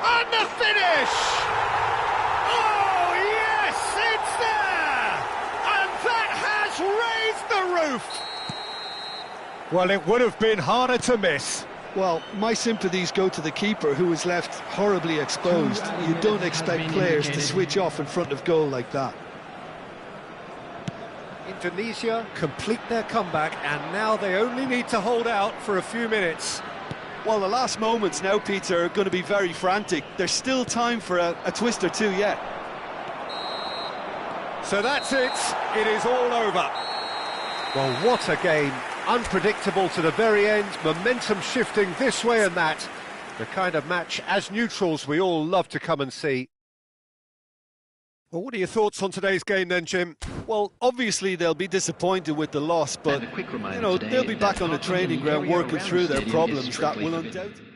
S1: And the finish! Oh, yes, it's there! And that has raised the roof! Well, it would have been harder to miss.
S2: Well, my sympathies go to the keeper, who was left horribly exposed. You don't expect players to switch off in front of goal like that.
S1: Indonesia complete their comeback, and now they only need to hold out for a few minutes.
S2: Well, the last moments now, Peter, are going to be very frantic. There's still time for a twist or two yet.
S1: So that's it. It is all over. Well, what a game. Unpredictable to the very end, momentum shifting this way and that. The kind of match, as neutrals, we all love to come and see. Well, what are your thoughts on today's game then, Jim?
S2: Well, obviously they'll be disappointed with the loss, but, you know, they'll be back on the training ground working through their problems. That will undoubtedly...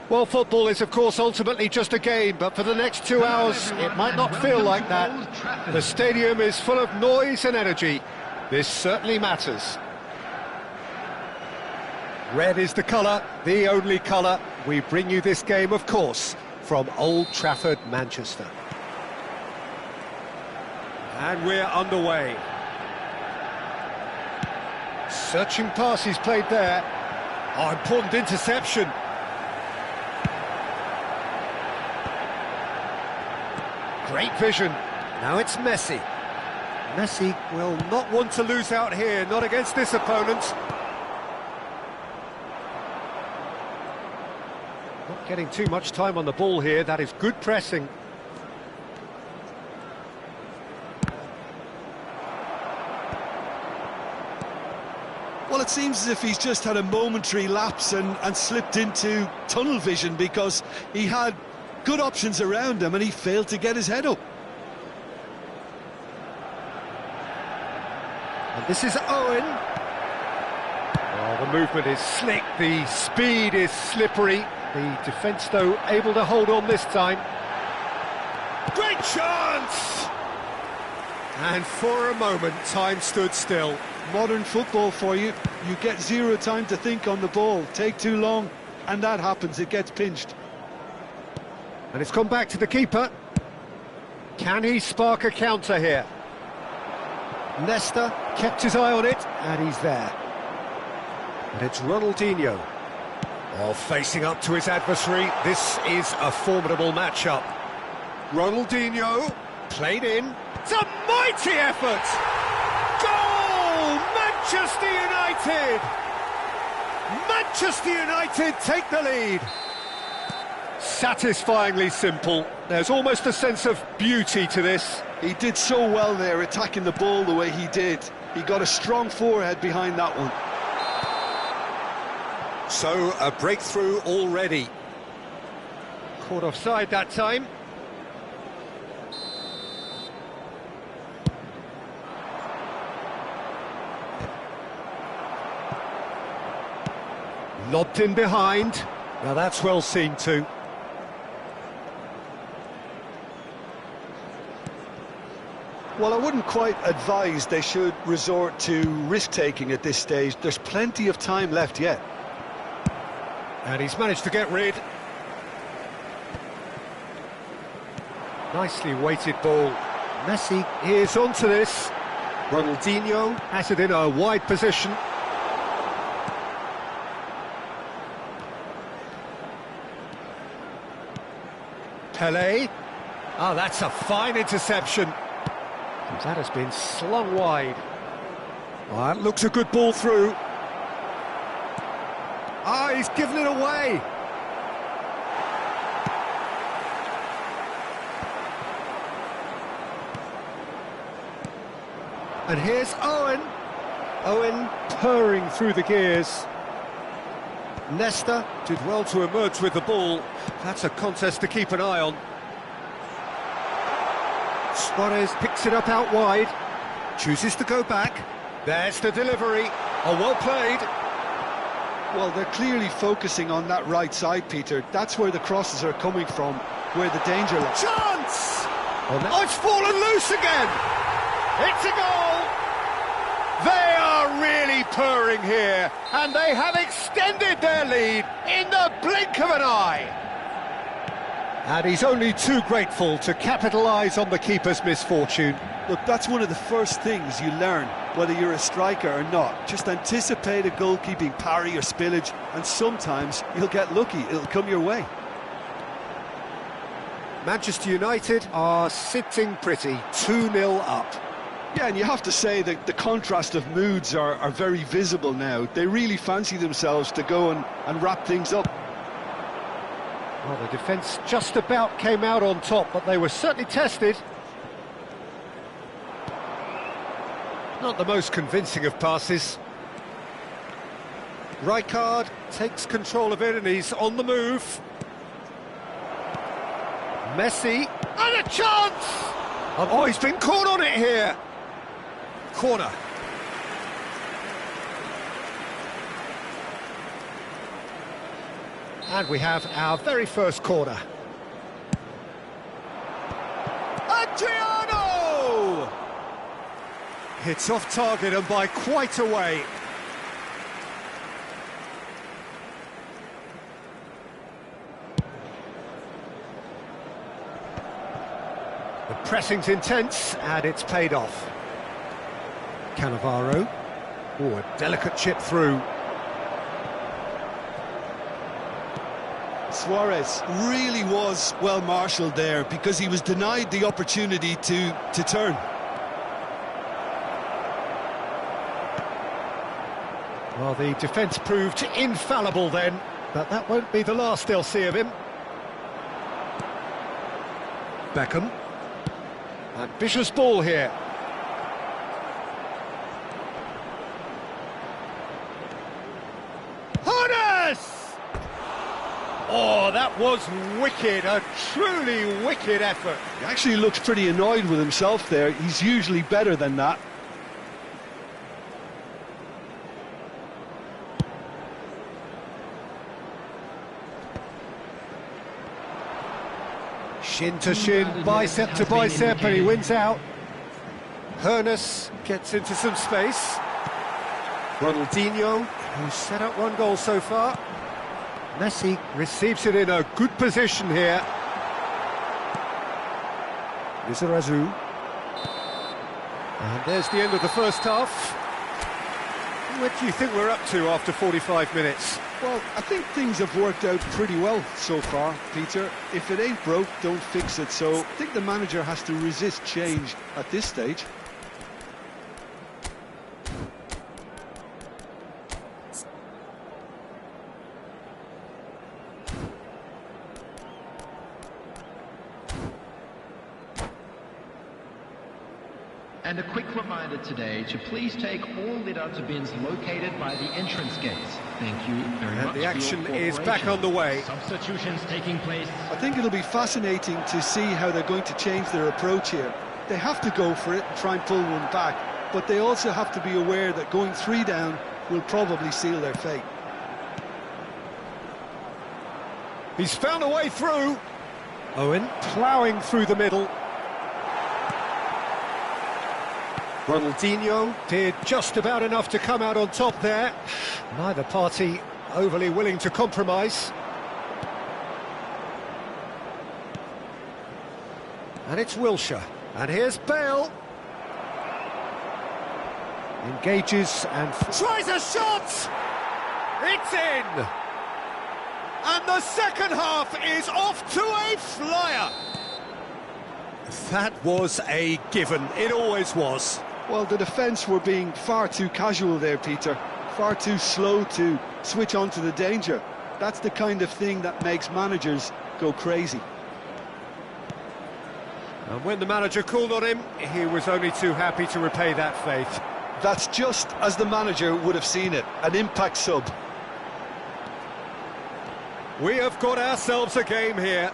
S1: Well, football is, of course, ultimately just a game, but for the next 2 hours, it might not feel like that. The stadium is full of noise and energy. This certainly matters. Red is the colour, the only colour. We bring you this game, of course, from Old Trafford, Manchester. And we're underway. Searching pass he's played there. Oh, important interception. Great vision. Now it's Messi. Messi will not want to lose out here, not against this opponent. Not getting too much time on the ball here, that is good pressing.
S2: Well, it seems as if he's just had a momentary lapse and slipped into tunnel vision, because he had good options around him and he failed to get his head up.
S1: And this is Owen. Oh, the movement is slick, the speed is slippery. The defence, though, able to hold on this time. Great chance! And for a moment, time stood still.
S2: Modern football for you. You get zero time to think on the ball. Take too long, and that happens. It gets pinched.
S1: And it's gone back to the keeper. Can he spark a counter here? Nesta kept his eye on it, and he's there. And it's Ronaldinho. Oh, facing up to his adversary. This is a formidable matchup. Ronaldinho, played in. It's a mighty effort! Goal! Manchester United! Manchester United take the lead. Satisfyingly simple. There's almost a sense of beauty to this.
S2: He did so well there, attacking the ball the way he did. He got a strong forehead behind that one.
S1: So, a breakthrough already. Caught offside that time. Lobbed in behind. Now that's well seen too.
S2: Well, I wouldn't quite advise they should resort to risk-taking at this stage. There's plenty of time left yet.
S1: And he's managed to get rid. Nicely weighted ball. Messi is onto this. Ronaldinho has it in a wide position. Pelé. Oh, that's a fine interception. That has been slung wide. Oh, that looks a good ball through. Ah, he's given it away. And here's Owen. Owen purring through the gears. Nesta did well to emerge with the ball. That's a contest to keep an eye on. Suarez picks it up out wide. Chooses to go back. There's the delivery. Oh, well played.
S2: Well, they're clearly focusing on that right side, Peter. That's where the crosses are coming from, where the danger lies.
S1: Chance! Oh, it's fallen loose again! It's a goal! They are really purring here, and they have extended their lead in the blink of an eye. And he's only too grateful to capitalise on the keeper's misfortune.
S2: Look, that's one of the first things you learn, whether you're a striker or not. Just anticipate a goalkeeping parry or spillage, and sometimes you'll get lucky. It'll come your way.
S1: Manchester United are sitting pretty, 2-0 up.
S2: Yeah, and you have to say that the contrast of moods are very visible now. They really fancy themselves to go and wrap things up.
S1: Well, the defence just about came out on top, but they were certainly tested. Not the most convincing of passes. Rijkaard takes control of it and he's on the move. Messi, and a chance! Oh, he's been caught on it here. Corner. And we have our very first corner. Adriano! It's off target and by quite a way. The pressing's intense and it's paid off. Cannavaro. Oh, a delicate chip through.
S2: Suarez really was well marshalled there because he was denied the opportunity to turn.
S1: Well, the defence proved infallible then, but that won't be the last they'll see of him. Beckham. Ambitious ball here. Oh, that was wicked, a truly wicked effort.
S2: He actually looks pretty annoyed with himself there. He's usually better than that.
S1: Shin to shin, bicep to bicep, and he wins out. Hoeneß gets into some space. Ronaldinho, who's set up one goal so far. Messi receives it in a good position here. Lizarazu. And there's the end of the first half. What do you think we're up to after 45 minutes?
S2: Well, I think things have worked out pretty well so far, Peter. If it ain't broke, don't fix it. So I think the manager has to resist change at this stage.
S4: And a quick reminder today to please take all lit-out bins located by the entrance gates. Thank you very much.
S1: And the action is back on the way.
S4: Substitutions taking place.
S2: I think it'll be fascinating to see how they're going to change their approach here. They have to go for it and try and pull one back, but they also have to be aware that going 3 down will probably seal their fate.
S1: He's found a way through. Owen ploughing through the middle. Ronaldinho did just about enough to come out on top there. Neither party overly willing to compromise. And it's Wilshere. And here's Bale. Engages and tries a shot! It's in! And the second half is off to a flyer! That was a given. It always was.
S2: Well, the defence were being far too casual there, Peter. Far too slow to switch on to the danger. That's the kind of thing that makes managers go crazy.
S1: And when the manager called on him, he was only too happy to repay that faith.
S2: That's just as the manager would have seen it, an impact sub.
S1: We have got ourselves a game here.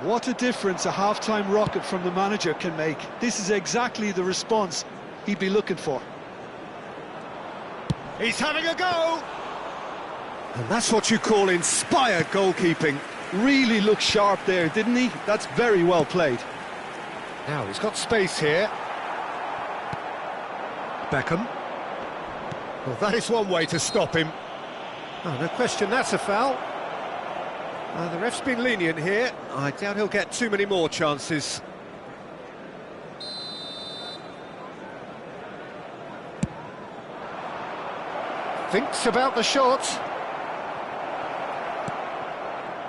S2: What a difference a half-time rocket from the manager can make. This is exactly the response he'd be looking for.
S1: He's having a go! And that's what you call inspired goalkeeping.
S2: Really looked sharp there, didn't he? That's very well played.
S1: Now he's got space here. Beckham. Well, that is one way to stop him. Oh, no question, that's a foul. The ref's been lenient here. I doubt he'll get too many more chances. Thinks about the shot.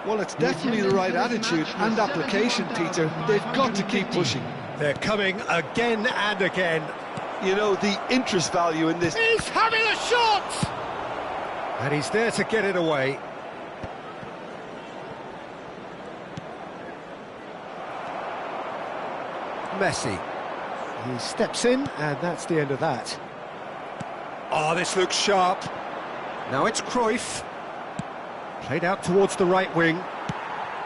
S2: Well, it's definitely the right attitude and application, Peter. They've got to keep pushing.
S1: They're coming again and again.
S2: You know, the interest value in this...
S1: He's having a shot! And he's there to get it away. Messi. He steps in, and that's the end of that. Oh, this looks sharp. Now it's Cruyff. Played out towards the right wing.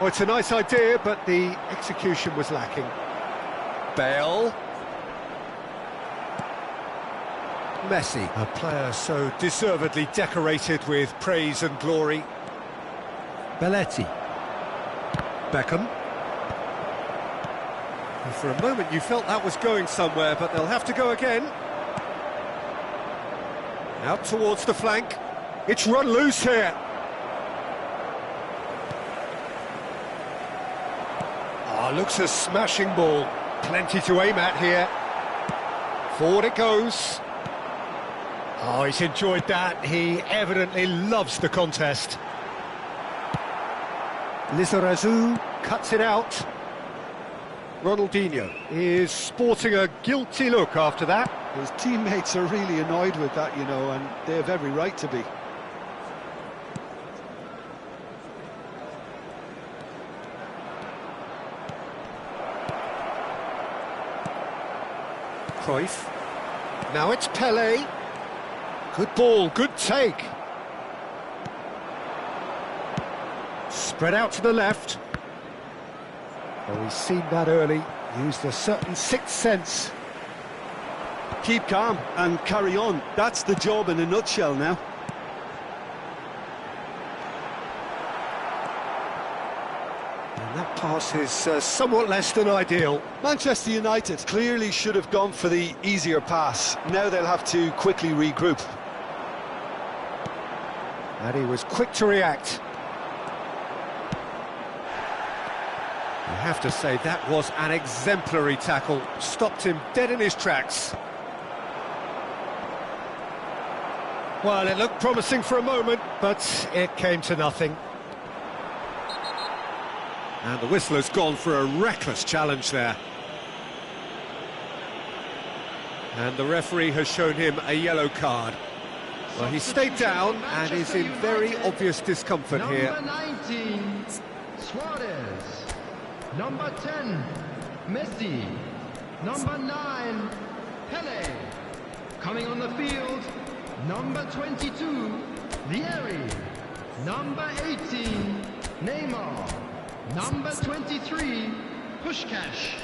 S1: Oh, it's a nice idea, but the execution was lacking. Bale. Messi, a player so deservedly decorated with praise and glory. Belletti. Beckham. And for a moment you felt that was going somewhere, but they'll have to go again. Out towards the flank. It's run loose here. Looks a smashing ball. Plenty to aim at here. Forward it goes. Oh, he's enjoyed that. He evidently loves the contest. Lizarazu cuts it out. Ronaldinho is sporting a guilty look after that.
S2: His teammates are really annoyed with that, you know, and they have every right to be.
S1: Cruyff. Now it's Pelé. Good ball, good take. Spread out to the left. Oh, he's seen that early. Used a certain sixth sense.
S2: Keep calm and carry on. That's the job in a nutshell now.
S1: And that pass is somewhat less than ideal.
S2: Manchester United clearly should have gone for the easier pass. Now they'll have to quickly regroup.
S1: And he was quick to react. You have to say that was an exemplary tackle. Stopped him dead in his tracks. Well, it looked promising for a moment, but it came to nothing. And the whistle has gone for a reckless challenge there. And the referee has shown him a yellow card. Well, he stayed down and is in very obvious discomfort here.
S4: Number 19, Suarez. Number 10, Messi. Number 9, Pelé. Coming on the field, number 22, Vieri. Number 18, Neymar. Number 23, Pushkash.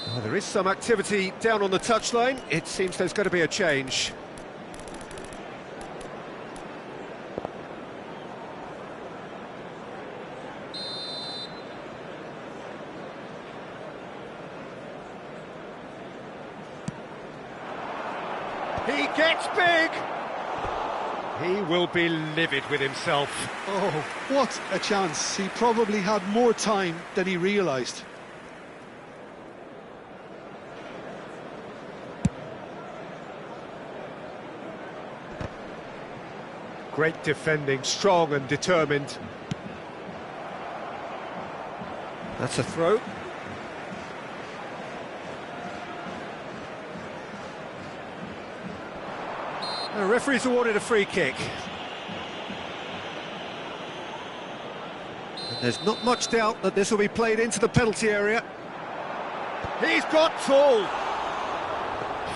S1: Well, there is some activity down on the touchline. It seems there's going to be a change. He gets big! He will be livid with himself.
S2: Oh, what a chance. He probably had more time than he realised.
S1: Great defending, strong and determined. That's a throw. The referee's awarded a free kick. And there's not much doubt that this will be played into the penalty area. He's got tall.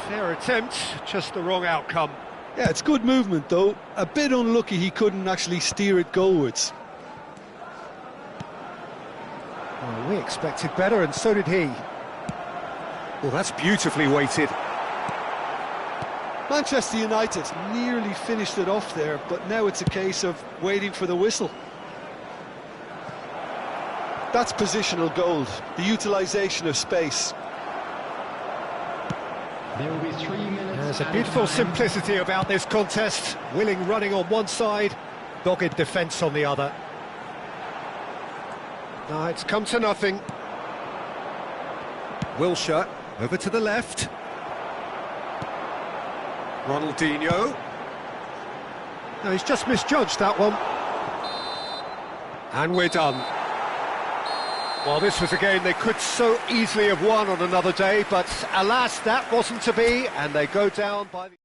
S1: Fair attempt, just the wrong outcome.
S2: Yeah, it's good movement though. A bit unlucky he couldn't actually steer it goalwards.
S1: Well, we expected better, and so did he. Well, that's beautifully weighted.
S2: Manchester United nearly finished it off there, but now it's a case of waiting for the whistle. That's positional gold, the utilisation of space.
S4: There will be 3 minutes.
S1: There's a beautiful simplicity about this contest. Willing running on one side, dogged defence on the other. No, it's come to nothing. Wilshere, over to the left. Ronaldinho. No, he's just misjudged that one. And we're done. Well, this was a game they could so easily have won on another day, but alas, that wasn't to be, and they go down by the...